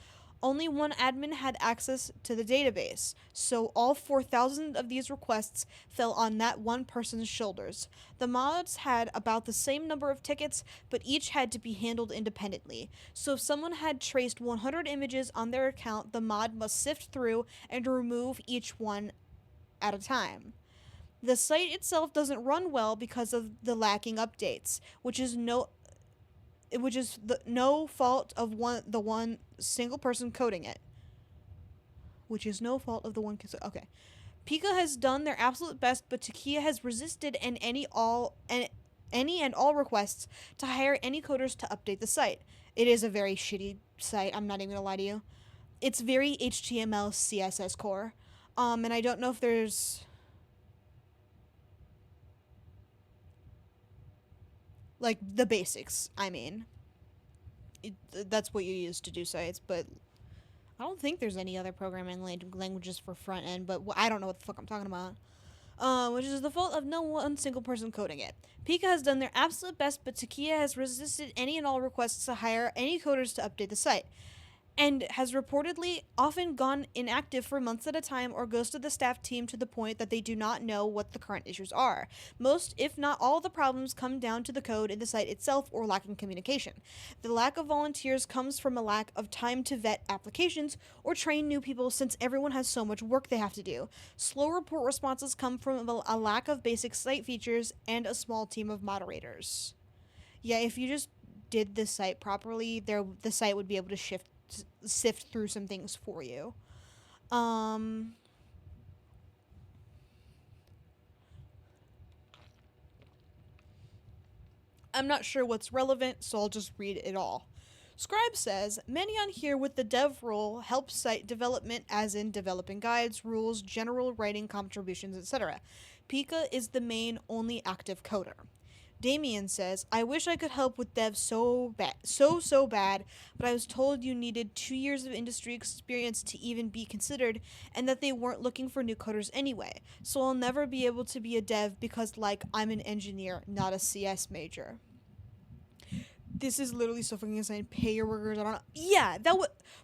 Only one admin had access to the database, so all 4,000 of these requests fell on that one person's shoulders. The mods had about the same number of tickets, but each had to be handled independently. So if someone had traced 100 images on their account, the mod must sift through and remove each one at a time. The site itself doesn't run well because of the lacking updates, which is no fault of the one single person coding it. Which is no fault of the one. Okay, Pika has done their absolute best, but Takia has resisted any and all requests to hire any coders to update the site. It is a very shitty site. I'm not even gonna lie to you. It's very HTML CSS core, and I don't know if there's like the basics. I mean, that's what you use to do sites, but I don't think there's any other programming languages for front end. But I don't know what the fuck I'm talking about. Which is the fault of no one single person coding it. Pika has done their absolute best, but Takia has resisted any and all requests to hire any coders to update the site, and has reportedly often gone inactive for months at a time or ghosted the staff team to the point that they do not know what the current issues are. Most, if not all, the problems come down to the code in the site itself or lacking communication. The lack of volunteers comes from a lack of time to vet applications or train new people, since everyone has so much work they have to do. Slow report responses come from a lack of basic site features and a small team of moderators. Yeah, if you just did the site properly, the site would be able to sift through some things for you. I'm not sure what's relevant, so I'll just read it all. Scribe says, many on here with the dev role help site development, as in developing guides, rules, general writing contributions, etc. Pika is the main only active coder. Damien says, I wish I could help with dev so bad, but I was told you needed 2 years of industry experience to even be considered, and that they weren't looking for new coders anyway, so I'll never be able to be a dev because, like, I'm an engineer, not a CS major. This is literally so fucking insane. Pay your workers. I don't know. Yeah,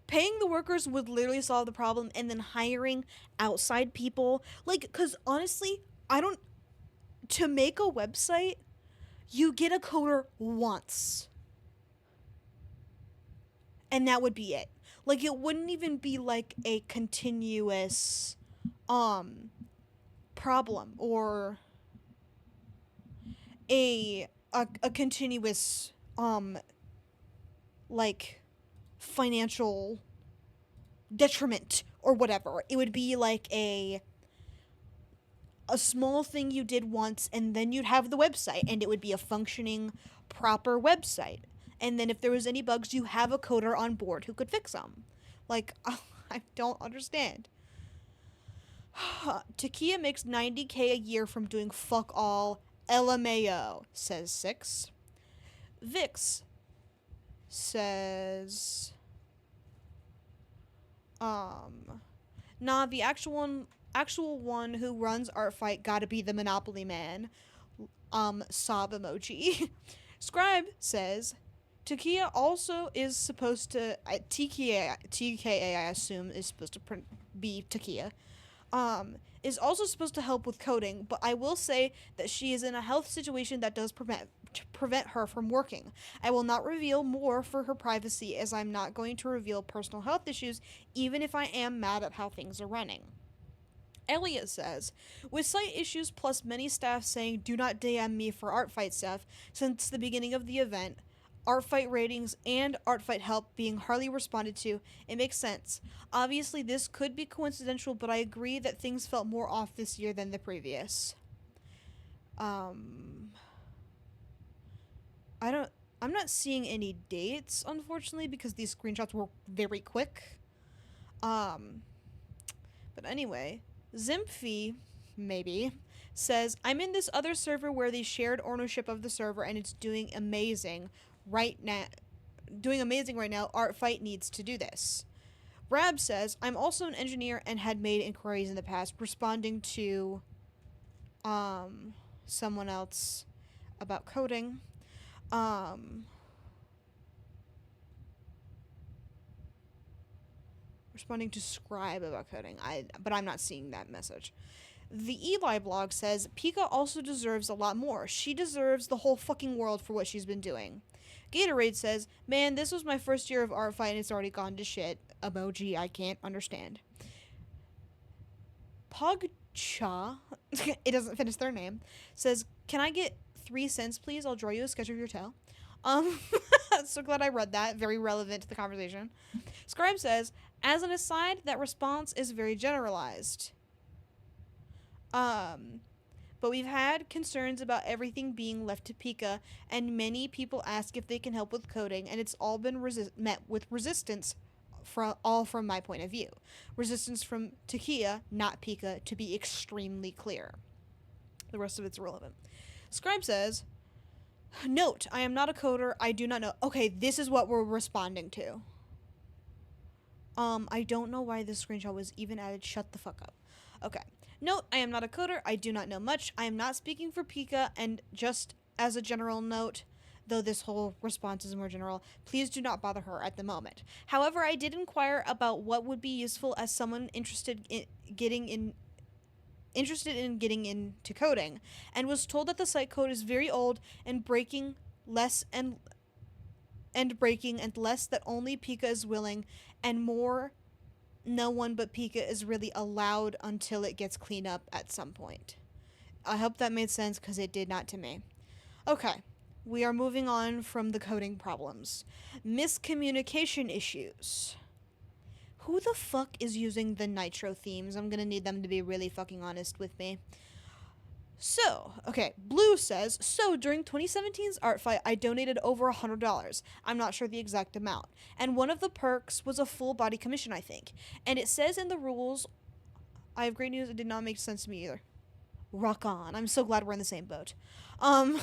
paying the workers would literally solve the problem, and then hiring outside people, like, because honestly, to make a website, you get a coder once. And that would be it. Like, it wouldn't even be like a continuous problem or a continuous like financial detriment or whatever. It would be like a small thing you did once, and then you'd have the website, and it would be a functioning, proper website. And then if there was any bugs, you have a coder on board who could fix them. Like, I don't understand. Takia makes $90K a year from doing fuck all. LMAO, says 6. Vix says, nah, the actual one who runs Artfight gotta be the Monopoly man. sob emoji. Scribe says, Takia also is supposed to, TKA I assume is supposed to be Takia, is also supposed to help with coding, but I will say that she is in a health situation that does prevent her from working. I will not reveal more for her privacy, as I'm not going to reveal personal health issues, even if I am mad at how things are running. Elliot says, with site issues plus many staff saying do not DM me for art fight stuff since the beginning of the event, art fight ratings and art fight help being hardly responded to, it makes sense. Obviously this could be coincidental, but I agree that things felt more off this year than the previous. I'm not seeing any dates, unfortunately, because these screenshots were very quick. But anyway, Zimphy, maybe, says, I'm in this other server where they shared ownership of the server and it's doing amazing right now. Art Fight needs to do this. Rab says, I'm also an engineer and had made inquiries in the past, responding to someone else about coding. Responding to Scribe about coding. But I'm not seeing that message. The Eli blog says, Pika also deserves a lot more. She deserves the whole fucking world for what she's been doing. Gatorade says, man, this was my first year of art fight and it's already gone to shit. Emoji, I can't understand. Pogcha, it doesn't finish their name, says, can I get 3 cents, please? I'll draw you a sketch of your tail. So glad I read that. Very relevant to the conversation. Scribe says, as an aside, that response is very generalized. But we've had concerns about everything being left to Pika, and many people ask if they can help with coding, and it's all been met with resistance from my point of view. Resistance from Takia, not Pika, to be extremely clear. The rest of it's irrelevant. Scribe says, note, I am not a coder. I do not know. Okay, this is what we're responding to. I don't know why this screenshot was even added. Shut the fuck up. Okay. Note, I am not a coder. I do not know much. I am not speaking for Pika, and just as a general note, though this whole response is more general, please do not bother her at the moment. However, I did inquire about what would be useful as someone interested in getting into coding, and was told that the site code is very old and breaking less and less that only Pika is willing, and more no one but Pika is really allowed until it gets cleaned up at some point. I hope that made sense, because it did not to me. Okay, we are moving on from the coding problems. Miscommunication issues. Who the fuck is using the Nitro themes? I'm gonna need them to be really fucking honest with me. So, okay, Blue says, so during 2017's art fight, I donated over $100. I'm not sure the exact amount. And one of the perks was a full body commission, I think. And it says in the rules, I have great news, it did not make sense to me either. Rock on. I'm so glad we're in the same boat. And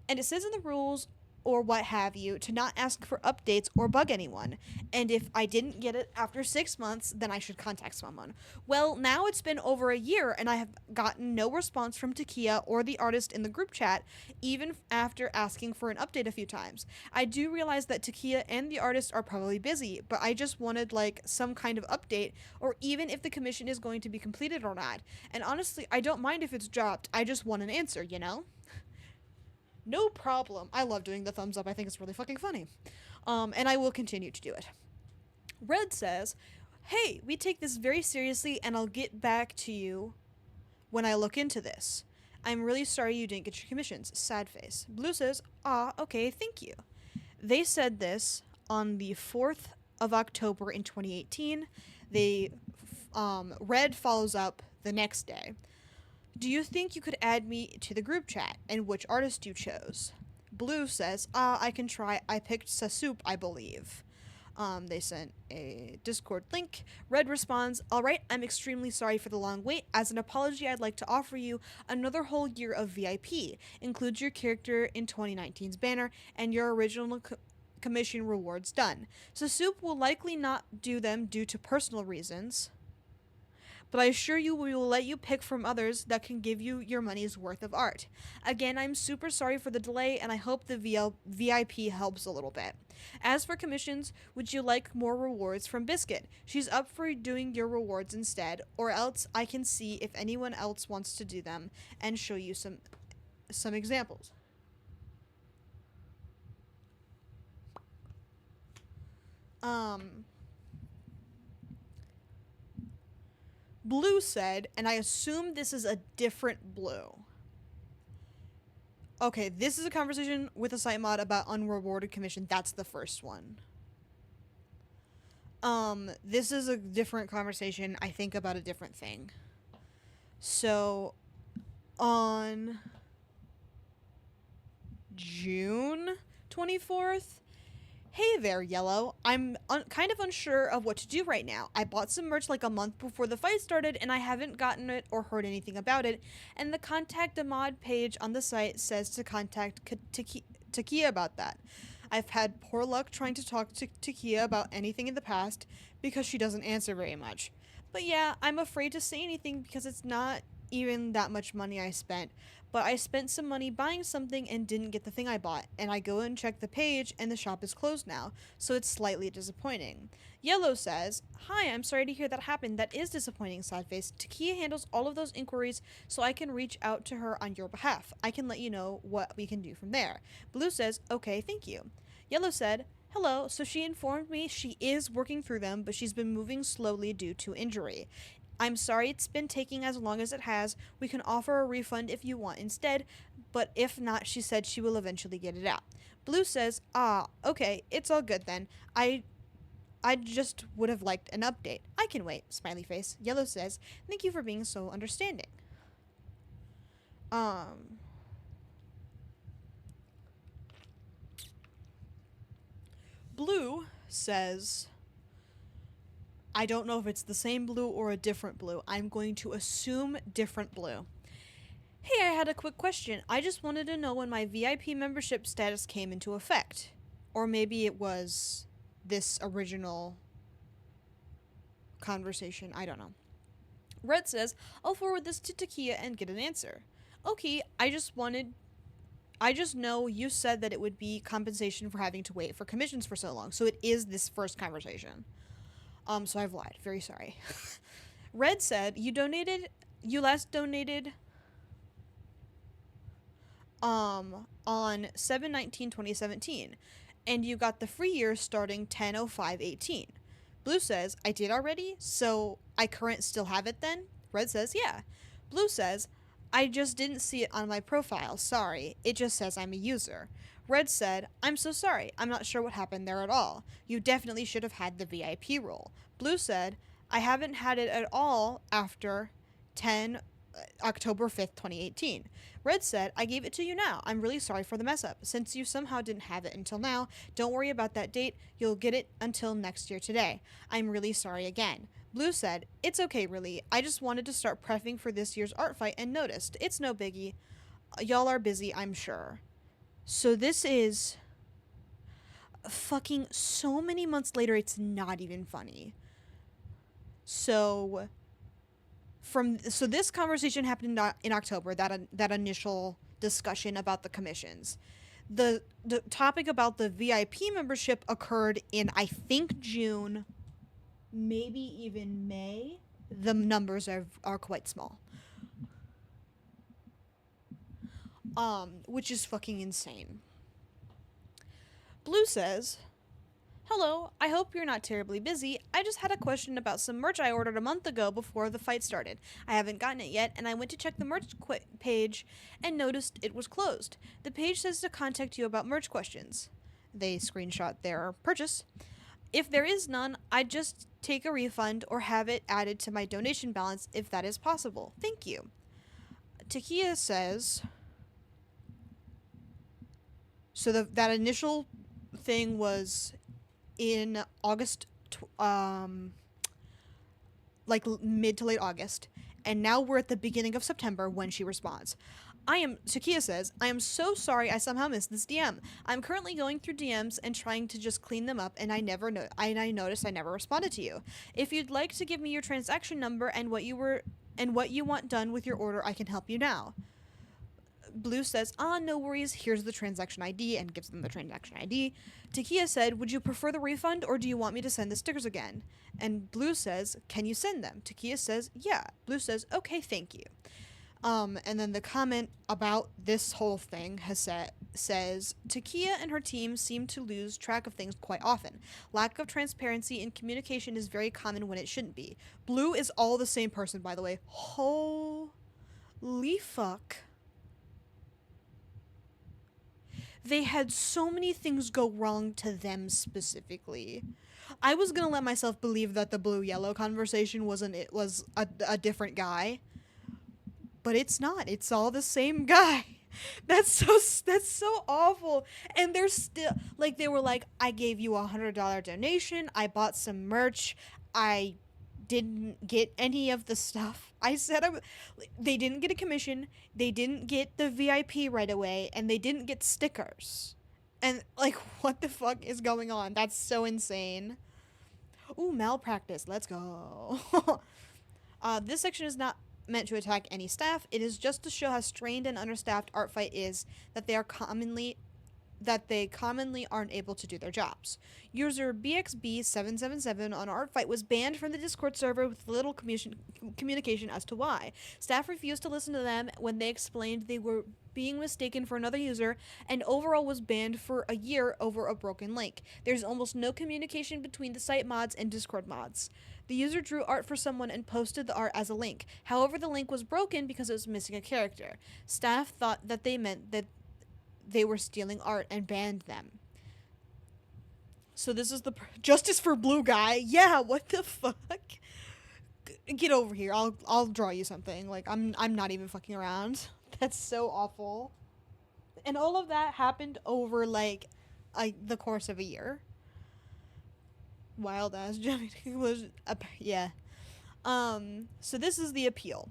it says in the rules, or what have you, to not ask for updates or bug anyone. And if I didn't get it after 6 months, then I should contact someone. Well, now it's been over a year, and I have gotten no response from Takia or the artist in the group chat, even after asking for an update a few times. I do realize that Takia and the artist are probably busy, but I just wanted, like, some kind of update, or even if the commission is going to be completed or not. And honestly, I don't mind if it's dropped. I just want an answer, you know? No problem. I love doing the thumbs up. I think it's really fucking funny. And I will continue to do it. Red says, hey, we take this very seriously and I'll get back to you when I look into this. I'm really sorry you didn't get your commissions. Sad face. Blue says, okay, thank you. They said this on the 4th of October in 2018. Red follows up the next day. Do you think you could add me to the group chat, and which artist you chose? Blue says, I can try. I picked Sasup, I believe. They sent a Discord link. Red responds, alright, I'm extremely sorry for the long wait. As an apology, I'd like to offer you another whole year of VIP. Includes your character in 2019's banner, and your original commission rewards done. Sasup will likely not do them due to personal reasons, but I assure you we will let you pick from others that can give you your money's worth of art. Again, I'm super sorry for the delay, and I hope the VIP helps a little bit. As for commissions, would you like more rewards from Biscuit? She's up for doing your rewards instead, or else I can see if anyone else wants to do them and show you some examples. Um, Blue said, and I assume this is a different Blue. Okay, this is a conversation with a site mod about unrewarded commission. That's the first one. This is a different conversation, I think, about a different thing. So, on June 24th, hey there, Yellow. I'm kind of unsure of what to do right now. I bought some merch like a month before the fight started, and I haven't gotten it or heard anything about it. And the contact a mod page on the site says to contact Takia about that. I've had poor luck trying to talk to Takia about anything in the past because she doesn't answer very much. But yeah, I'm afraid to say anything because it's not even that much money I spent. But I spent some money buying something and didn't get the thing I bought. And I go and check the page and the shop is closed now, so it's slightly disappointing. Yellow says, "Hi, I'm sorry to hear that happened. That is disappointing, Sadface. Takia handles all of those inquiries, so I can reach out to her on your behalf. I can let you know what we can do from there." Blue says, "Okay, thank you." Yellow said, "Hello, so she informed me she is working through them, but she's been moving slowly due to injury. I'm sorry it's been taking as long as it has. We can offer a refund if you want instead, but if not, she said she will eventually get it out." Blue says, "Ah, okay, it's all good then. I just would have liked an update. I can wait," smiley face. Yellow says, "Thank you for being so understanding." Blue says, I don't know if it's the same Blue or a different Blue. I'm going to assume different Blue. "Hey, I had a quick question. I just wanted to know when my VIP membership status came into effect. Or maybe it was this original conversation. I don't know." Red says, "I'll forward this to Takia and get an answer." "Okay, I just know you said that it would be compensation for having to wait for commissions for so long. So it is this first conversation. So I've lied. Very sorry." Red said, you last donated on 7/19/2017, and you got the free year starting 10/05/18. Blue says, "I did already, so I current still have it then?" Red says, "Yeah." Blue says, "I just didn't see it on my profile, sorry. It just says I'm a user." Red said, "I'm so sorry. I'm not sure what happened there at all. You definitely should have had the VIP role." Blue said, "I haven't had it at all after 10 October 5th, 2018. Red said, "I gave it to you now. I'm really sorry for the mess up. Since you somehow didn't have it until now, don't worry about that date. You'll get it until next year today. I'm really sorry again." Blue said, "It's okay, really. I just wanted to start prepping for this year's art fight and noticed. It's no biggie. Y'all are busy, I'm sure." So this is fucking so many months later, it's not even funny. So this conversation happened in October, that initial discussion about the commissions. The topic about the VIP membership occurred in, I think, June, maybe even May. The numbers are quite small. Which is fucking insane. Blue says, "Hello, I hope you're not terribly busy. I just had a question about some merch I ordered a month ago before the fight started. I haven't gotten it yet, and I went to check the merch page and noticed it was closed. The page says to contact you about merch questions." They screenshot their purchase. "If there is none, I'd just take a refund or have it added to my donation balance if that is possible. Thank you." Takia says, so that initial thing was in August, like mid to late August, and now we're at the beginning of September when she responds. Takia says, I am so sorry I somehow missed this DM. I'm currently going through DMs and trying to just clean them up, and I noticed I never responded to you. If you'd like to give me your transaction number and what you want done with your order, I can help you now. Blue says, no worries, here's the transaction ID, and gives them the transaction ID. Takia said, would you prefer the refund, or do you want me to send the stickers again? And Blue says, can you send them? Takia says, yeah. Blue says, okay, thank you. And then the comment about this whole thing says, Takia and her team seem to lose track of things quite often. Lack of transparency in communication is very common when it shouldn't be. Blue is all the same person, by the way. Holy fuck. They had so many things go wrong to them specifically. I was gonna let myself believe that the blue-yellow conversation was a different guy. But it's not. It's all the same guy. That's so awful. And they're still like, they were like, I gave you $100 donation. I bought some merch. I didn't get any of the stuff. They didn't get a commission. They didn't get the VIP right away, and they didn't get stickers. And like, what the fuck is going on? That's so insane. Ooh, malpractice. Let's go. This section is not meant to attack any staff. It is just to show how strained and understaffed Artfight is, that they commonly aren't able to do their jobs. User BXB777 on Artfight was banned from the Discord server with little communication as to why. Staff refused to listen to them when they explained they were being mistaken for another user, and overall was banned for a year over a broken link. There's almost no communication between the site mods and Discord mods. The user drew art for someone and posted the art as a link. However, the link was broken because it was missing a character. Staff thought that they meant that they were stealing art and banned them. So this is the justice for blue guy. Yeah, what the fuck? Get over here. I'll draw you something. Like, I'm not even fucking around. That's so awful. And all of that happened over like the course of a year. Wild ass Jimmy was yeah. So this is the appeal.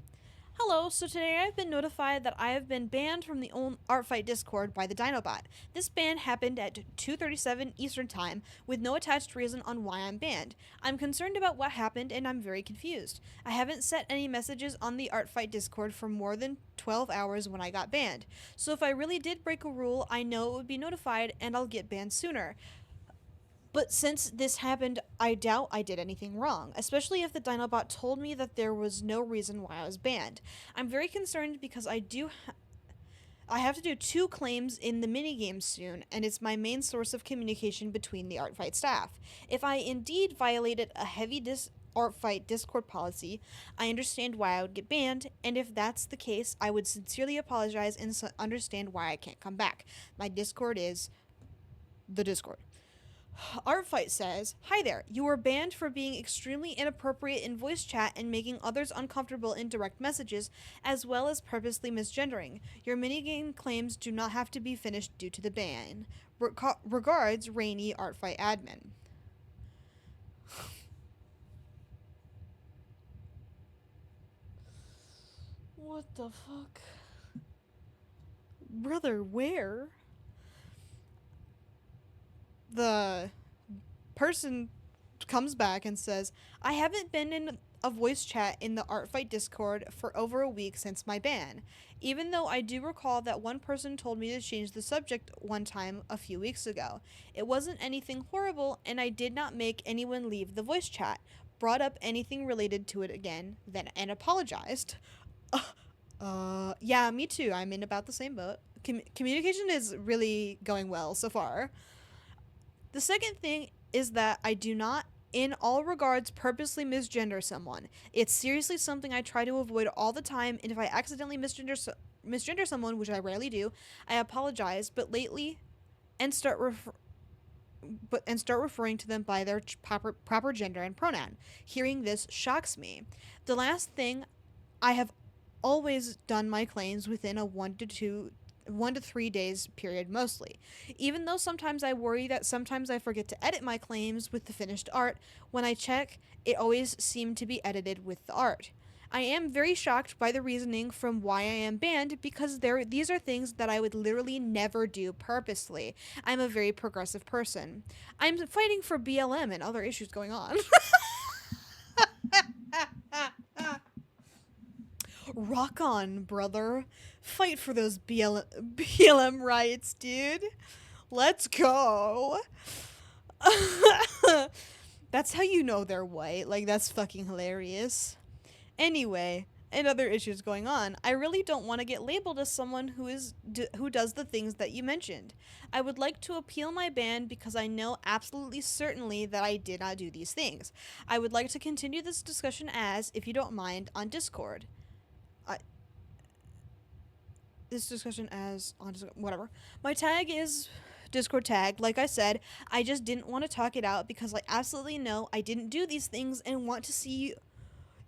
Hello, so today I've been notified that I have been banned from the Artfight Discord by the Dinobot. This ban happened at 2:37 Eastern Time, with no attached reason on why I'm banned. I'm concerned about what happened, and I'm very confused. I haven't set any messages on the Artfight Discord for more than 12 hours when I got banned. So if I really did break a rule, I know it would be notified, and I'll get banned sooner. But since this happened, I doubt I did anything wrong, especially if the Dinobot told me that there was no reason why I was banned. I'm very concerned because I have to do 2 claims in the minigame soon, and it's my main source of communication between the Artfight staff. If I indeed violated a heavy Artfight Discord policy, I understand why I would get banned, and if that's the case, I would sincerely apologize and understand why I can't come back. My Discord is the Discord. Artfight says, hi there, you were banned for being extremely inappropriate in voice chat and making others uncomfortable in direct messages, as well as purposely misgendering. Your minigame claims do not have to be finished due to the ban. Regards, Rainy Artfight admin. What the fuck? Brother, where? The person comes back and says, I haven't been in a voice chat in the Artfight Discord for over a week since my ban, even though I do recall that one person told me to change the subject one time a few weeks ago. It wasn't anything horrible, and I did not make anyone leave the voice chat, brought up anything related to it again, and apologized. Yeah, me too. I'm in about the same boat. Communication is really going well so far. The second thing is that I do not, in all regards, purposely misgender someone. It's seriously something I try to avoid all the time, and if I accidentally misgender someone, which I rarely do, I apologize, but lately, and start referring to them by their proper gender and pronoun. Hearing this shocks me. The last thing, I have always done my claims within a 1 to 3 days period mostly. Even though sometimes I worry that sometimes I forget to edit my claims with the finished art, when I check, it always seemed to be edited with the art. I am very shocked by the reasoning from why I am banned because these are things that I would literally never do purposely. I'm a very progressive person. I'm fighting for BLM and other issues going on. Rock on, brother. Fight for those BLM rights, dude. Let's go. That's how you know they're white. Like, that's fucking hilarious. Anyway, and other issues going on, I really don't want to get labeled as someone who does the things that you mentioned. I would like to appeal my ban because I know absolutely certainly that I did not do these things. I would like to continue this discussion as, if you don't mind, on Discord. I, this discussion as on Discord, whatever. My tag is Discord tag. Like I said, I just didn't want to talk it out because I absolutely know I didn't do these things and want to see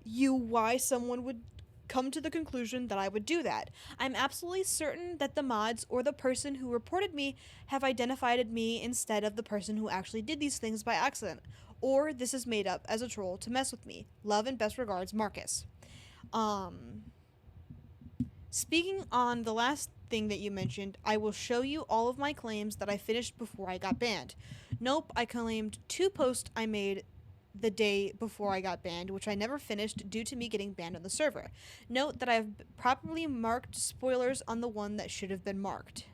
why someone would come to the conclusion that I would do that. I'm absolutely certain that the mods or the person who reported me have identified me instead of the person who actually did these things by accident. Or this is made up as a troll to mess with me. Love and best regards, Marcus. Speaking on the last thing that you mentioned, I will show you all of my claims that I finished before I got banned. Nope, I claimed 2 posts I made the day before I got banned, which I never finished due to me getting banned on the server. Note that I've properly marked spoilers on the one that should have been marked.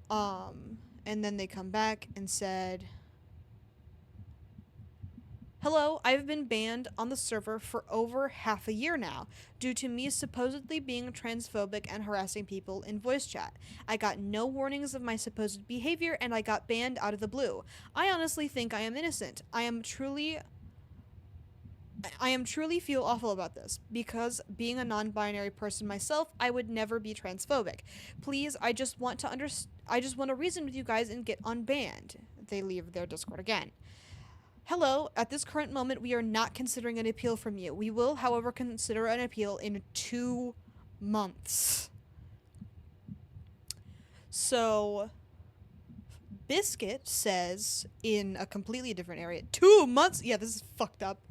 And then they come back and said, hello, I've been banned on the server for over half a year now, due to me supposedly being transphobic and harassing people in voice chat. I got no warnings of my supposed behavior, and I got banned out of the blue. I honestly think I am innocent. I am truly feel awful about this, because being a non-binary person myself, I would never be transphobic. Please, I just want to reason with you guys and get unbanned. They leave their Discord again. Hello, at this current moment, we are not considering an appeal from you. We will, however, consider an appeal in 2 months. So, Biscuit says in a completely different area, 2 months? Yeah, this is fucked up.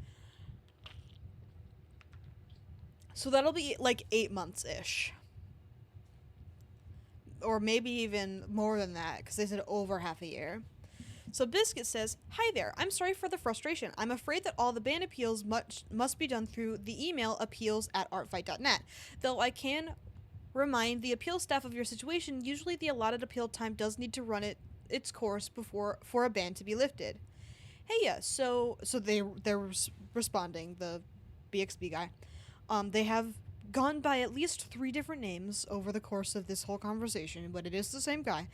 So that'll be like 8 months-ish. Or maybe even more than that, because they said over half a year. So Biscuit says, hi there, I'm sorry for the frustration. I'm afraid that all the ban appeals must be done through the email appeals@artfight.net. Though I can remind the appeal staff of your situation, usually the allotted appeal time does need to run its course for a ban to be lifted. Hey, yeah, so they're responding, the BXB guy. They have gone by at least 3 different names over the course of this whole conversation, but it is the same guy.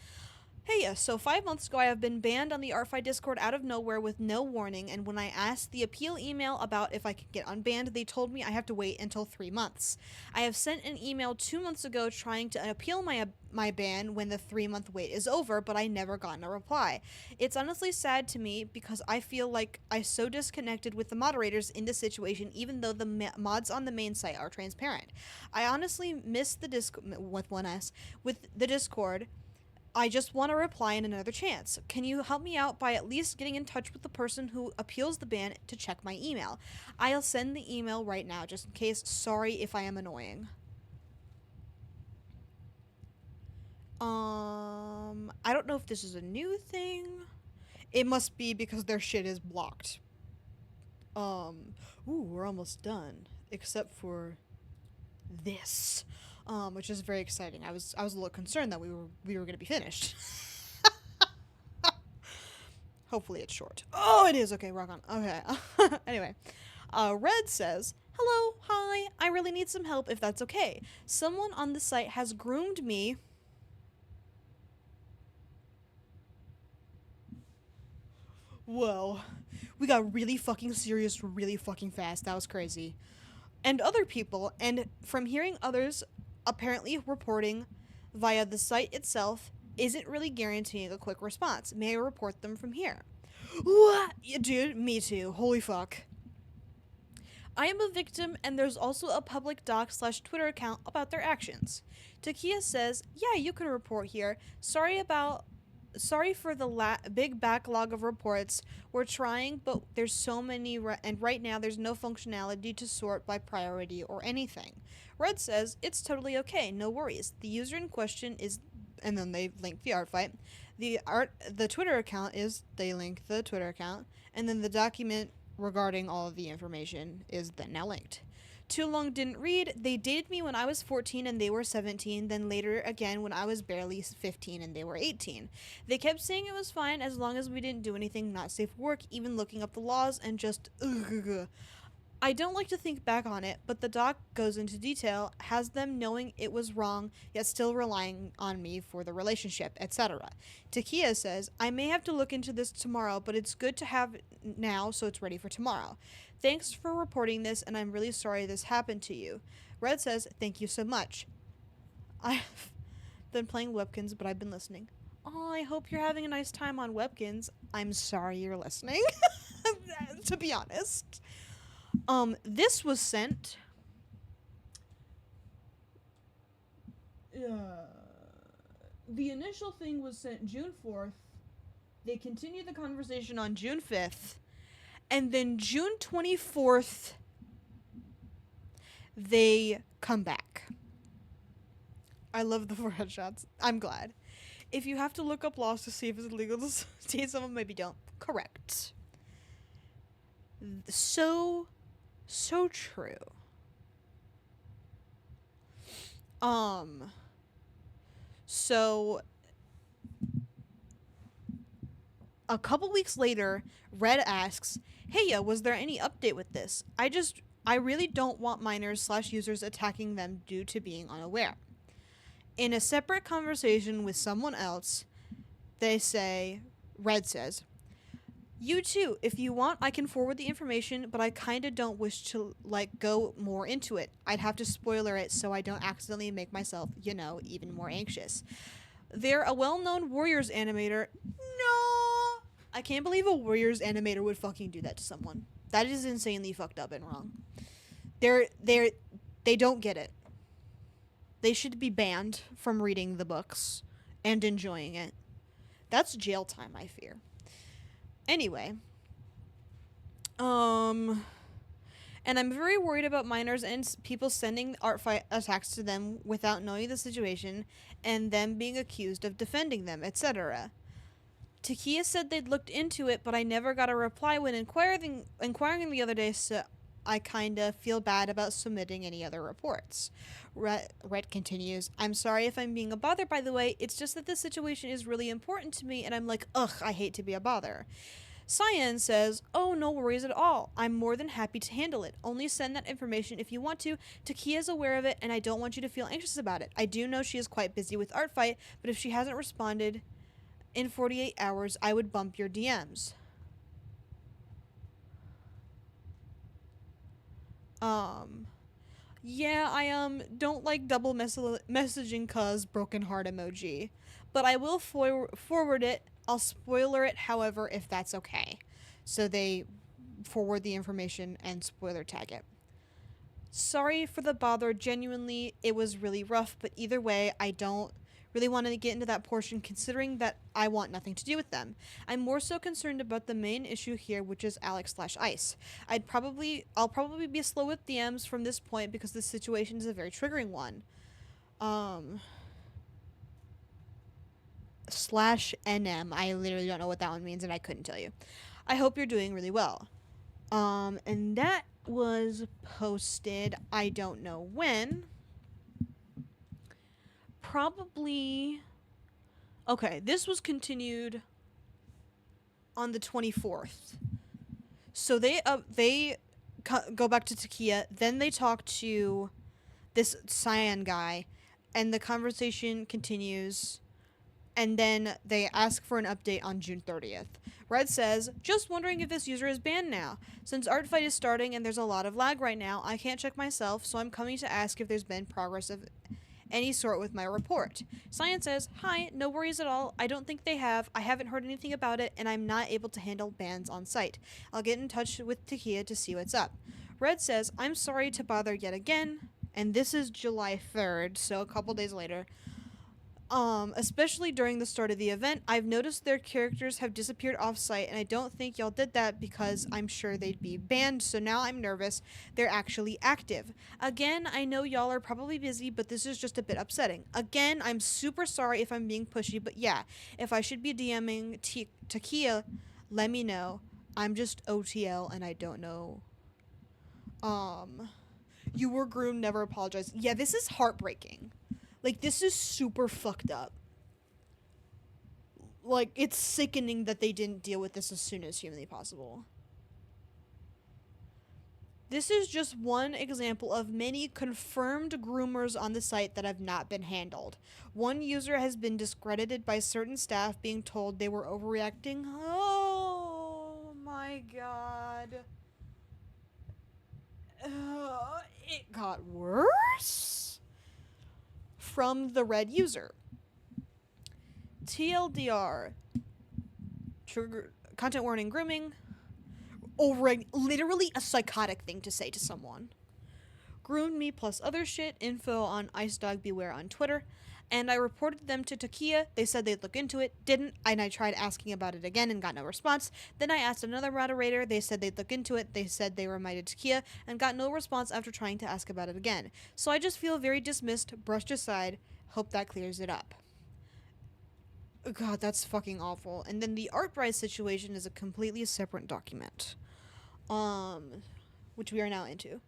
Hey, so 5 months ago I have been banned on the Artfight Discord out of nowhere with no warning, and when I asked the appeal email about if I could get unbanned, they told me I have to wait until 3 months. I have sent an email 2 months ago trying to appeal my ban when the 3-month wait is over, but I never gotten a reply. It's honestly sad to me because I feel like I so disconnected with the moderators in this situation, even though the mods on the main site are transparent. I honestly miss the with the Discord. I just want a reply and another chance. Can you help me out by at least getting in touch with the person who appeals the ban to check my email? I'll send the email right now, just in case. Sorry if I am annoying. I don't know if this is a new thing. It must be because their shit is blocked. Ooh, we're almost done. Except for this. Which is very exciting. I was a little concerned that we were gonna be finished. Hopefully it's short. Oh, it is. Okay, rock on. Okay. Anyway, Red says, hello, hi, I really need some help if that's okay. Someone on the site has groomed me. Whoa. We got really fucking serious really fucking fast. That was crazy. And other people, and from hearing others apparently reporting via the site itself isn't really guaranteeing a quick response. May I report them from here? What? Yeah, dude, me too. Holy fuck. I am a victim, and there's also a public doc/Twitter account about their actions. Takia says, yeah, you can report here. Sorry about sorry for the big backlog of reports. We're trying, but there's so many, and right now there's no functionality to sort by priority or anything. Red says it's totally okay, no worries. The user in question is, and then they link the art fight. The Twitter account is, they link the Twitter account, and then the document regarding all of the information is then now linked. Too long didn't read. They dated me when I was 14 and they were 17, then later again when I was barely 15 and they were 18. They kept saying it was fine as long as we didn't do anything not safe for work, even looking up the laws, and just ugh. I don't like to think back on it, but the doc goes into detail, has them knowing it was wrong, yet still relying on me for the relationship, etc. Takia says, I may have to look into this tomorrow, but it's good to have now so it's ready for tomorrow. Thanks for reporting this, and I'm really sorry this happened to you. Red says, thank you so much. I've been playing Webkins, but I've been listening. Oh, I hope you're having a nice time on Webkins. I'm sorry you're listening, to be honest. This was sent. The initial thing was sent June 4th. They continued the conversation on June 5th. And then June 24th, they come back. I love the forehead shots. I'm glad. If you have to look up laws to see if it's illegal to say someone, maybe don't. Correct. So true. So a couple weeks later, Red asks, "Hey, was there any update with this? I really don't want minors/users attacking them due to being unaware." In a separate conversation with someone else, Red says, "You too, if you want, I can forward the information, but I kinda don't wish to, go more into it. I'd have to spoiler it so I don't accidentally make myself, even more anxious. They're a well-known Warriors animator." No! I can't believe a Warriors animator would fucking do that to someone. That is insanely fucked up and wrong. They don't get it. They should be banned from reading the books and enjoying it. That's jail time, I fear. Anyway, and I'm very worried about minors and people sending art fight attacks to them without knowing the situation and them being accused of defending them, etc. Takia said they'd looked into it, but I never got a reply when inquiring the other day, so I kinda feel bad about submitting any other reports. Red continues, "I'm sorry if I'm being a bother, by the way. It's just that this situation is really important to me, and I'm like, ugh, I hate to be a bother." Cyan says, "Oh, no worries at all. I'm more than happy to handle it. Only send that information if you want to. Takia's aware of it, and I don't want you to feel anxious about it. I do know she is quite busy with art fight, but if she hasn't responded in 48 hours, I would bump your DMs." Yeah, I don't like double messaging cuz broken heart emoji, but I will forward it. I'll spoiler it, however, if that's okay. So they forward the information and spoiler tag it. Sorry for the bother. Genuinely, it was really rough, but either way, I don't really want to get into that portion considering that I want nothing to do with them. I'm more so concerned about the main issue here, which is Alex/Ice. I'll probably be slow with DMs from this point because this situation is a very triggering one. /NM. I literally don't know what that one means and I couldn't tell you. I hope you're doing really well. And that was posted, I don't know when. Probably. Okay, this was continued on the 24th. So they go back to Takia, then they talk to this Cyan guy, and the conversation continues, and then they ask for an update on June 30th. Red says, "Just wondering if this user is banned now. Since art fight is starting and there's a lot of lag right now, I can't check myself, so I'm coming to ask if there's been progress of any sort with my report." Cyan says, "Hi, no worries at all. I don't think they have. I haven't heard anything about it, and I'm not able to handle bans on site. I'll get in touch with Takia to see what's up." Red says, "I'm sorry to bother yet again." And this is July 3rd, so a couple days later. Especially during the start of the event, I've noticed their characters have disappeared off site, and I don't think y'all did that because I'm sure they'd be banned, so now I'm nervous they're actually active. Again, I know y'all are probably busy, but this is just a bit upsetting. Again, I'm super sorry if I'm being pushy, but yeah, if I should be DMing Takia, let me know. I'm just OTL and I don't know. You were groomed, never apologize. Yeah, this is heartbreaking. Like, this is super fucked up. Like, it's sickening that they didn't deal with this as soon as humanly possible. This is just one example of many confirmed groomers on the site that have not been handled. One user has been discredited by certain staff being told they were overreacting. Oh my god. It got worse from the red user. TLDR. Trigger content warning grooming. Literally a psychotic thing to say to someone. Groomed me plus other shit. Info on Ice Dog Beware on Twitter. And I reported them to Takia. They said they'd look into it. Didn't. And I tried asking about it again and got no response. Then I asked another moderator. They said they'd look into it. They said they reminded Takia and got no response after trying to ask about it again. So I just feel very dismissed, brushed aside. Hope that clears it up. God, that's fucking awful. And then the Artbrise situation is a completely separate document. Which we are now into.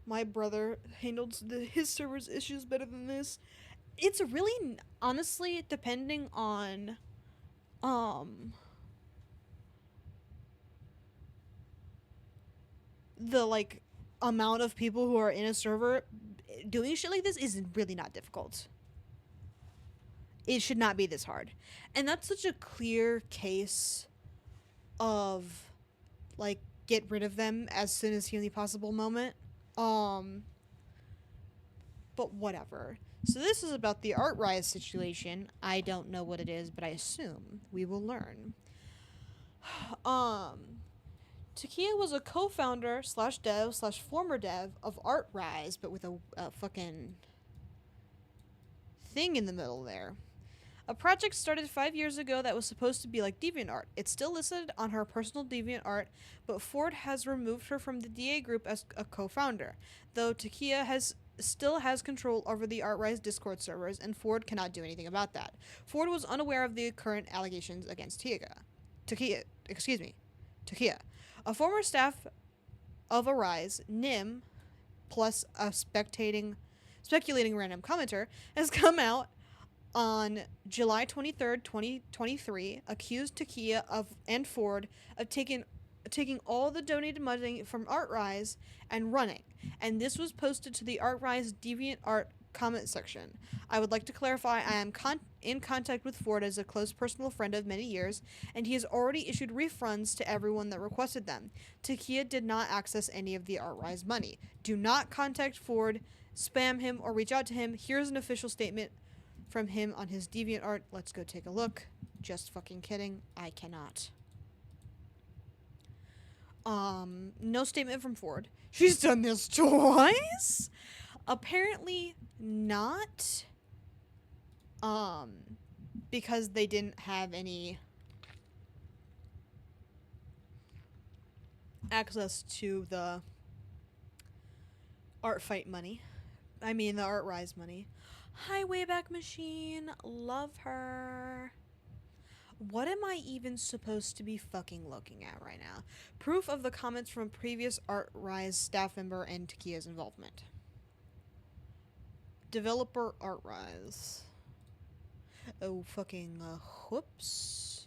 My brother handled his server's issues better than this. It's really, honestly, depending on, the, like, amount of people who are in a server, doing shit like this is really not difficult. It should not be this hard. And that's such a clear case of, like, get rid of them as soon as humanly possible moment. But whatever. So this is about the Artrise situation. I don't know what it is, but I assume we will learn. Takia was a co-founder slash dev slash former dev of Artrise, but with a fucking thing in the middle there. A project started 5 years ago that was supposed to be like DeviantArt. It's still listed on her personal DeviantArt, but Ford has removed her from the DA group as a co-founder, though Takia still has control over the Artrise Discord servers, and Ford cannot do anything about that. Ford was unaware of the current allegations against Takia. A former staff of Arise, Nim, plus a speculating random commenter, has come out on July 23rd, 2023, accused Takia and Ford of taking all the donated money from Artrise and running. And this was posted to the Artrise DeviantArt comment section. I would like to clarify I am in contact with Ford as a close personal friend of many years, and he has already issued refunds to everyone that requested them. Takia did not access any of the Artrise money. Do not contact Ford, spam him, or reach out to him. Here's an official statement from him on his DeviantArt. Let's go take a look. Just fucking kidding. I cannot. No statement from Ford. She's done this twice? Apparently not. Because they didn't have any access to the art fight money. I mean, the Artrise money. Hi, Wayback Machine. Love her. What am I even supposed to be fucking looking at right now? Proof of the comments from previous Artrise staff member and Takia's involvement. Developer Artrise. Oh, fucking, whoops.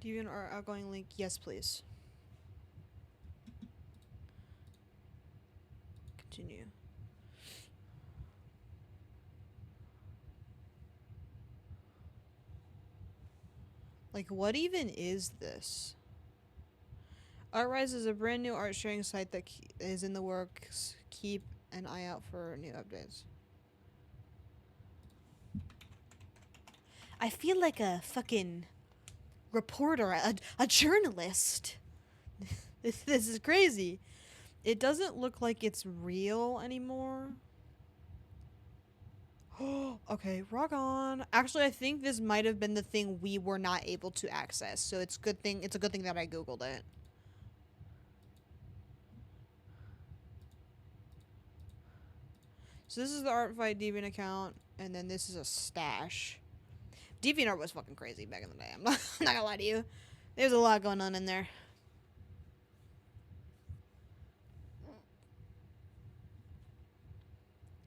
DeviantArt outgoing link. Yes, please. Continue. Like, what even is this? Artrise is a brand new art sharing site that is in the works. Keep an eye out for new updates. I feel like a fucking reporter, a journalist. This is crazy. It doesn't look like it's real anymore. Okay, rock on. Actually, I think this might have been the thing we were not able to access. So it's a good thing that I googled it. So this is the Art Fight Deviant account, and then this is a stash. DeviantArt was fucking crazy back in the day. I'm not gonna lie to you. There's a lot going on in there.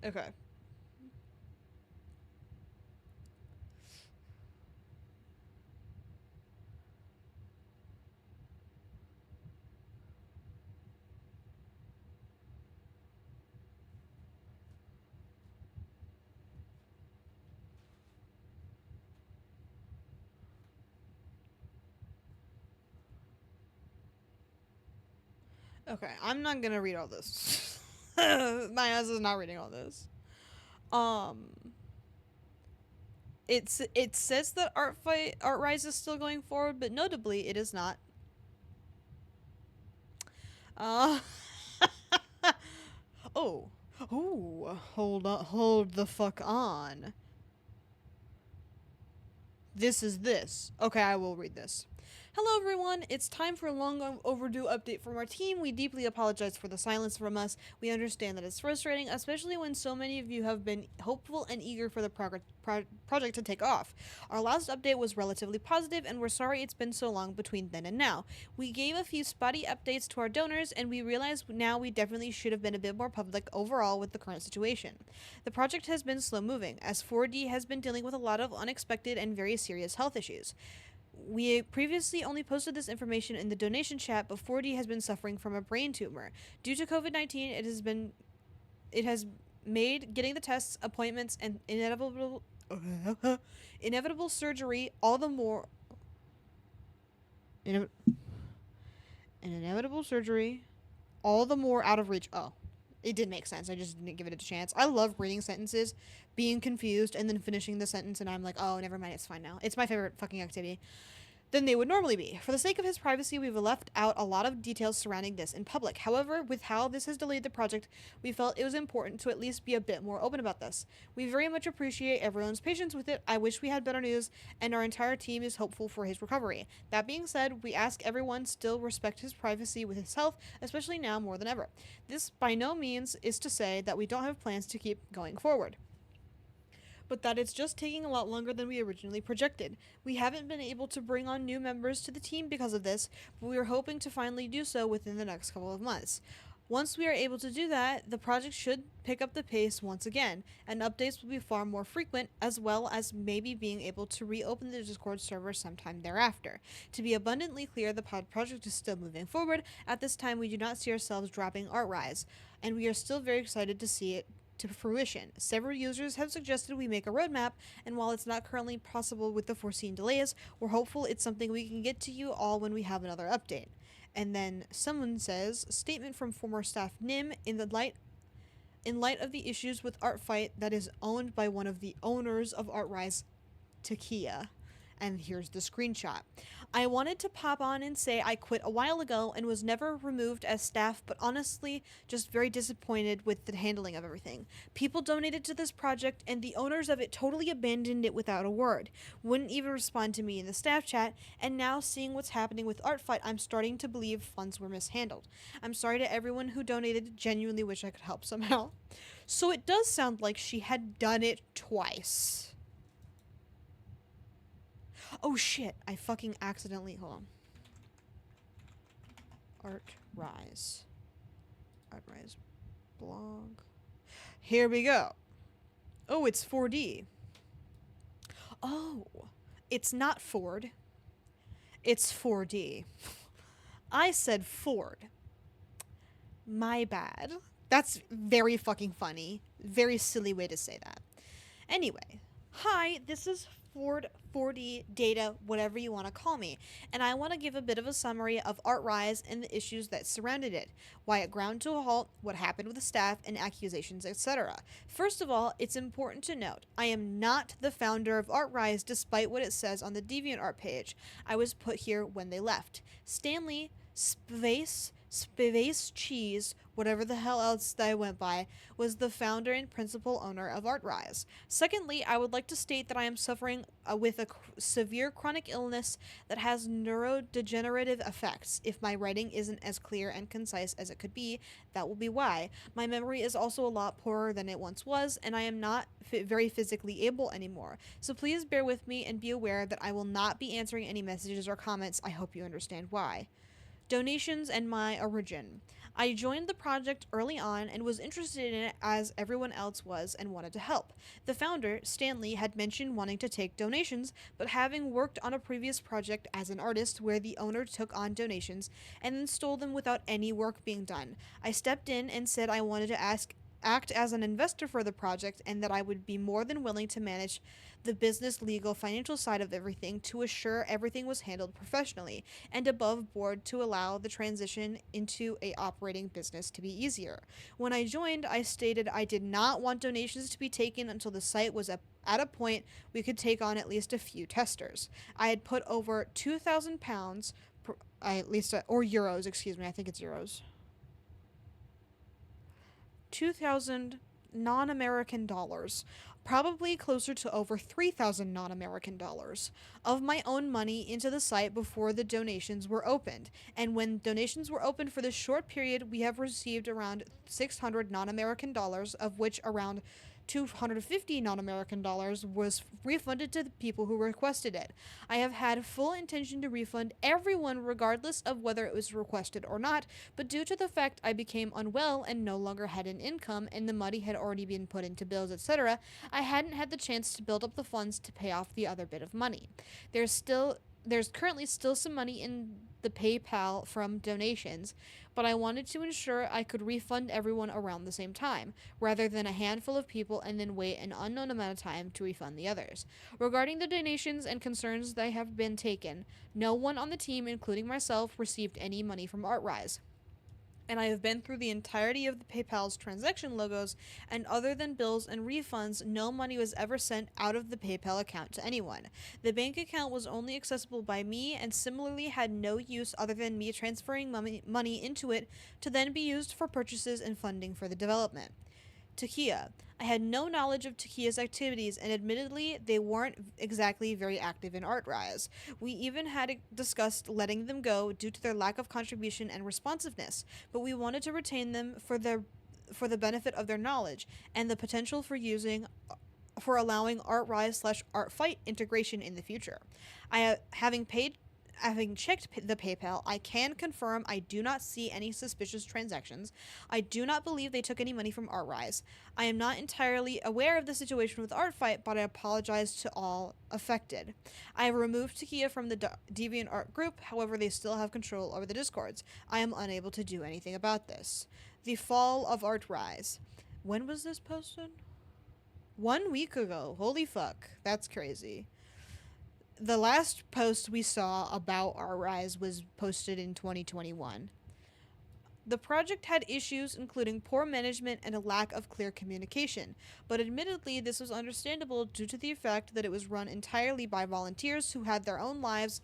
Okay. Okay, I'm not gonna read all this. My ass is not reading all this. Um, it says that Art Rise is still going forward, but notably it is not. Uh, oh, hold the fuck on. This is this. Okay, I will read this. Hello, everyone. It's time for a long overdue update from our team. We deeply apologize for the silence from us. We understand that it's frustrating, especially when so many of you have been hopeful and eager for the project to take off. Our last update was relatively positive, and we're sorry it's been so long between then and now. We gave a few spotty updates to our donors, and we realize now we definitely should have been a bit more public overall with the current situation. The project has been slow moving, as 4D has been dealing with a lot of unexpected and very serious health issues. We previously only posted this information in the donation chat, but 4D has been suffering from a brain tumor. Due to COVID-19, it has made getting the tests, appointments, and inevitable surgery all the more an inevitable surgery all the more out of reach. Oh, it did make sense. I just didn't give it a chance. I love reading sentences, being confused, and then finishing the sentence, and I'm like, oh, never mind, it's fine now. It's my favorite fucking activity than they would normally be. For the sake of his privacy, we've left out a lot of details surrounding this in public. However, with how this has delayed the project, we felt it was important to at least be a bit more open about this. We very much appreciate everyone's patience with it. I wish we had better news, and our entire team is hopeful for his recovery. That being said, we ask everyone still respect his privacy with his health, especially now more than ever. This by no means is to say that we don't have plans to keep going forward, but that it's just taking a lot longer than we originally projected. We haven't been able to bring on new members to the team because of this, but we are hoping to finally do so within the next couple of months. Once we are able to do that, the project should pick up the pace once again, and updates will be far more frequent, as well as maybe being able to reopen the Discord server sometime thereafter. To be abundantly clear, the project is still moving forward. At this time, we do not see ourselves dropping ArtRise, and we are still very excited to see it to fruition. Several users have suggested we make a roadmap, and while it's not currently possible with the foreseen delays, we're hopeful it's something we can get to you all when we have another update. And then someone says, statement from former staff Nim, in light of the issues with Art Fight that is owned by one of the owners of ArtRise, Takia. And here's the screenshot. I wanted to pop on and say I quit a while ago and was never removed as staff, but honestly, just very disappointed with the handling of everything. People donated to this project, and the owners of it totally abandoned it without a word. Wouldn't even respond to me in the staff chat, and now seeing what's happening with Art Fight, I'm starting to believe funds were mishandled. I'm sorry to everyone who donated, genuinely wish I could help somehow. So it does sound like she had done it twice. Oh shit, I fucking accidentally, hold on. ArtRise blog. Here we go. Oh, it's 4D. Oh, it's not Ford. It's 4D. I said Ford. My bad. That's very fucking funny. Very silly way to say that. Anyway, hi, this is Ford 4D data, whatever you want to call me, and I want to give a bit of a summary of ArtRise and the issues that surrounded it, why it ground to a halt, what happened with the staff, and accusations, etc. First of all, it's important to note, I am not the founder of ArtRise despite what it says on the DeviantArt page. I was put here when they left. Stanley Space Space Cheese, whatever the hell else that I went by, was the founder and principal owner of ArtRise. Secondly, I would like to state that I am suffering with a severe chronic illness that has neurodegenerative effects. If my writing isn't as clear and concise as it could be, that will be why. My memory is also a lot poorer than it once was, and I am not very physically able anymore. So please bear with me and be aware that I will not be answering any messages or comments. I hope you understand why. Donations and my origin. I joined the project early on and was interested in it as everyone else was and wanted to help. The founder, Stanley, had mentioned wanting to take donations, but having worked on a previous project as an artist where the owner took on donations and then stole them without any work being done, I stepped in and said I wanted to act as an investor for the project and that I would be more than willing to manage the business, legal, financial side of everything to assure everything was handled professionally and above board to allow the transition into a operating business to be easier. When I joined, I stated I did not want donations to be taken until the site was at a point we could take on at least a few testers. I had put over £2,000 at least or euros, excuse me, I think it's euros. 2,000 non American dollars, probably closer to over 3,000 non American dollars, of my own money into the site before the donations were opened. And when donations were opened for this short period, we have received around 600 non American dollars, of which around 250 non American dollars was refunded to the people who requested it. I have had full intention to refund everyone regardless of whether it was requested or not, but due to the fact I became unwell and no longer had an income and the money had already been put into bills, etc., I hadn't had the chance to build up the funds to pay off the other bit of money. There's currently still some money in the PayPal from donations, but I wanted to ensure I could refund everyone around the same time, rather than a handful of people and then wait an unknown amount of time to refund the others. Regarding the donations and concerns that have been taken, no one on the team, including myself, received any money from ArtRise, and I have been through the entirety of the PayPal's transaction logos, and other than bills and refunds, no money was ever sent out of the PayPal account to anyone. The bank account was only accessible by me and similarly had no use other than me transferring money into it to then be used for purchases and funding for the development. Takia. I had no knowledge of Takia's activities, and admittedly, they weren't exactly very active in ArtRise. We even had discussed letting them go due to their lack of contribution and responsiveness, but we wanted to retain them for the benefit of their knowledge and the potential for allowing ArtRise slash ArtFight integration in the future. Having checked the PayPal, I can confirm I do not see any suspicious transactions. I do not believe they took any money from ArtRise. I am not entirely aware of the situation with ArtFight, but I apologize to all affected. I have removed Takia from the DeviantArt group, however, they still have control over the Discords. I am unable to do anything about this. The fall of ArtRise. When was this posted? 1 week ago. Holy fuck. That's crazy. The last post we saw about ArtRise was posted in 2021. The project had issues including poor management and a lack of clear communication, but admittedly this was understandable due to the fact that it was run entirely by volunteers who had their own lives.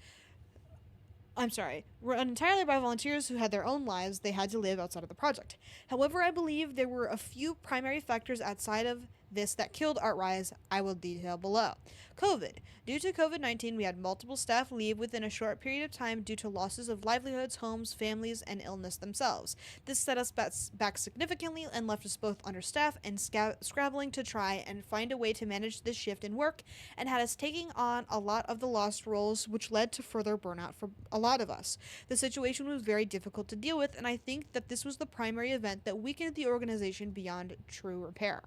Run entirely by volunteers who had their own lives they had to live outside of the project. However, I believe there were a few primary factors outside of this that killed ArtRise, I will detail below. COVID. Due to COVID-19, we had multiple staff leave within a short period of time due to losses of livelihoods, homes, families, and illness themselves. This set us back significantly and left us both understaffed and scrabbling to try and find a way to manage this shift in work, and had us taking on a lot of the lost roles, which led to further burnout for a lot of us. The situation was very difficult to deal with, and I think that this was the primary event that weakened the organization beyond true repair.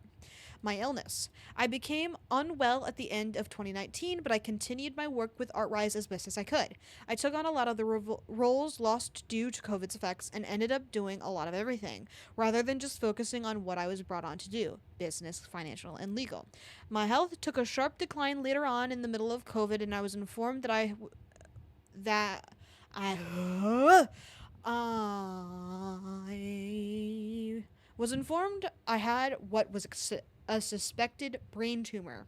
My illness. I became unwell at the end of 2019, but I continued my work with ArtRise as best as I could. I took on a lot of the roles lost due to COVID's effects and ended up doing a lot of everything, rather than just focusing on what I was brought on to do: business, financial, and legal. My health took a sharp decline later on in the middle of COVID, and I was informed I was informed I had what was a suspected brain tumor.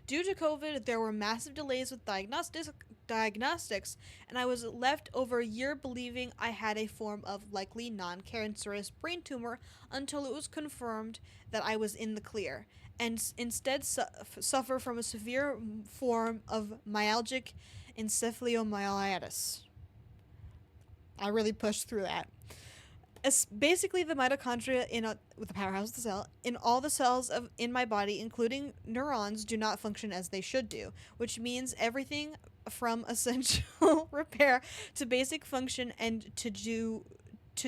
Due to COVID, there were massive delays with diagnostics, and I was left over a year believing I had a form of likely non-cancerous brain tumor until it was confirmed that I was in the clear, and instead suffer from a severe form of myalgic encephalomyelitis. I really pushed through that. It's basically the mitochondria with the powerhouse of the cell in all the cells in my body, including neurons, do not function as they should do, which means everything from essential repair to basic function and to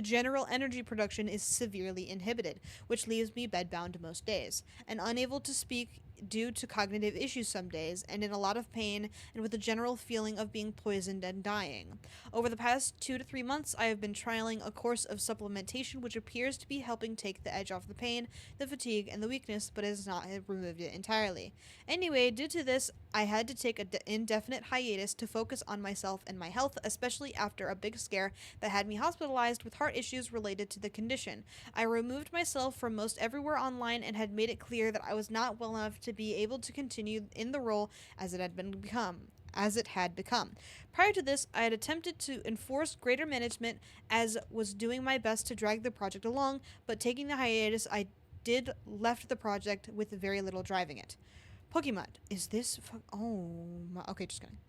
general energy production is severely inhibited, which leaves me bedbound most days and unable to speak due to cognitive issues some days, and in a lot of pain and with a general feeling of being poisoned and dying. Over the past 2 to 3 months, I have been trialing a course of supplementation which appears to be helping take the edge off the pain, the fatigue, and the weakness, but has not removed it entirely. Anyway, due to this, I had to take an indefinite hiatus to focus on myself and my health, especially after a big scare that had me hospitalized with heart issues related to the condition. I removed myself from most everywhere online and had made it clear that I was not well enough to be able to continue in the role as it had become. Prior to this, I had attempted to enforce greater management as was doing my best to drag the project along, but taking the hiatus I did left the project with very little driving it. Pokemon, is this oh my, okay, just kidding.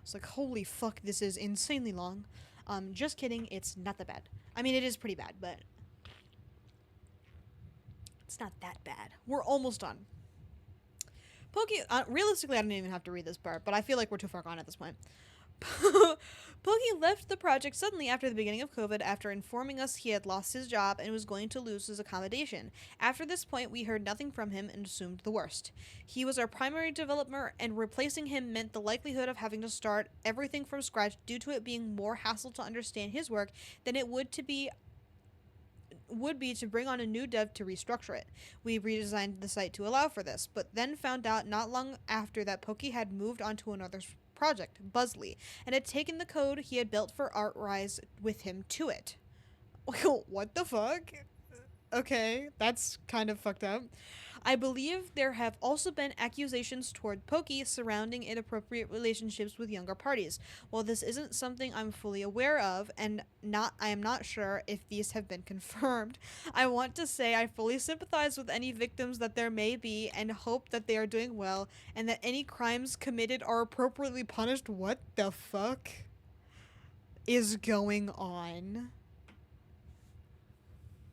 It's like, holy fuck, this is insanely long. Just kidding, it's not that bad. I mean, it is pretty bad, but it's not that bad. We're almost done. Realistically, I don't even have to read this part, but I feel like we're too far gone at this point. Pokey left the project suddenly after the beginning of COVID after informing us he had lost his job and was going to lose his accommodation. After this point, we heard nothing from him and assumed the worst. He was our primary developer, and replacing him meant the likelihood of having to start everything from scratch due to it being more hassle to understand his work than it would be to bring on a new dev to restructure it. We redesigned the site to allow for this, but then found out not long after that Pokey had moved on to another project, Buzzly, and had taken the code he had built for ArtRise with him to it. What the fuck? Okay, that's kind of fucked up. I believe there have also been accusations toward Pokey surrounding inappropriate relationships with younger parties. While this isn't something I'm fully aware of, and I am not sure if these have been confirmed, I want to say I fully sympathize with any victims that there may be and hope that they are doing well and that any crimes committed are appropriately punished. What the fuck is going on?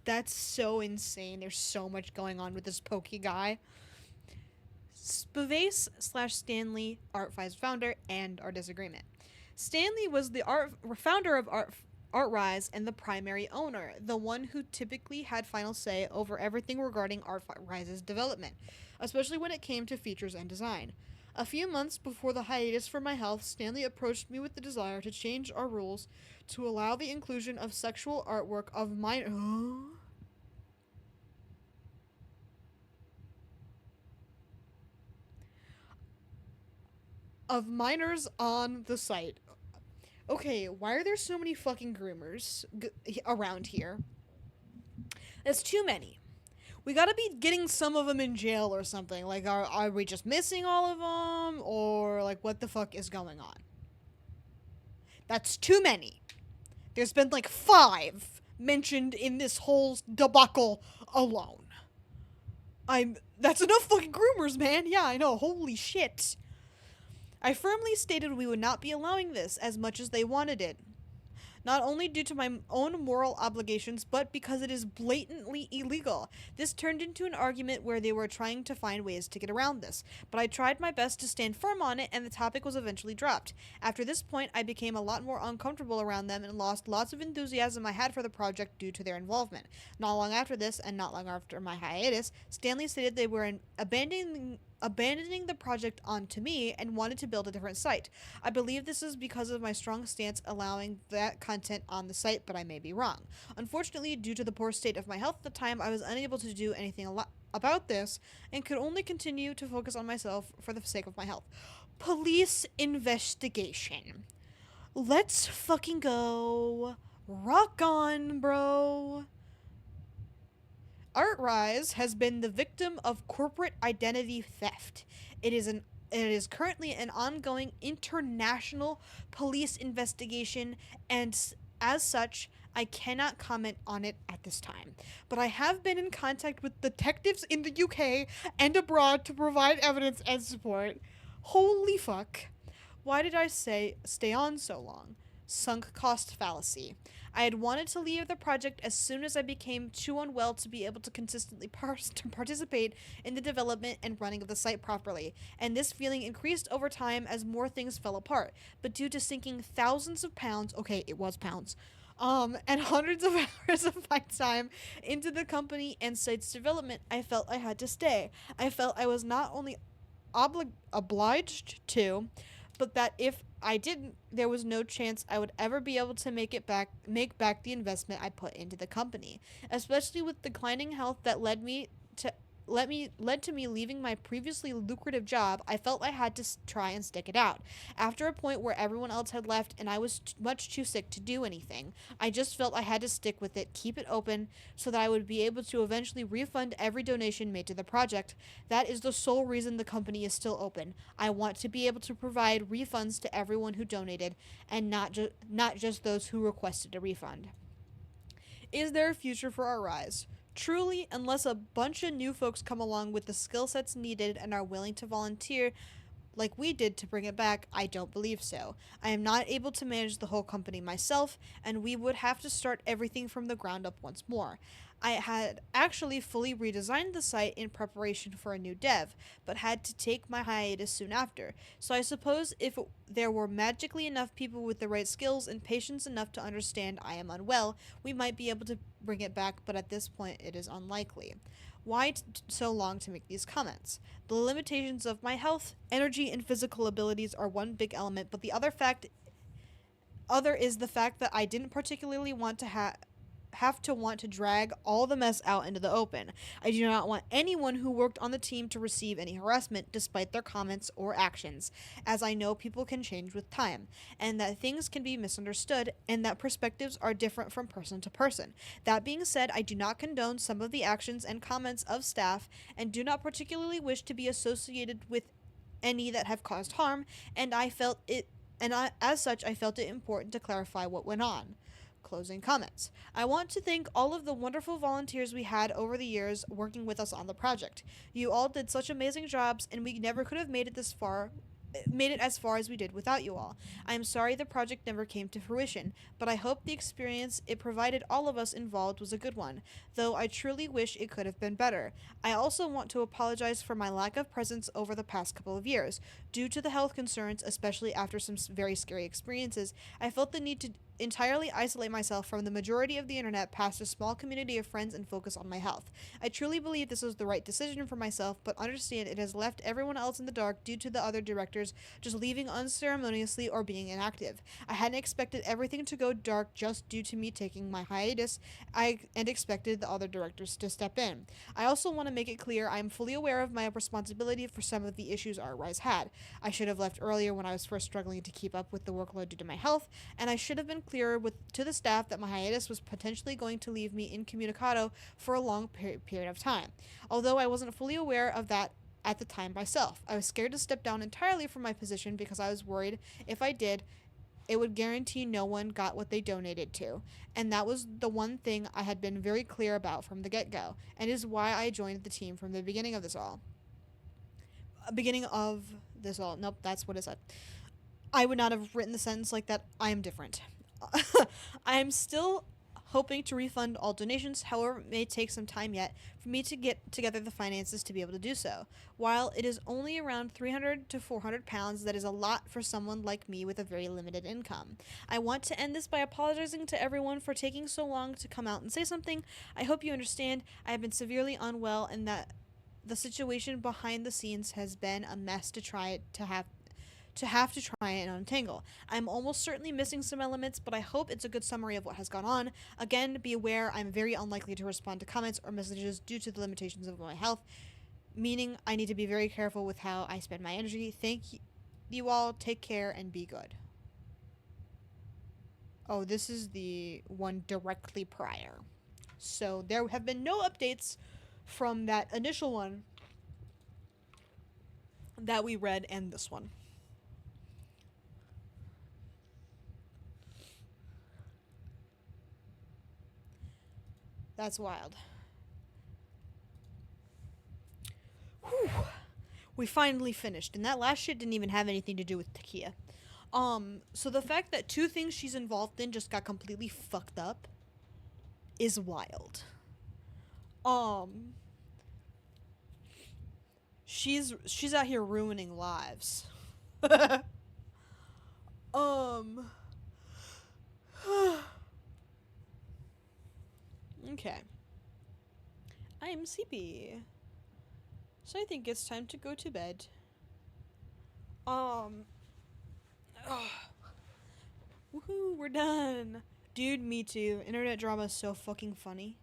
That's so insane. There's so much going on with this Pokey guy. Spivase/Stanley, ArtFi's founder, and our disagreement. Stanley was the founder of ArtRise and the primary owner, the one who typically had final say over everything regarding ArtRise's development, especially when it came to features and design. A few months before the hiatus for my health, Stanley approached me with the desire to change our rules to allow the inclusion of sexual artwork of minors on the site. Okay, why are there so many fucking groomers around here? That's too many. We gotta be getting some of them in jail or something. Like, are we just missing all of them? Or, like, what the fuck is going on? That's too many. There's been, like, 5 mentioned in this whole debacle alone. That's enough fucking groomers, man. Yeah, I know. Holy shit. I firmly stated we would not be allowing this as much as they wanted it. Not only due to my own moral obligations, but because it is blatantly illegal. This turned into an argument where they were trying to find ways to get around this, but I tried my best to stand firm on it, and the topic was eventually dropped. After this point, I became a lot more uncomfortable around them and lost lots of enthusiasm I had for the project due to their involvement. Not long after this, and not long after my hiatus, Stanley stated they were abandoning the project onto me and wanted to build a different site. I believe this is because of my strong stance allowing that content on the site, but I may be wrong. Unfortunately, due to the poor state of my health at the time, I was unable to do anything about this and could only continue to focus on myself for the sake of my health. Police investigation. Let's fucking go. Rock on, bro. ArtRise has been the victim of corporate identity theft. It is an it is currently an ongoing international police investigation, and as such, I cannot comment on it at this time. But I have been in contact with detectives in the UK and abroad to provide evidence and support. Holy fuck. Why did I say stay on so long? Sunk cost fallacy. I had wanted to leave the project as soon as I became too unwell to be able to consistently participate in the development and running of the site properly, and this feeling increased over time as more things fell apart. But due to sinking thousands of pounds, okay, it was pounds, and hundreds of hours of my time into the company and site's development, I felt I had to stay. I felt I was not only obliged to, but that if I didn't, there was no chance I would ever be able to make back the investment I put into the company, especially with declining health that to led to me leaving my previously lucrative job. I felt I had to try and stick it out. After a point where everyone else had left and I was much too sick to do anything, I just felt I had to stick with it, keep it open, so that I would be able to eventually refund every donation made to the project. That is the sole reason the company is still open. I want to be able to provide refunds to everyone who donated, and not just those who requested a refund. Is there a future for our rise? Truly, unless a bunch of new folks come along with the skill sets needed and are willing to volunteer like we did to bring it back, I don't believe so. I am not able to manage the whole company myself, and we would have to start everything from the ground up once more. I had actually fully redesigned the site in preparation for a new dev, but had to take my hiatus soon after. So I suppose if there were magically enough people with the right skills and patience enough to understand I am unwell, we might be able to bring it back, but at this point it is unlikely. Why so long to make these comments? The limitations of my health, energy, and physical abilities are one big element, but the other is the fact that I didn't particularly want to have to want to drag all the mess out into the open. I do not want anyone who worked on the team to receive any harassment despite their comments or actions, as I know people can change with time, and that things can be misunderstood, and that perspectives are different from person to person. That being said, I do not condone some of the actions and comments of staff, and do not particularly wish to be associated with any that have caused harm, and as such, I felt it important to clarify what went on. Closing comments. I want to thank all of the wonderful volunteers we had over the years working with us on the project. You all did such amazing jobs, and we never could have made it as far as we did without you all. I am sorry the project never came to fruition, but I hope the experience it provided all of us involved was a good one, though I truly wish it could have been better. I also want to apologize for my lack of presence over the past couple of years. Due to the health concerns, especially after some very scary experiences, I felt the need to entirely isolate myself from the majority of the internet past a small community of friends and focus on my health. I truly believe this was the right decision for myself, but understand it has left everyone else in the dark due to the other directors just leaving unceremoniously or being inactive. I hadn't expected everything to go dark just due to me taking my hiatus, and expected the other directors to step in. I also want to make it clear I am fully aware of my responsibility for some of the issues our Rise had. I should have left earlier when I was first struggling to keep up with the workload due to my health, and I should have been clearer to the staff that my hiatus was potentially going to leave me incommunicado for a long period of time. Although I wasn't fully aware of that at the time myself. I was scared to step down entirely from my position because I was worried if I did, it would guarantee no one got what they donated to. And that was the one thing I had been very clear about from the get-go, and is why I joined the team from the beginning of this all. Nope, that's what it said. I would not have written the sentence like that. I am different. I am still hoping to refund all donations, however, it may take some time yet for me to get together the finances to be able to do so. While it is only around 300 to 400 pounds, that is a lot for someone like me with a very limited income. I want to end this by apologizing to everyone for taking so long to come out and say something. I hope you understand I have been severely unwell, and that the situation behind the scenes has been a mess to have to try and untangle. I'm almost certainly missing some elements, but I hope it's a good summary of what has gone on. Again, be aware I'm very unlikely to respond to comments or messages due to the limitations of my health, meaning I need to be very careful with how I spend my energy. Thank you all. Take care and be good. Oh, this is the one directly prior. So there have been no updates from that initial one that we read and this one. That's wild. Whew. We finally finished, and that last shit didn't even have anything to do with Takia. So the fact that two things she's involved in just got completely fucked up is wild. She's out here ruining lives. Okay. I am sleepy. So I think it's time to go to bed. Ugh. Woohoo, we're done. Dude, me too. Internet drama is so fucking funny.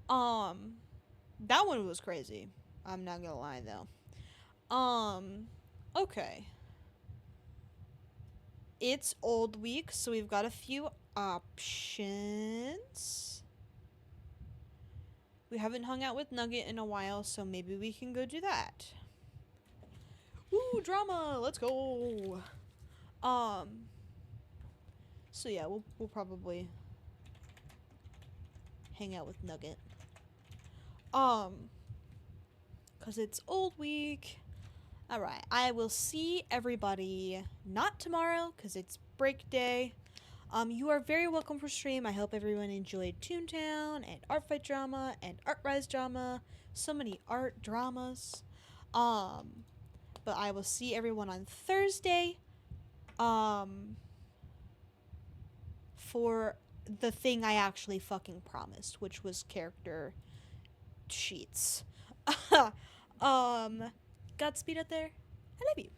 That one was crazy. I'm not gonna lie though. Okay. It's old week, so we've got a few options. We haven't hung out with Nugget in a while, so maybe we can go do that. Woo, drama! Let's go! So yeah, we'll probably hang out with Nugget. Cause it's old week. Alright, I will see everybody not tomorrow, cause it's break day. You are very welcome for stream. I hope everyone enjoyed Toontown and Art Fight Drama and Art Rise Drama. So many art dramas. But I will see everyone on Thursday. For the thing I actually fucking promised, which was character sheets. Godspeed out there. I love you.